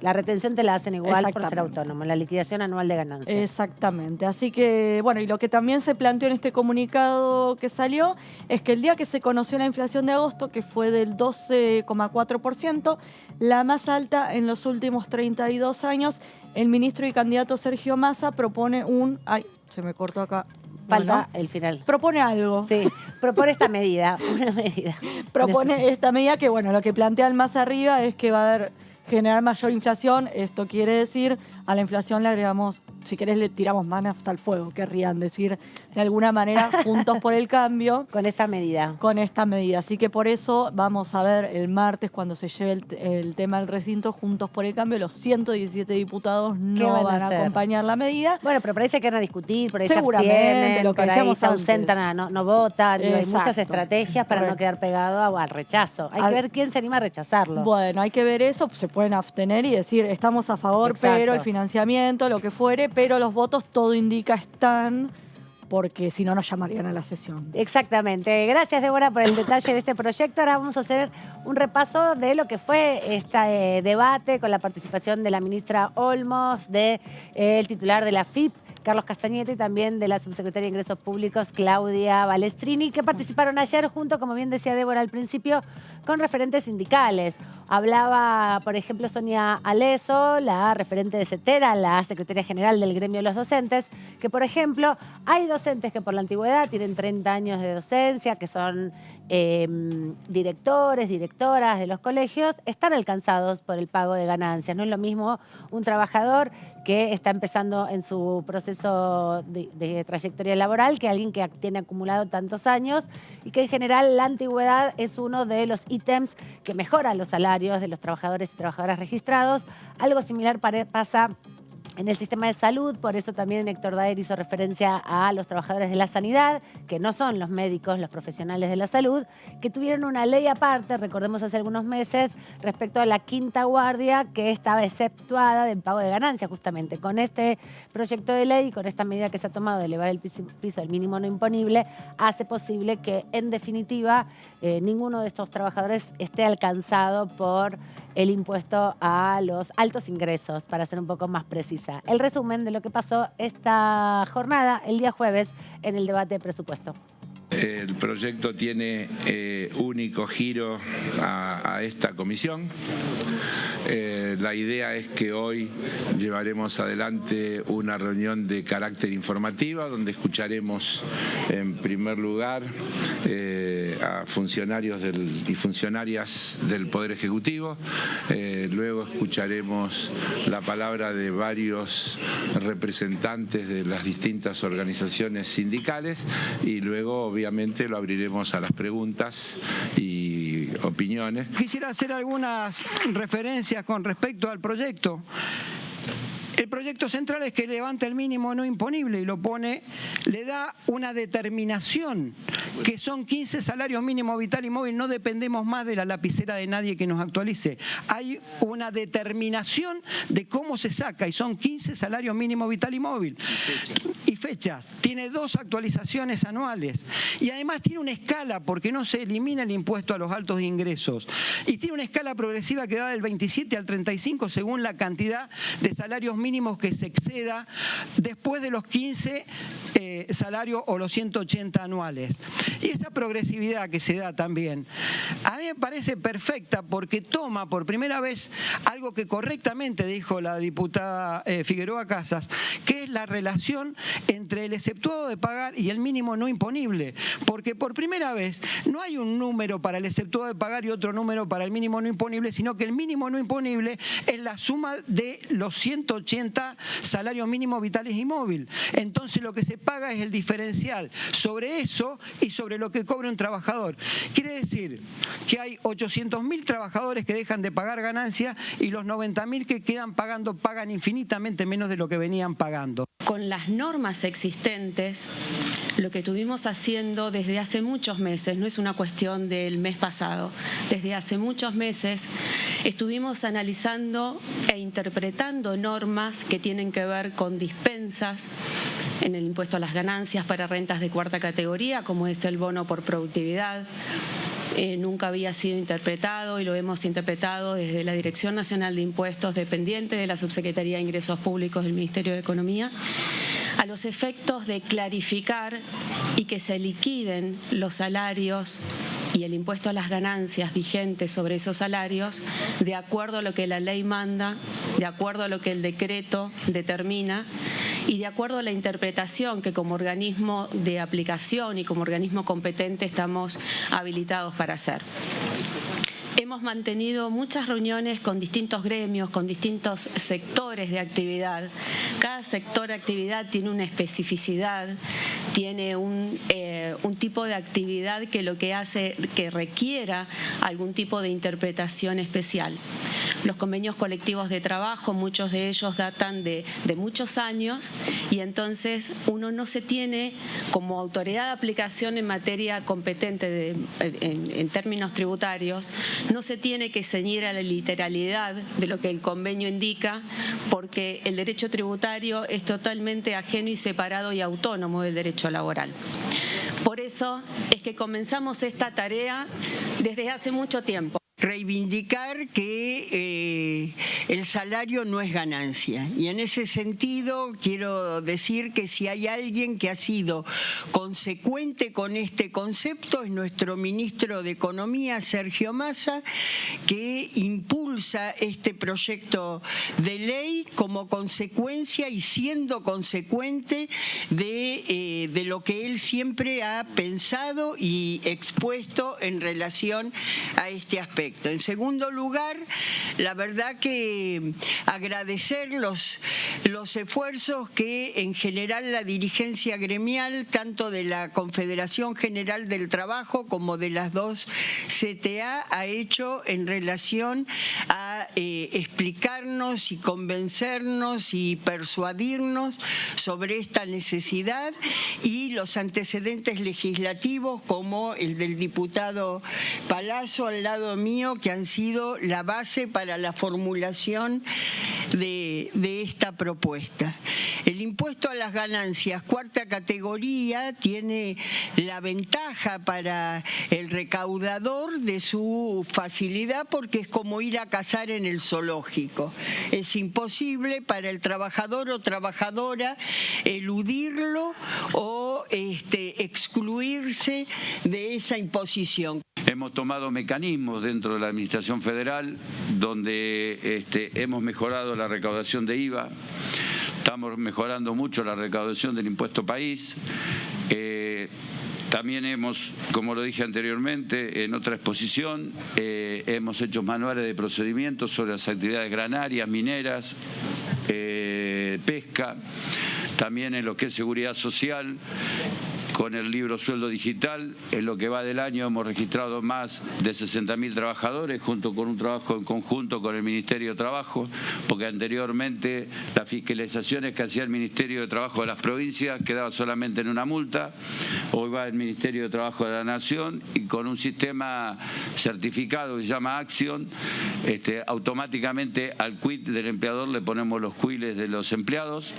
La retención te la hacen igual por ser autónomo, la liquidación anual de ganancias. Exactamente. Así que, bueno, y lo que también se planteó en este comunicado que salió es que el día que se conoció la inflación de agosto, que fue del 12,4%, la más alta en los últimos 32 años, el ministro y candidato Sergio Massa propone un... Ay, se me cortó acá. Falta el final. Propone algo. Sí, propone esta medida, una medida. Propone esta medida que, bueno, lo que plantean más arriba es que va a generar mayor inflación. Esto quiere decir, a la inflación le agregamos, si querés le tiramos mano hasta el fuego, querrían decir de alguna manera, Juntos por el Cambio. Con esta medida. Con esta medida. Así que por eso vamos a ver el martes, cuando se lleve el tema al recinto, Juntos por el Cambio, los 117 diputados no van a acompañar la medida. Bueno, pero por ahí se quedan a discutir, por ahí seguramente, se abstienen, lo que por ahí se ausentan, no votan. Hay muchas estrategias para no quedar pegado al rechazo. Hay que ver quién se anima a rechazarlo. Bueno, hay que ver eso, se pueden abstener y decir, estamos a favor, pero el financiamiento, lo que fuere, pero los votos, todo indica, están... porque si no nos llamarían a la sesión. Exactamente. Gracias, Débora, por el detalle de este proyecto. Ahora vamos a hacer un repaso de lo que fue este debate con la participación de la ministra Olmos, el titular de la FIP, Carlos Castañeda, y también de la subsecretaria de Ingresos Públicos, Claudia Balestrini, que participaron ayer junto, como bien decía Débora al principio, con referentes sindicales. Hablaba, por ejemplo, Sonia Aleso, la referente de CETERA, la secretaria general del gremio de los docentes, que, por ejemplo, hay docentes que por la antigüedad tienen 30 años de docencia, que son directores, directoras de los colegios, están alcanzados por el pago de ganancias. No es lo mismo un trabajador que está empezando en su proceso de trayectoria laboral que alguien que tiene acumulado tantos años, y que en general la antigüedad es uno de los ítems que mejora los salarios de los trabajadores y trabajadoras registrados. Algo similar pasa en el sistema de salud, por eso también Héctor Daer hizo referencia a los trabajadores de la sanidad, que no son los médicos, los profesionales de la salud, que tuvieron una ley aparte, recordemos hace algunos meses, respecto a la quinta guardia, que estaba exceptuada del pago de ganancias justamente. Con este proyecto de ley y con esta medida que se ha tomado de elevar el piso del mínimo no imponible, hace posible que, en definitiva, ninguno de estos trabajadores esté alcanzado por el impuesto a los altos ingresos, para ser un poco más precisa. El resumen de lo que pasó esta jornada, el día jueves, en el debate de presupuesto. El proyecto tiene único giro a esta comisión. La idea es que hoy llevaremos adelante una reunión de carácter informativa donde escucharemos en primer lugar a funcionarios y funcionarias del Poder Ejecutivo. Luego escucharemos la palabra de varios representantes de las distintas organizaciones sindicales y luego obviamente lo abriremos a las preguntas y opiniones. Quisiera hacer algunas referencias con respecto al proyecto. El proyecto central es que levanta el mínimo no imponible y lo pone, le da una determinación, que son 15 salarios mínimo vital y móvil, no dependemos más de la lapicera de nadie que nos actualice. Hay una determinación de cómo se saca y son 15 salarios mínimo vital y móvil. Y fechas. Tiene 2 actualizaciones anuales y además tiene una escala porque no se elimina el impuesto a los altos ingresos. Y tiene una escala progresiva que va del 27 al 35 según la cantidad de salarios mínimos que se exceda. Después de los 15 salario o los 180 anuales. Y esa progresividad que se da también, a mí me parece perfecta porque toma por primera vez algo que correctamente dijo la diputada Figueroa Casas, que es la relación entre el exceptuado de pagar y el mínimo no imponible. Porque por primera vez no hay un número para el exceptuado de pagar y otro número para el mínimo no imponible, sino que el mínimo no imponible es la suma de los 180 salarios mínimos vitales y móvil. Entonces lo que se paga es el diferencial sobre eso y sobre lo que cobra un trabajador. Quiere decir que hay 800.000 trabajadores que dejan de pagar ganancia y los 90.000 que quedan pagando pagan infinitamente menos de lo que venían pagando. Con las normas existentes, lo que estuvimos haciendo desde hace muchos meses, no es una cuestión del mes pasado, desde hace muchos meses estuvimos analizando e interpretando normas que tienen que ver con dispensas en el impuesto a las ganancias para rentas de cuarta categoría, como es el bono por productividad. Nunca había sido interpretado y lo hemos interpretado desde la Dirección Nacional de Impuestos, dependiente de la Subsecretaría de Ingresos Públicos del Ministerio de Economía, a los efectos de clarificar y que se liquiden los salarios y el impuesto a las ganancias vigentes sobre esos salarios de acuerdo a lo que la ley manda, de acuerdo a lo que el decreto determina y de acuerdo a la interpretación que como organismo de aplicación y como organismo competente estamos habilitados para hacer. Hemos mantenido muchas reuniones con distintos gremios, con distintos sectores de actividad. Cada sector de actividad tiene una especificidad, tiene un tipo de actividad que lo que hace que requiera algún tipo de interpretación especial. Los convenios colectivos de trabajo, muchos de ellos datan de muchos años y entonces uno no se tiene como autoridad de aplicación en materia competente en términos tributarios, no se tiene que ceñir a la literalidad de lo que el convenio indica porque el derecho tributario es totalmente ajeno y separado y autónomo del derecho laboral. Por eso es que comenzamos esta tarea desde hace mucho tiempo. Reivindicar que el salario no es ganancia. Y en ese sentido quiero decir que si hay alguien que ha sido consecuente con este concepto es nuestro ministro de Economía, Sergio Massa, que impulsa este proyecto de ley como consecuencia y siendo consecuente de lo que él siempre ha pensado y expuesto en relación a este aspecto. En segundo lugar, la verdad que agradecer los esfuerzos que en general la dirigencia gremial, tanto de la Confederación General del Trabajo como de las dos CTA, ha hecho en relación a explicarnos y convencernos y persuadirnos sobre esta necesidad y los antecedentes legislativos como el del diputado Palazzo al lado mío, que han sido la base para la formulación de esta propuesta. El impuesto a las ganancias cuarta categoría tiene la ventaja para el recaudador de su facilidad porque es como ir a cazar en el zoológico. Es imposible para el trabajador o trabajadora eludirlo o excluirse de esa imposición. Hemos tomado mecanismos dentro de la Administración Federal donde hemos mejorado la recaudación de IVA, estamos mejorando mucho la recaudación del impuesto país. También hemos, como lo dije anteriormente, en otra exposición, hemos hecho manuales de procedimientos sobre las actividades granarias, mineras, pesca, también en lo que es seguridad social. Con el libro Sueldo Digital, en lo que va del año hemos registrado más de 60.000 trabajadores, junto con un trabajo en conjunto con el Ministerio de Trabajo, porque anteriormente las fiscalizaciones que hacía el Ministerio de Trabajo de las provincias quedaba solamente en una multa. Hoy va el Ministerio de Trabajo de la Nación y con un sistema certificado que se llama Action, automáticamente al quit del empleador le ponemos los quiles de los empleados.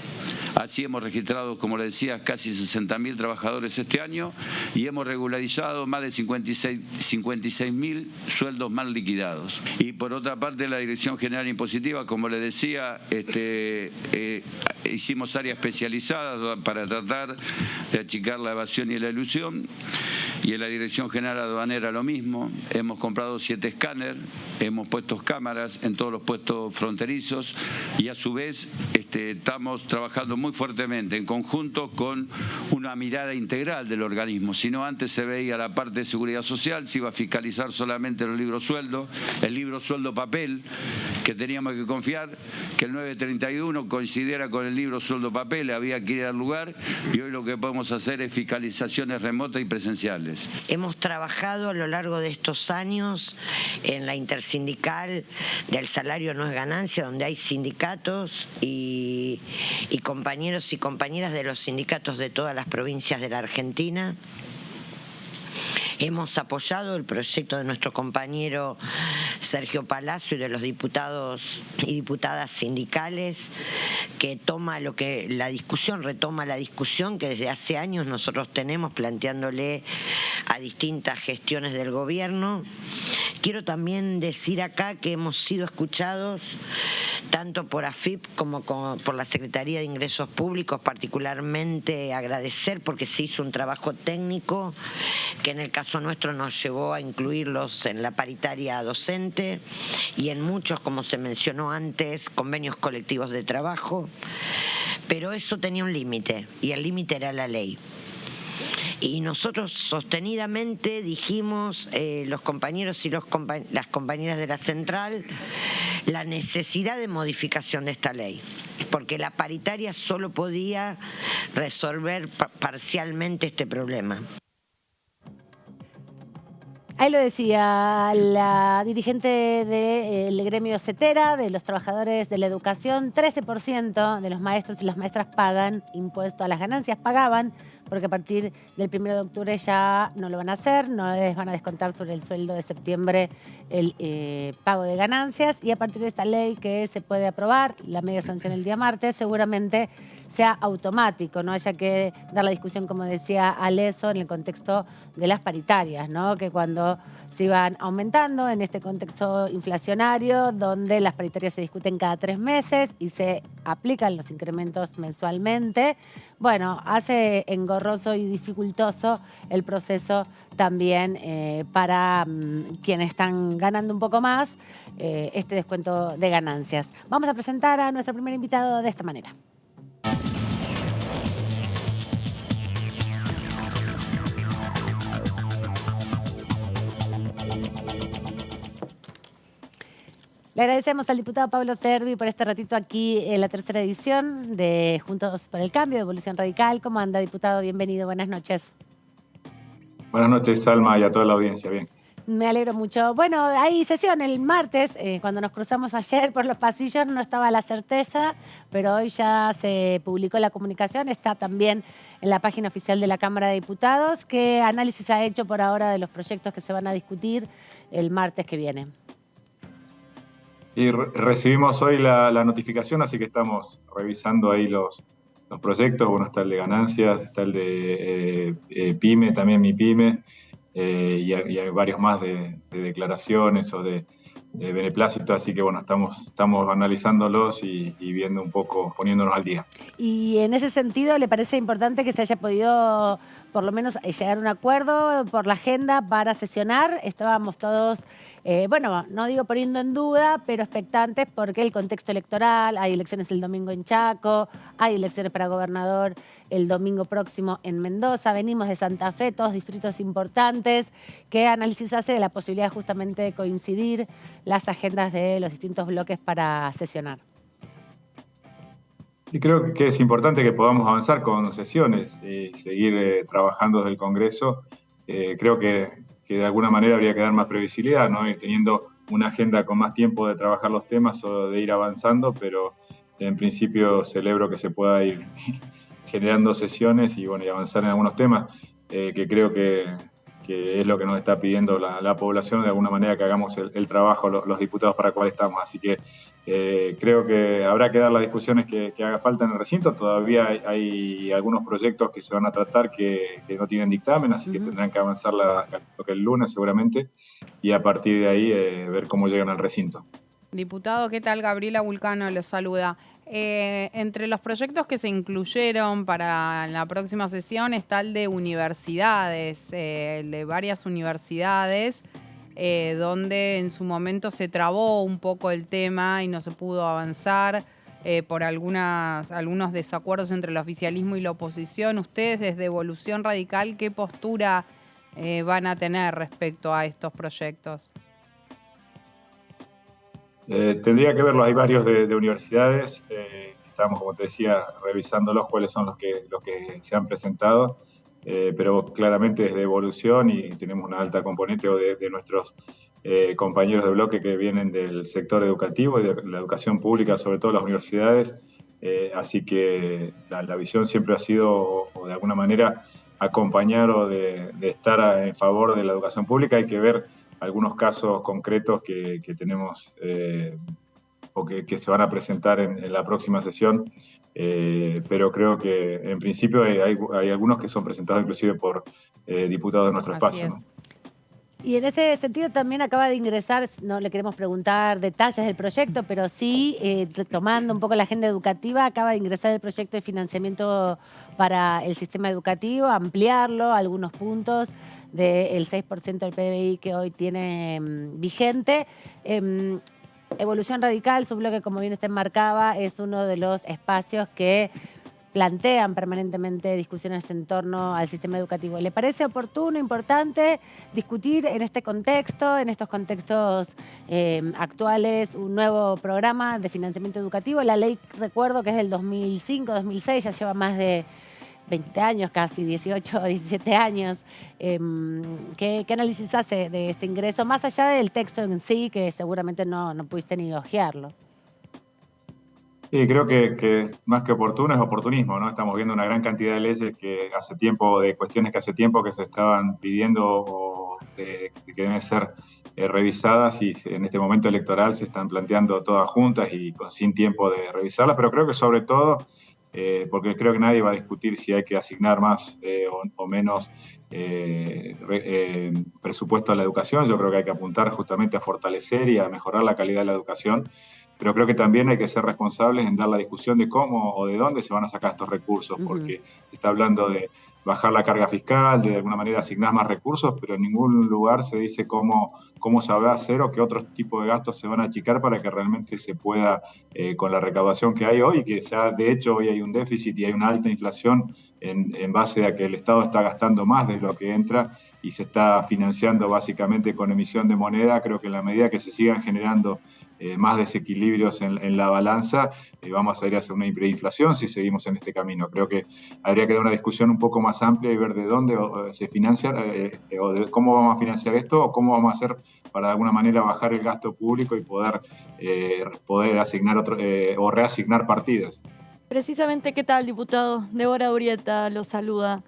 Así hemos registrado, como le decía, casi 60.000 trabajadores trabajadores este año y hemos regularizado más de 56.000 sueldos mal liquidados. Y por otra parte, la Dirección General Impositiva, como le decía, hicimos áreas especializadas para tratar de achicar la evasión y la elusión, y en la Dirección General Aduanera lo mismo. Hemos comprado 7 escáneres, hemos puesto cámaras en todos los puestos fronterizos y a su vez estamos trabajando muy fuertemente en conjunto con una mirada integral del organismo. Si no, antes se veía la parte de seguridad social, se iba a fiscalizar solamente los libros sueldo, el libro sueldo papel, que teníamos que confiar que el 931 coincidiera con el libro sueldo papel, había que ir al lugar, y hoy lo que podemos hacer es fiscalizaciones remotas y presenciales. Hemos trabajado a lo largo de estos años en la intersindical del salario no es ganancia, donde hay sindicatos y compañeros y compañeras de los sindicatos de todas las provincias de la Argentina. Hemos apoyado el proyecto de nuestro compañero Sergio Palacio y de los diputados y diputadas sindicales, que retoma la discusión que desde hace años nosotros tenemos planteándole a distintas gestiones del gobierno. Quiero también decir acá que hemos sido escuchados tanto por AFIP como por la Secretaría de Ingresos Públicos, particularmente agradecer porque se hizo un trabajo técnico que en el caso nuestro nos llevó a incluirlos en la paritaria docente y en muchos, como se mencionó antes, convenios colectivos de trabajo, pero eso tenía un límite y el límite era la ley. Y nosotros sostenidamente dijimos, los compañeros y las compañeras de la central, la necesidad de modificación de esta ley, porque la paritaria solo podía resolver parcialmente este problema. Ahí lo decía la dirigente del gremio CETERA, de los trabajadores de la educación, 13% de los maestros y las maestras pagan impuesto a las ganancias, pagaban, porque a partir del 1 de octubre ya no lo van a hacer, no les van a descontar sobre el sueldo de septiembre el pago de ganancias, y a partir de esta ley que se puede aprobar, la media sanción el día martes, seguramente sea automático, no haya que dar la discusión, como decía Aleso, en el contexto de las paritarias, ¿no? Que cuando se iban aumentando en este contexto inflacionario, donde las paritarias se discuten cada 3 meses y se aplican los incrementos mensualmente, bueno, hace engorroso y dificultoso el proceso también para quienes están ganando un poco más este descuento de ganancias. Vamos a presentar a nuestro primer invitado de esta manera. Le agradecemos al diputado Pablo Cervi por este ratito aquí en la tercera edición de Juntos por el Cambio, de Evolución Radical. ¿Cómo anda, diputado? Bienvenido, buenas noches. Buenas noches, Salma, y a toda la audiencia. Bien. Me alegro mucho. Bueno, hay sesión el martes, cuando nos cruzamos ayer por los pasillos no estaba la certeza, pero hoy ya se publicó la comunicación, está también en la página oficial de la Cámara de Diputados. ¿Qué análisis ha hecho por ahora de los proyectos que se van a discutir el martes que viene? Y recibimos hoy la notificación, así que estamos revisando ahí los proyectos. Bueno, está el de ganancias, está el de PYME, también mi PYME, y hay varios más de declaraciones o de beneplácito, así que bueno, estamos analizándolos y viendo un poco, poniéndonos al día. Y en ese sentido, ¿le parece importante que se haya podido por lo menos llegar a un acuerdo por la agenda para sesionar? Estábamos todos, bueno, no digo poniendo en duda, pero expectantes porque el contexto electoral, hay elecciones el domingo en Chaco, hay elecciones para gobernador el domingo próximo en Mendoza, venimos de Santa Fe, todos distritos importantes. ¿Qué análisis hace de la posibilidad justamente de coincidir las agendas de los distintos bloques para sesionar? Y creo que es importante que podamos avanzar con sesiones y seguir trabajando desde el Congreso. Creo que de alguna manera habría que dar más previsibilidad, ¿no? Ir teniendo una agenda con más tiempo de trabajar los temas o de ir avanzando, pero en principio celebro que se pueda ir generando sesiones y, bueno, y avanzar en algunos temas que creo que que es lo que nos está pidiendo la población, de alguna manera que hagamos el trabajo los diputados para el cual estamos. Así que creo que habrá que dar las discusiones que haga falta en el recinto. Todavía hay algunos proyectos que se van a tratar que no tienen dictamen, así que tendrán que avanzar lo que el lunes seguramente, y a partir de ahí ver cómo llegan al recinto. Diputado, ¿qué tal? Gabriela Vulcano los saluda. Entre los proyectos que se incluyeron para la próxima sesión está el de universidades, el de varias universidades, donde en su momento se trabó un poco el tema y no se pudo avanzar por algunos desacuerdos entre el oficialismo y la oposición. Ustedes desde Evolución Radical, ¿qué postura van a tener respecto a estos proyectos? Tendría que verlos, hay varios de universidades, estamos, como te decía, revisándolos cuáles son los que se han presentado, pero claramente desde Evolución, y tenemos una alta componente de nuestros compañeros de bloque que vienen del sector educativo y de la educación pública, sobre todo las universidades, así que la visión siempre ha sido, o de alguna manera, acompañar o de estar en favor de la educación pública. Hay que ver algunos casos concretos que tenemos o que se van a presentar en la próxima sesión, pero creo que en principio hay algunos que son presentados inclusive por diputados de nuestro espacio, ¿no? Y en ese sentido también acaba de ingresar, no le queremos preguntar detalles del proyecto, pero sí, retomando un poco la agenda educativa, acaba de ingresar el proyecto de financiamiento para el sistema educativo, ampliarlo a algunos puntos del 6% del PBI que hoy tiene vigente. Evolución Radical, su bloque, como bien usted marcaba, es uno de los espacios que plantean permanentemente discusiones en torno al sistema educativo. ¿Le parece oportuno, importante discutir en este contexto, en estos contextos actuales, un nuevo programa de financiamiento educativo? La ley, recuerdo que es del 2005, 2006, ya lleva más de 20 años, casi 18 o 17 años. ¿Qué análisis hace de este ingreso, más allá del texto en sí, que seguramente no pudiste ni ojearlo? Sí, creo que más que oportuno es oportunismo, ¿no? Estamos viendo una gran cantidad de leyes que hace tiempo, de cuestiones que hace tiempo que se estaban pidiendo o que deben ser revisadas, y en este momento electoral se están planteando todas juntas y sin tiempo de revisarlas, pero creo que sobre todo, porque creo que nadie va a discutir si hay que asignar más o menos presupuesto a la educación. Yo creo que hay que apuntar justamente a fortalecer y a mejorar la calidad de la educación, pero creo que también hay que ser responsables en dar la discusión de cómo o de dónde se van a sacar estos recursos, porque se está hablando de bajar la carga fiscal, de alguna manera asignar más recursos, pero en ningún lugar se dice cómo se va a hacer o qué otros tipos de gastos se van a achicar para que realmente se pueda, con la recaudación que hay hoy, que ya de hecho hoy hay un déficit y hay una alta inflación en base a que el Estado está gastando más de lo que entra y se está financiando básicamente con emisión de moneda. Creo que en la medida que se sigan generando más desequilibrios en la balanza, vamos a ir hacia una hiperinflación si seguimos en este camino. Creo que habría que dar una discusión un poco más amplia y ver de dónde se financia, o de cómo vamos a financiar esto, o cómo vamos a hacer para de alguna manera bajar el gasto público y poder asignar o reasignar partidas. Precisamente, ¿qué tal, diputado? Débora Urieta lo saluda.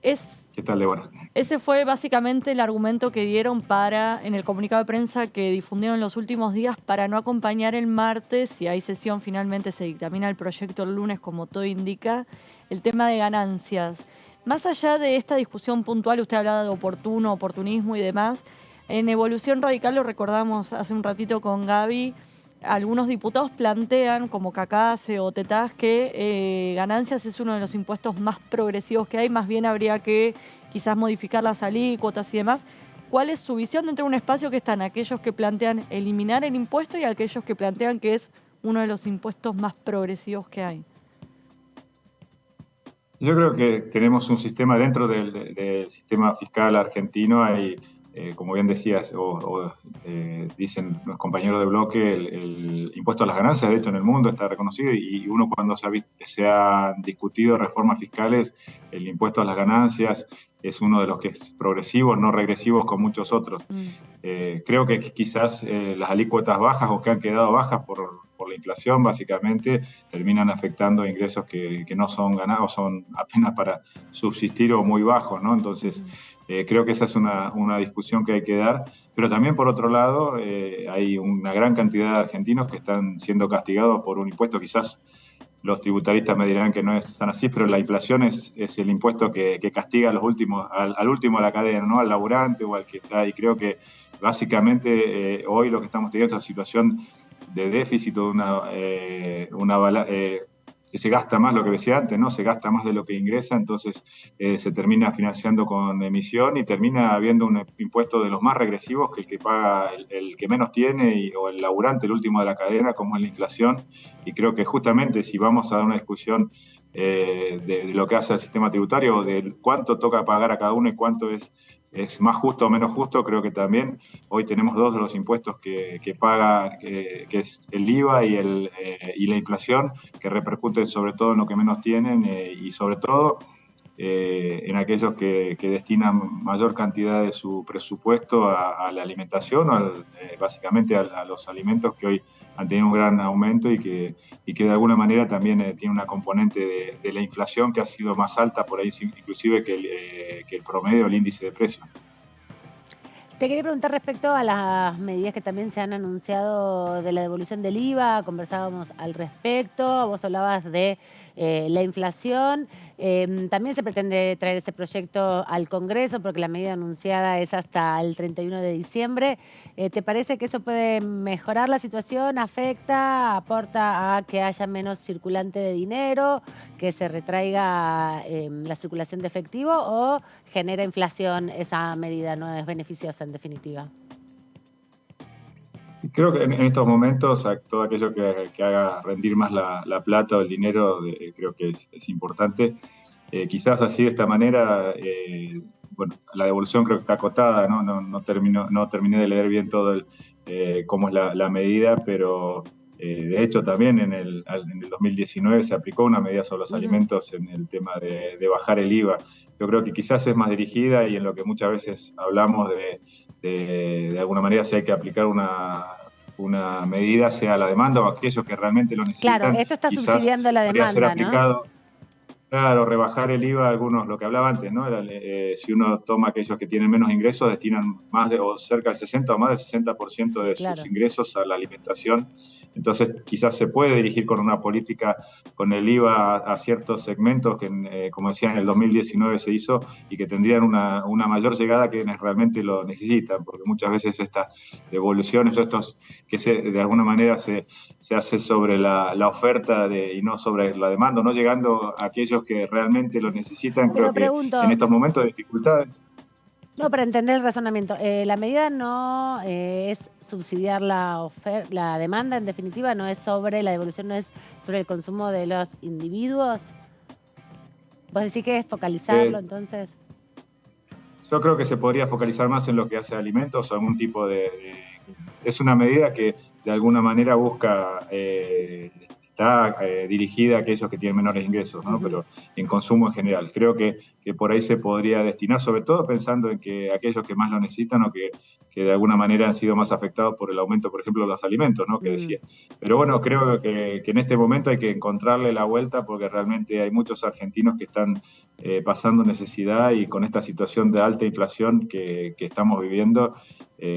¿Qué tal, Débora? Ese fue básicamente el argumento que dieron en el comunicado de prensa que difundieron en los últimos días para no acompañar el martes, si hay sesión finalmente se dictamina el proyecto el lunes, como todo indica, el tema de ganancias. Más allá de esta discusión puntual, usted hablaba de oportunismo y demás, en Evolución Radical, lo recordamos hace un ratito con Gaby, algunos diputados plantean, como Cacase o Tetaz, que ganancias es uno de los impuestos más progresivos que hay, más bien habría que quizás modificar las alícuotas y demás. ¿Cuál es su visión dentro de un espacio que están aquellos que plantean eliminar el impuesto y aquellos que plantean que es uno de los impuestos más progresivos que hay? Yo creo que tenemos un sistema dentro del sistema fiscal argentino. Hay, como bien decías, dicen los compañeros de bloque, el impuesto a las ganancias, de hecho, en el mundo está reconocido, y uno cuando se ha discutido reformas fiscales, el impuesto a las ganancias es uno de los que es progresivo, no regresivo con muchos otros. Creo que quizás las alícuotas bajas o que han quedado bajas por la inflación, básicamente, terminan afectando ingresos que no son ganados, son apenas para subsistir o muy bajos, ¿no? Entonces, Creo que esa es una discusión que hay que dar, pero también por otro lado hay una gran cantidad de argentinos que están siendo castigados por un impuesto. Quizás los tributaristas me dirán que no es tan así, pero la inflación es el impuesto que castiga a los últimos, al último de la cadena, ¿no? Al laburante o al que está. Y creo que básicamente hoy lo que estamos teniendo es una situación de déficit, que se gasta más, lo que decía antes, ¿no? Se gasta más de lo que ingresa, entonces se termina financiando con emisión y termina habiendo un impuesto de los más regresivos que el que paga el que menos tiene o el laburante, el último de la cadena, como es la inflación. Y creo que justamente si vamos a dar una discusión de lo que hace el sistema tributario, de cuánto toca pagar a cada uno y cuánto es más justo o menos justo, creo que también hoy tenemos dos de los impuestos que paga, que es el IVA y la inflación, que repercuten sobre todo en lo que menos tienen y sobre todo en aquellos que destinan mayor cantidad de su presupuesto a la alimentación, básicamente a los alimentos que hoy han tenido un gran aumento y que de alguna manera también tiene una componente de la inflación que ha sido más alta por ahí inclusive que el promedio, el índice de precios. Te quería preguntar respecto a las medidas que también se han anunciado de la devolución del IVA, conversábamos al respecto, vos hablabas de la inflación, también se pretende traer ese proyecto al Congreso porque la medida anunciada es hasta el 31 de diciembre. ¿Te parece que eso puede mejorar la situación, afecta, aporta a que haya menos circulante de dinero, que se retraiga la circulación de efectivo o genera inflación esa medida, no es beneficiosa en definitiva? Creo que en estos momentos todo aquello que haga rendir más la plata o el dinero creo que es importante. Quizás así de esta manera, bueno, la devolución creo que está acotada, ¿no? No terminé de leer bien todo cómo es la medida, pero de hecho también en el 2019 se aplicó una medida sobre los alimentos en el tema de bajar el IVA. Yo creo que quizás es más dirigida y en lo que muchas veces hablamos de alguna manera si hay que aplicar una medida, sea la demanda o aquellos que realmente lo necesitan. Claro, esto está subsidiando la demanda, ¿no? Claro, rebajar el IVA, algunos, lo que hablaba antes, ¿no? Si uno toma aquellos que tienen menos ingresos, destinan o cerca del 60 o más del 60% de sus ingresos a la alimentación. Entonces, quizás se puede dirigir con una política con el IVA a ciertos segmentos que, como decía, en el 2019 se hizo y que tendrían una mayor llegada a quienes realmente lo necesitan, porque muchas veces estas devoluciones o estos que de alguna manera se hace sobre la oferta y no sobre la demanda, no llegando a aquellos que realmente lo necesitan. Creo que en estos momentos de dificultades. No, para entender el razonamiento, la medida no es subsidiar la demanda, en definitiva, no es sobre la devolución, no es sobre el consumo de los individuos. ¿Vos decís que es focalizarlo entonces? Yo creo que se podría focalizar más en lo que hace alimentos o algún tipo es una medida que de alguna manera busca está dirigida a aquellos que tienen menores ingresos, ¿no? Pero en consumo en general. Creo que por ahí se podría destinar, sobre todo pensando en que aquellos que más lo necesitan o que de alguna manera han sido más afectados por el aumento, por ejemplo, de los alimentos, ¿no? Que decía. Pero bueno, creo que en este momento hay que encontrarle la vuelta porque realmente hay muchos argentinos que están pasando necesidad y con esta situación de alta inflación que estamos viviendo,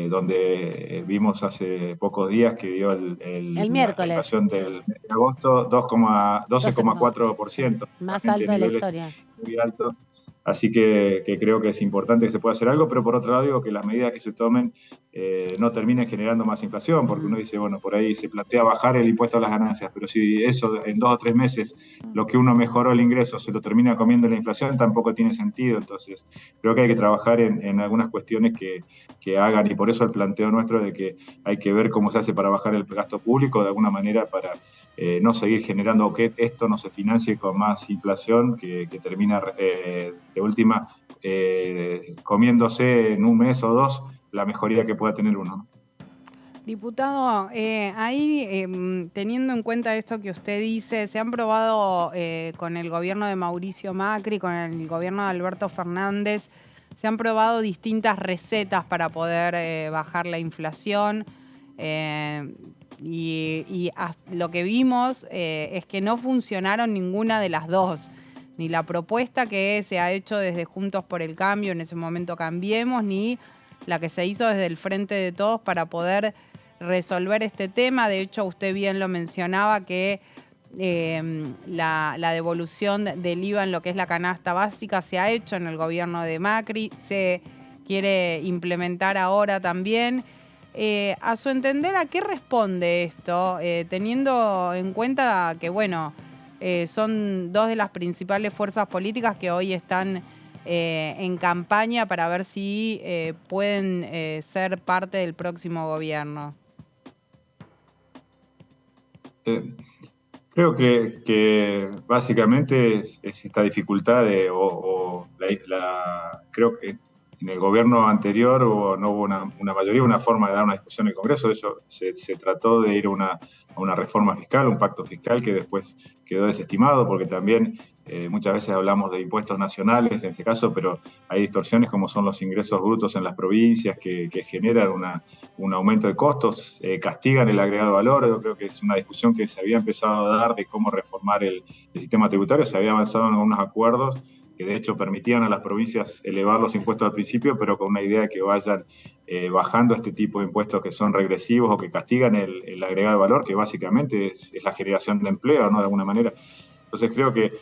donde vimos hace pocos días que dio el miércoles. La inflación del mes de agosto 12,4%. Más alto de la historia. Muy alto. Así que creo que es importante que se pueda hacer algo, pero por otro lado digo que las medidas que se tomen no terminen generando más inflación, porque uno dice, bueno, por ahí se plantea bajar el impuesto a las ganancias, pero si eso en 2 o 3 meses lo que uno mejoró el ingreso se lo termina comiendo la inflación, tampoco tiene sentido. Entonces creo que hay que trabajar en algunas cuestiones que hagan, y por eso el planteo nuestro de que hay que ver cómo se hace para bajar el gasto público de alguna manera para no seguir generando que esto no se financie con más inflación que termina de última comiéndose en un mes o 2 la mejoría que pueda tener uno. Diputado, ahí teniendo en cuenta esto que usted dice, se han probado con el gobierno de Mauricio Macri, con el gobierno de Alberto Fernández, se han probado distintas recetas para poder bajar la inflación y lo que vimos es que no funcionaron ninguna de las dos. ni la propuesta que se ha hecho desde Juntos por el Cambio, en ese momento Cambiemos, ni la que se hizo desde el Frente de Todos para poder resolver este tema. De hecho, usted bien lo mencionaba que la devolución del IVA en lo que es la canasta básica se ha hecho en el gobierno de Macri, se quiere implementar ahora también. A su entender, ¿a qué responde esto? Teniendo en cuenta que, bueno, son dos de las principales fuerzas políticas que hoy están en campaña para ver si pueden ser parte del próximo gobierno. Creo que básicamente es esta dificultad creo que en el gobierno anterior no hubo una mayoría, una forma de dar una discusión en el Congreso. De hecho, se trató de ir a una reforma fiscal, un pacto fiscal que después quedó desestimado, porque también muchas veces hablamos de impuestos nacionales en este caso, pero hay distorsiones como son los ingresos brutos en las provincias que generan un aumento de costos, castigan el agregado de valor. Yo creo que es una discusión que se había empezado a dar de cómo reformar el sistema tributario. Se había avanzado en algunos acuerdos que de hecho permitían a las provincias elevar los impuestos al principio, pero con una idea de que vayan bajando este tipo de impuestos que son regresivos o que castigan el agregado de valor, que básicamente es la generación de empleo, ¿no? De alguna manera. Entonces creo que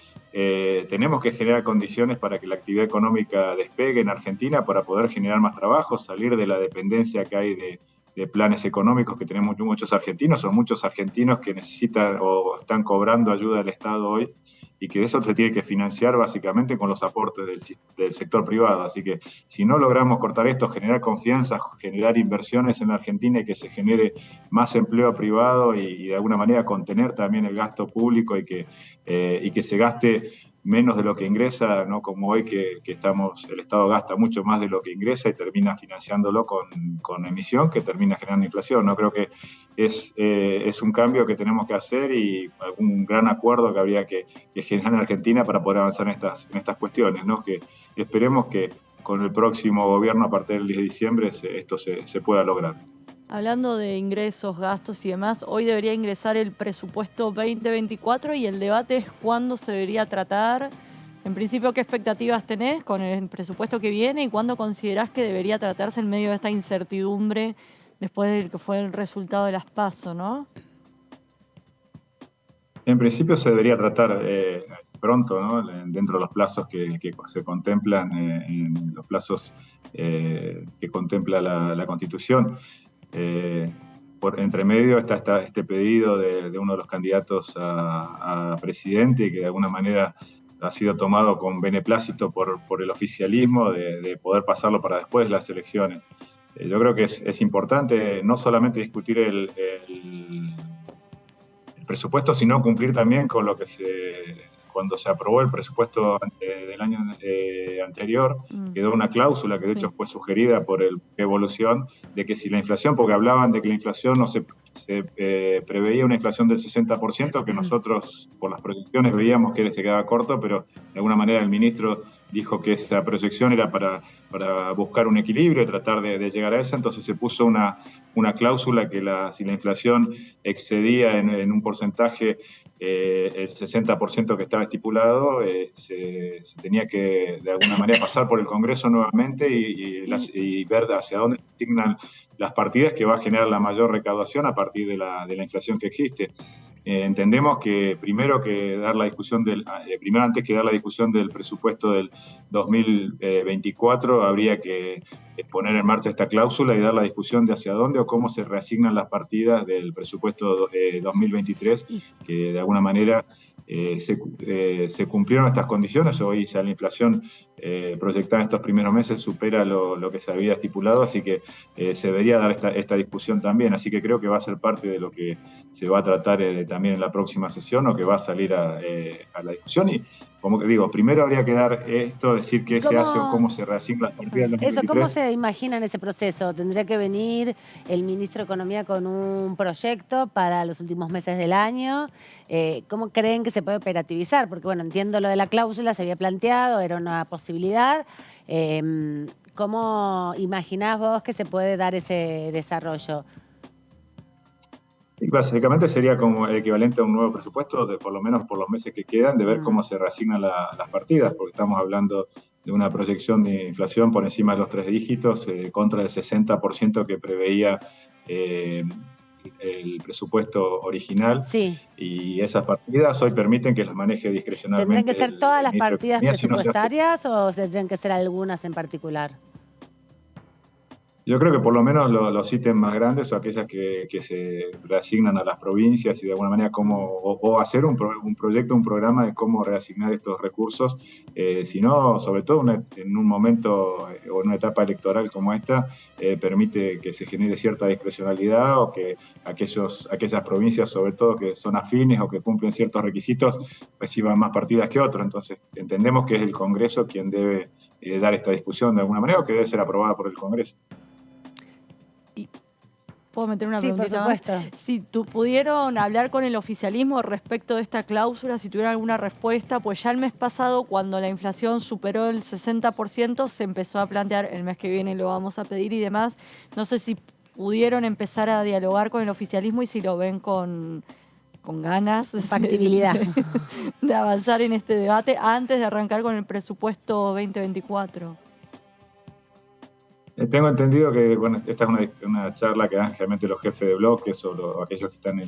tenemos que generar condiciones para que la actividad económica despegue en Argentina, para poder generar más trabajo, salir de la dependencia que hay de planes económicos que tenemos muchos argentinos. Son muchos argentinos que necesitan o están cobrando ayuda del Estado hoy, y que eso se tiene que financiar básicamente con los aportes del sector privado. Así que si no logramos cortar esto, generar confianza, generar inversiones en Argentina y que se genere más empleo privado y de alguna manera contener también el gasto público y que se gaste menos de lo que ingresa, no como hoy que el Estado gasta mucho más de lo que ingresa y termina financiándolo con emisión, que termina generando inflación. No creo que es un cambio que tenemos que hacer y algún gran acuerdo que habría que generar en Argentina para poder avanzar en estas cuestiones, ¿no? Que esperemos que con el próximo gobierno, a partir del 10 de diciembre, esto se pueda lograr. Hablando de ingresos, gastos y demás, hoy debería ingresar el presupuesto 2024 y el debate es cuándo se debería tratar. En principio, ¿qué expectativas tenés con el presupuesto que viene y cuándo considerás que debería tratarse en medio de esta incertidumbre después del que fue el resultado de las PASO, ¿no? En principio se debería tratar pronto, ¿no? Dentro de los plazos que se contemplan, en los plazos que contempla la Constitución. Por entre medio está este pedido de uno de los candidatos a presidente, que de alguna manera ha sido tomado con beneplácito por el oficialismo de poder pasarlo para después de las elecciones. Yo creo que es importante no solamente discutir el presupuesto, sino cumplir también con lo que cuando se aprobó el presupuesto del año anterior, quedó una cláusula que de hecho fue sugerida por el Evolución, de que si la inflación, porque hablaban de que la inflación no se preveía una inflación del 60%, que nosotros por las proyecciones veíamos que se quedaba corto, pero de alguna manera el ministro dijo que esa proyección era para buscar un equilibrio y tratar de llegar a esa. Entonces se puso una cláusula que si la inflación excedía en un porcentaje el 60% que estaba estipulado, se tenía que de alguna manera pasar por el Congreso nuevamente y ver hacia dónde se asignan las partidas que va a generar la mayor recaudación a partir de la inflación que existe. Entendemos que primero antes que dar la discusión del presupuesto del 2024, habría que poner en marcha esta cláusula y dar la discusión de hacia dónde o cómo se reasignan las partidas del presupuesto 2023, que de alguna manera se cumplieron estas condiciones. Hoy ya la inflación proyectada en estos primeros meses supera lo que se había estipulado, así que se debería dar esta discusión también. Así que creo que va a ser parte de lo que se va a tratar también en la próxima sesión, o que va a salir a la discusión. Y como que digo, primero habría que dar decir qué se hace o cómo se reasignan las partidas del 2023. ¿Cómo se imaginan ese proceso? ¿Tendría que venir el ministro de Economía con un proyecto para los últimos meses del año? ¿Cómo creen que se puede operativizar? Porque, bueno, entiendo lo de la cláusula, se había planteado, era una posibilidad. ¿Cómo imaginás vos que se puede dar ese desarrollo? Y básicamente sería como el equivalente a un nuevo presupuesto, de por lo menos por los meses que quedan, de ver cómo se reasignan las partidas, porque estamos hablando de una proyección de inflación por encima de los 3 dígitos, contra el 60% que preveía el presupuesto original. Sí. Y esas partidas hoy permiten que las maneje discrecionalmente. ¿Tendrían que ser todas las partidas de Economía, presupuestarias o tendrían que ser algunas en particular? Yo creo que por lo menos los ítems más grandes son aquellas que se reasignan a las provincias y de alguna manera o hacer un proyecto, un programa de cómo reasignar estos recursos, sino sobre todo en un momento o en una etapa electoral como esta, permite que se genere cierta discrecionalidad o que aquellas provincias, sobre todo que son afines o que cumplen ciertos requisitos, reciban más partidas que otros. Entonces entendemos que es el Congreso quien debe dar esta discusión de alguna manera o que debe ser aprobada por el Congreso. ¿Puedo meter una Sí, por preguntita más? supuesto. Si pudieron hablar con el oficialismo respecto de esta cláusula, si tuvieron alguna respuesta, pues ya el mes pasado, cuando la inflación superó el 60%, se empezó a plantear, el mes que viene lo vamos a pedir y demás. No sé si pudieron empezar a dialogar con el oficialismo y si lo ven con ganas Factibilidad. de avanzar en este debate antes de arrancar con el presupuesto 2024. Tengo entendido que esta es una charla que dan generalmente los jefes de bloques o aquellos que están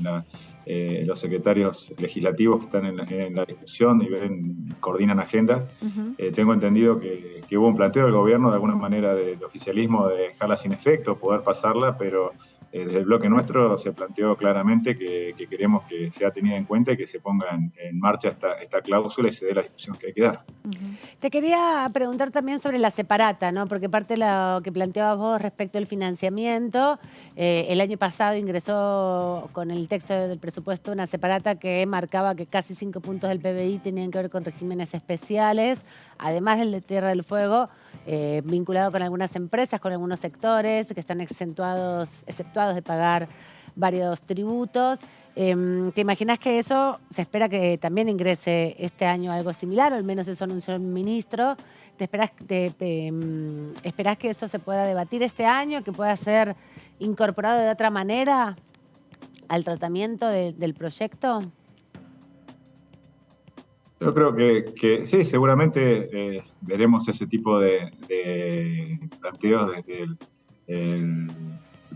los secretarios legislativos que están en la discusión y coordinan agendas. Tengo entendido que hubo un planteo del gobierno de alguna manera del oficialismo de dejarla sin efecto, poder pasarla, pero desde el bloque nuestro se planteó claramente que queremos que sea tenida en cuenta y que se ponga en marcha esta cláusula y se dé la discusión que hay que dar. Te quería preguntar también sobre la separata, ¿no? Porque parte de lo que planteabas vos respecto al financiamiento, el año pasado ingresó con el texto del presupuesto una separata que marcaba que casi 5 puntos del PBI tenían que ver con regímenes especiales, además del de Tierra del Fuego, vinculado con algunas empresas, con algunos sectores que están exceptuados de pagar varios tributos. ¿Te imaginas que eso se espera que también ingrese este año algo similar, o al menos eso anunció el ministro? ¿Esperás que eso se pueda debatir este año, que pueda ser incorporado de otra manera al tratamiento del proyecto? Yo creo que sí, seguramente veremos ese tipo de planteos desde el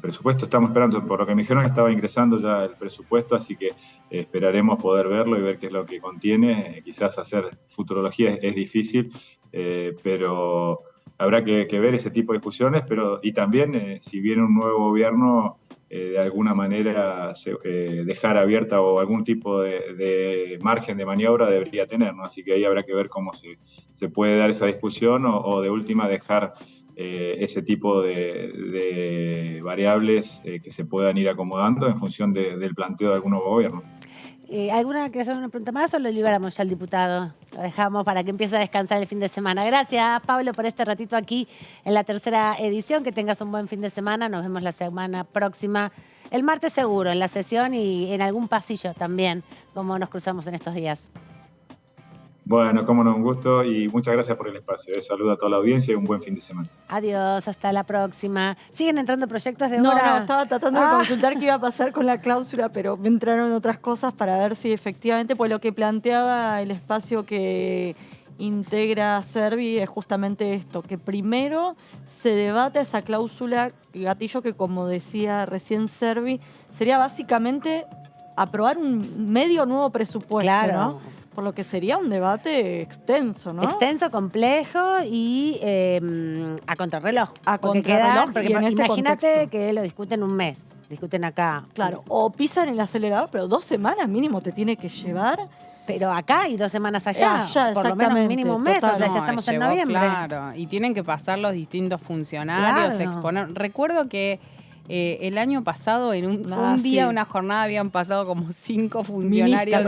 presupuesto. Estamos esperando, por lo que me dijeron, estaba ingresando ya el presupuesto, así que esperaremos poder verlo y ver qué es lo que contiene. Quizás hacer futurología es difícil, pero habrá que ver ese tipo de discusiones, y también si viene un nuevo gobierno, de alguna manera dejar abierta o algún tipo de margen de maniobra debería tener, ¿no? Así que ahí habrá que ver cómo se puede dar esa discusión o de última dejar ese tipo de variables que se puedan ir acomodando en función del planteo de algún nuevo gobierno. ¿Alguna que hacer una pregunta más o lo liberamos ya al diputado? Lo dejamos para que empiece a descansar el fin de semana. Gracias, Pablo, por este ratito aquí en la tercera edición. Que tengas un buen fin de semana. Nos vemos la semana próxima, el martes seguro, en la sesión y en algún pasillo también, como nos cruzamos en estos días. Bueno, cómo no, un gusto y muchas gracias por el espacio. Saludo a toda la audiencia y un buen fin de semana. Adiós, hasta la próxima. ¿Siguen entrando proyectos de No, obra? no, estaba tratando de consultar qué iba a pasar con la cláusula, pero me entraron otras cosas para ver si efectivamente, pues lo que planteaba el espacio que integra Servi es justamente esto, que primero se debate esa cláusula gatillo que, como decía recién Servi, sería básicamente aprobar un medio nuevo presupuesto, claro, ¿no? Por lo que sería un debate extenso, ¿no? Extenso, complejo y a contrarreloj. A contrarreloj. Porque imagínate que lo discuten un mes, discuten acá. Claro, o pisan el acelerador, pero 2 semanas mínimo te tiene que llevar. Pero acá y 2 semanas allá, por lo menos mínimo un mes, total. o sea, ya estamos en noviembre. Claro, y tienen que pasar los distintos funcionarios, claro, exponer. Recuerdo que el año pasado, en un día, una jornada, habían pasado como 5 funcionarios,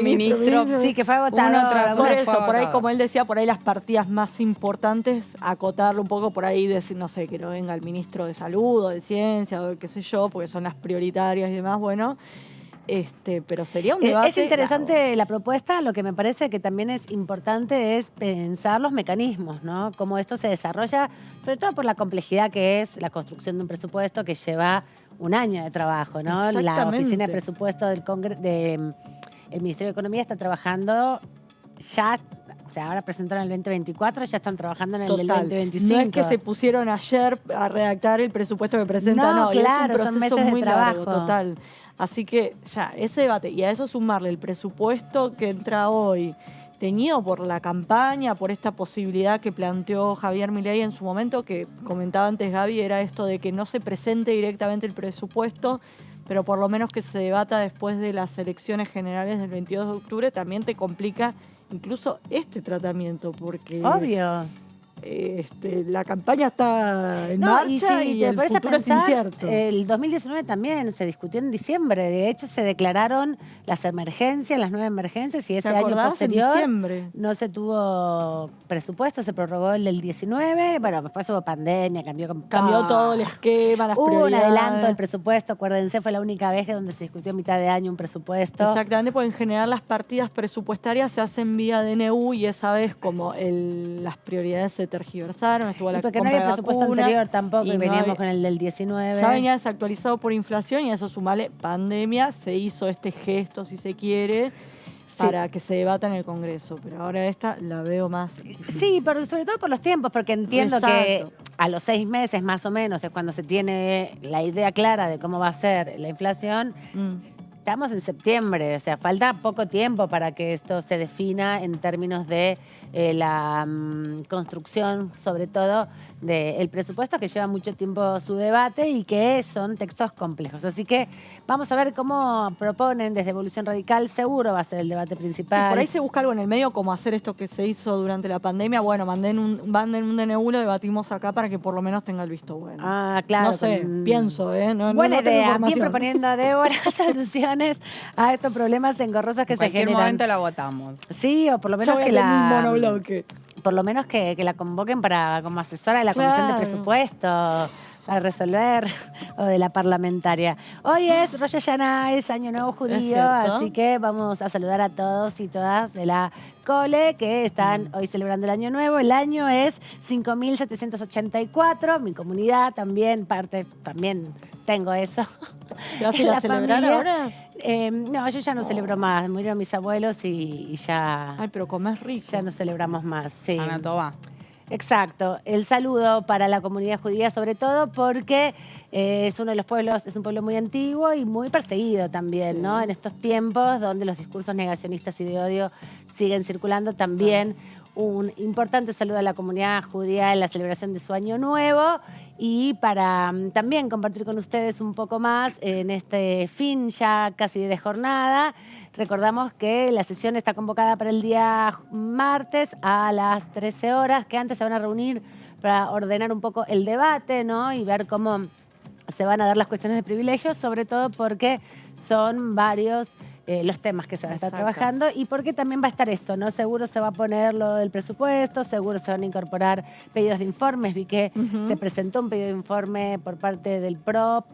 ministros. Sí, que fue agotador. Por eso, por ahí, como él decía, por ahí las partidas más importantes, acotarlo un poco por ahí, decir, no sé, que no venga el ministro de Salud o de Ciencia o qué sé yo, porque son las prioritarias y demás, bueno. pero sería un debate. Es interesante la propuesta, lo que me parece que también es importante es pensar los mecanismos, ¿no? Cómo esto se desarrolla, sobre todo por la complejidad que es la construcción de un presupuesto que lleva un año de trabajo, ¿no? La Oficina de Presupuesto del el Ministerio de Economía está trabajando ya, o sea, ahora presentaron el 2024, ya están trabajando en el del 2025. No es que se pusieron ayer a redactar el presupuesto que presentan, no, claro, es un son proceso meses muy de trabajo. largo, total. Así que ya, ese debate, y a eso sumarle el presupuesto que entra hoy, teñido por la campaña, por esta posibilidad que planteó Javier Milei en su momento, que comentaba antes Gaby, era esto de que no se presente directamente el presupuesto, pero por lo menos que se debata después de las elecciones generales del 22 de octubre, también te complica incluso este tratamiento, porque... Obvio. La campaña está en marcha y el futuro es incierto. El 2019 también se discutió en diciembre. De hecho, se declararon las emergencias, las 9 emergencias, y ese año posterior no se tuvo presupuesto, se prorrogó el del 19. Bueno, después hubo pandemia, cambió todo el esquema, las prioridades. Hubo un adelanto del presupuesto. presupuesto, acuérdense, fue la única vez donde se discutió a mitad de año un presupuesto. Exactamente, porque en general las partidas presupuestarias se hacen vía DNU y esa vez como las prioridades se tergiversaron, estuvo la porque no compra había de presupuesto vacuna, anterior tampoco, y veníamos había, con el del 19. Ya venía desactualizado por inflación y a eso sumale pandemia, se hizo este gesto, si se quiere, para que se debata en el Congreso. Pero ahora esta la veo más difícil. Sí, sobre todo por los tiempos, porque entiendo que a los 6 meses más o menos es cuando se tiene la idea clara de cómo va a ser la inflación. Estamos en septiembre, o sea, falta poco tiempo para que esto se defina en términos de la construcción, sobre todo, del presupuesto, que lleva mucho tiempo su debate y que son textos complejos. Así que vamos a ver cómo proponen desde Evolución Radical. Seguro va a ser el debate principal. Y por ahí se busca algo en el medio, como hacer esto que se hizo durante la pandemia. Bueno, manden un DNU, lo debatimos acá para que por lo menos tenga el visto bueno. Ah, claro. No sé, pienso, ¿eh? Buena idea. Bien proponiendo, Débora, soluciones a estos problemas engorrosos que se generan. En cualquier momento la votamos. Sí, o por lo menos que por lo menos que la convoquen como asesora de la Comisión de Presupuesto para resolver, o de la parlamentaria. Hoy es Rosh Hashanah, es Año Nuevo Judío, así que vamos a saludar a todos y todas de la Cole que están hoy celebrando el Año Nuevo. El año es 5.784, mi comunidad también tengo eso. ¿Te vas a ir a celebrar ahora? No, yo ya no celebro más. Murieron mis abuelos y ya... Ay, pero comés rico. Ya no celebramos más, sí. Anatoba. Exacto. El saludo para la comunidad judía, sobre todo porque es uno de los pueblos, es un pueblo muy antiguo y muy perseguido también, ¿no? En estos tiempos donde los discursos negacionistas y de odio siguen circulando, también un importante saludo a la comunidad judía en la celebración de su Año Nuevo y para también compartir con ustedes un poco más en este fin ya casi de jornada. Recordamos que la sesión está convocada para el día martes a las 13 horas, que antes se van a reunir para ordenar un poco el debate, ¿no? Y ver cómo se van a dar las cuestiones de privilegios, sobre todo porque son varios los temas que se van a estar trabajando y porque también va a estar esto, ¿no? Seguro se va a poner lo del presupuesto, seguro se van a incorporar pedidos de informes. Vi que se presentó un pedido de informe por parte del PRO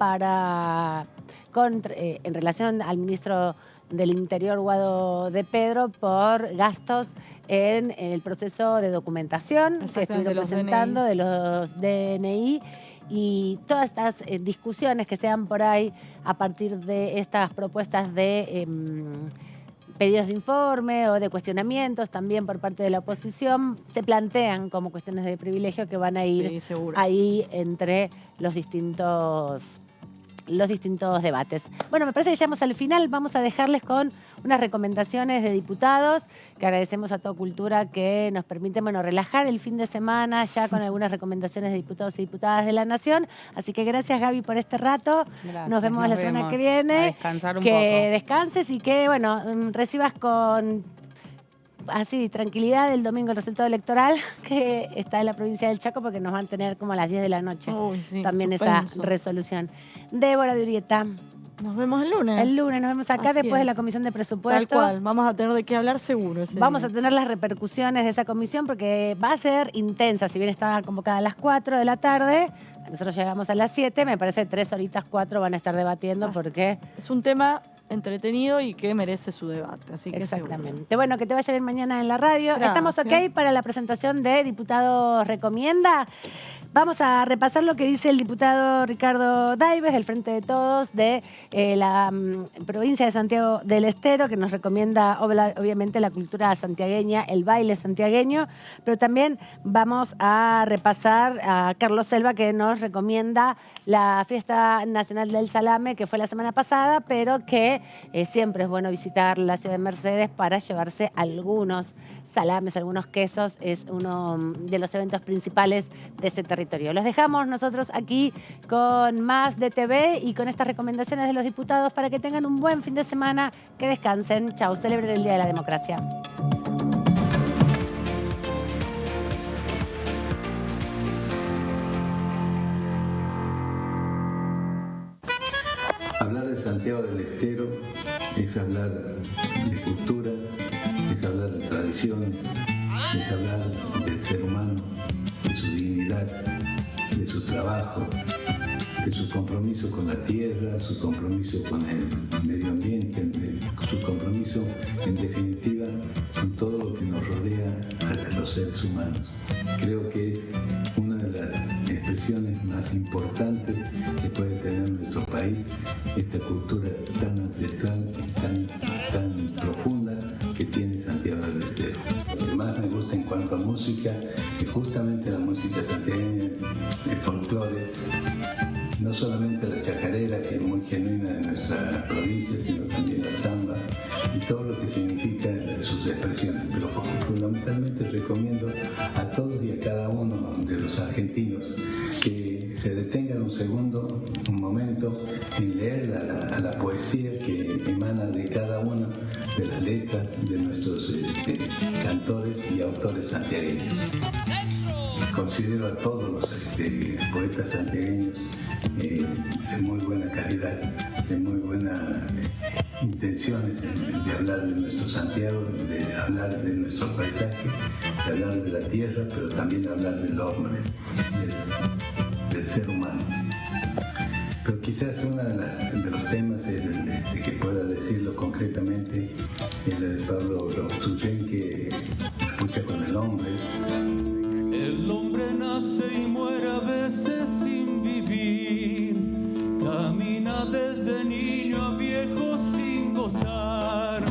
en relación al ministro del Interior, Guado de Pedro, por gastos en el proceso de documentación que estuvieron presentando de los DNI. Y todas estas discusiones que se dan por ahí a partir de estas propuestas de pedidos de informe o de cuestionamientos también por parte de la oposición, se plantean como cuestiones de privilegio que van a ir ahí entre los distintos debates. Bueno, me parece que llegamos al final. Vamos a dejarles con unas recomendaciones de diputados que agradecemos a Todo Cultura que nos permiten relajar el fin de semana ya con algunas recomendaciones de diputados y diputadas de la Nación. Así que gracias, Gaby, por este rato. Gracias, nos vemos la semana que viene. A descansar un poco. Que descanses y que, recibas con tranquilidad el domingo el resultado electoral que está en la provincia del Chaco, porque nos van a tener como a las 10 de la noche. También suspenso. Esa resolución. Débora de Urieta. Nos vemos el lunes. El lunes nos vemos acá después de la Comisión de Presupuesto. Tal cual, vamos a tener de qué hablar seguro. Vamos a tener las repercusiones de esa comisión porque va a ser intensa. Si bien está convocada a las 4 de la tarde, nosotros llegamos a las 7, me parece 3 horitas, 4 van a estar debatiendo porque... Es un tema entretenido y que merece su debate. Así que exactamente. Bueno, que te vaya bien mañana en la radio. Gracias. Estamos ok para la presentación de Diputados Recomienda. Vamos a repasar lo que dice el diputado Ricardo Daives, del Frente de Todos, de la provincia de Santiago del Estero, que nos recomienda obviamente la cultura santiagueña, el baile santiagueño, pero también vamos a repasar a Carlos Selva, que nos recomienda la Fiesta Nacional del Salame, que fue la semana pasada, pero que siempre es bueno visitar la ciudad de Mercedes para llevarse algunos salames, algunos quesos. Es uno de los eventos principales de ese territorio. Los dejamos nosotros aquí con más de TV y con estas recomendaciones de los diputados para que tengan un buen fin de semana, que descansen. Chau, celebren el Día de la Democracia. Hablar de Santiago del Estero es hablar de cultura, es hablar de tradiciones, es hablar del ser humano, de su dignidad, de su trabajo, de su compromiso con la tierra, su compromiso con el medio ambiente, su compromiso, en definitiva, con todo lo que nos rodea a los seres humanos. Creo que es una de las expresiones más importantes que puede tener nuestro país, esta cultura tan ancestral y tan profunda que tiene Santiago del Estero. Lo que más me gusta en cuanto a música es justamente la música santiagueña, el folclore, no solamente la chacarera, que es muy genuina de nuestra provincia, sino también la samba y todo lo que significa sus expresiones. Pero fundamentalmente recomiendo a todos y a cada uno de los argentinos que se detengan un segundo, un momento, en leer a la poesía que emana de cada una de las letras de nuestros cantores y autores santiagueños. Considero a todos los poetas santiagueños de muy buena calidad, de muy buenas intenciones de hablar de nuestro Santiago, de hablar de nuestro paisaje, de hablar de la tierra, pero también de hablar del hombre, del ser humano. Pero quizás uno de los temas que pueda decirlo concretamente es la de Pablo Roxuyen, que lucha con el hombre. El hombre nace y muere a veces sin vivir, camina desde niño a viejo sin gozar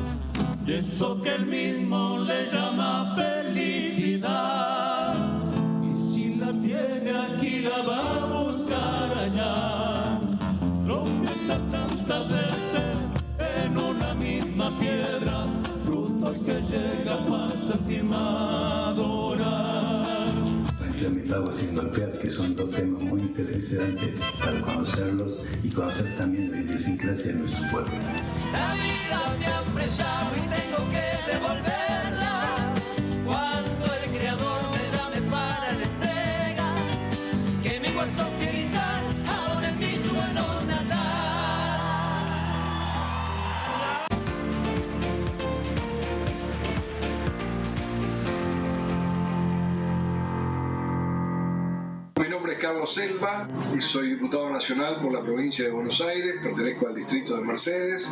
de eso que él mismo le llama felicidad. Y si la tiene aquí la va a buscar allá, tropieza tantas veces en una misma piedra, frutos que llega pasa sin madurar. Entre mi pago sin golpear, que son dos temas muy interesantes para conocerlos y conocer también la idiosincrasia de nuestro pueblo. La vida me ha prestado y tengo que devolverla cuando el creador me llame para la entrega, que mi corazón piel y sal ahora en mi suelo natal. Mi nombre es Carlos Selva y soy diputado nacional por la provincia de Buenos Aires, pertenezco al distrito de Mercedes.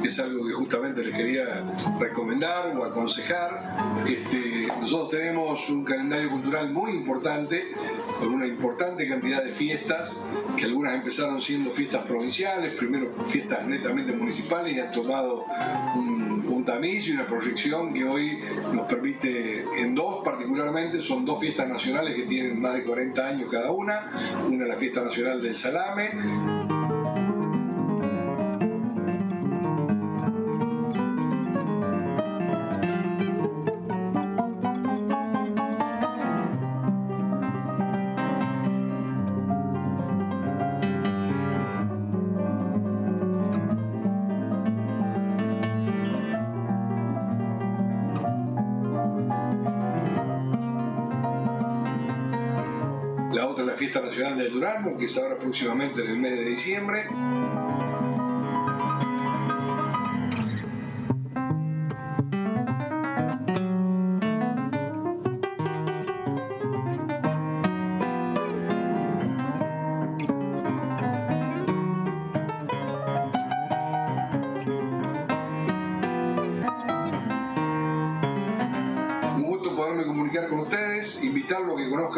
Es algo que justamente les quería recomendar o aconsejar. Nosotros tenemos un calendario cultural muy importante, con una importante cantidad de fiestas, que algunas empezaron siendo fiestas provinciales, primero fiestas netamente municipales, y han tomado un tamiz y una proyección que hoy nos permite, en dos particularmente, son dos fiestas nacionales que tienen más de 40 años cada una es la Fiesta Nacional del Salame. La otra es la Fiesta Nacional del Durazno, que es ahora próximamente en el mes de diciembre.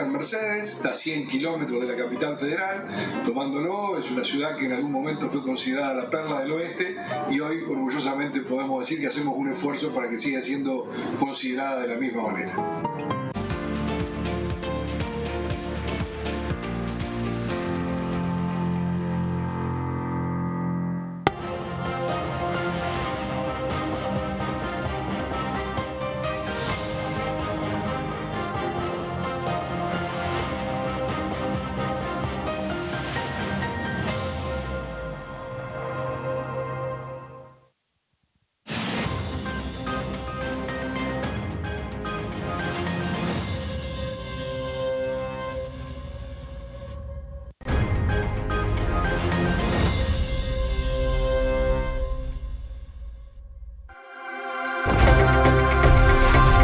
conozcan Mercedes, está a 100 kilómetros de la capital federal, tomándolo, es una ciudad que en algún momento fue considerada la perla del oeste y hoy orgullosamente podemos decir que hacemos un esfuerzo para que siga siendo considerada de la misma manera.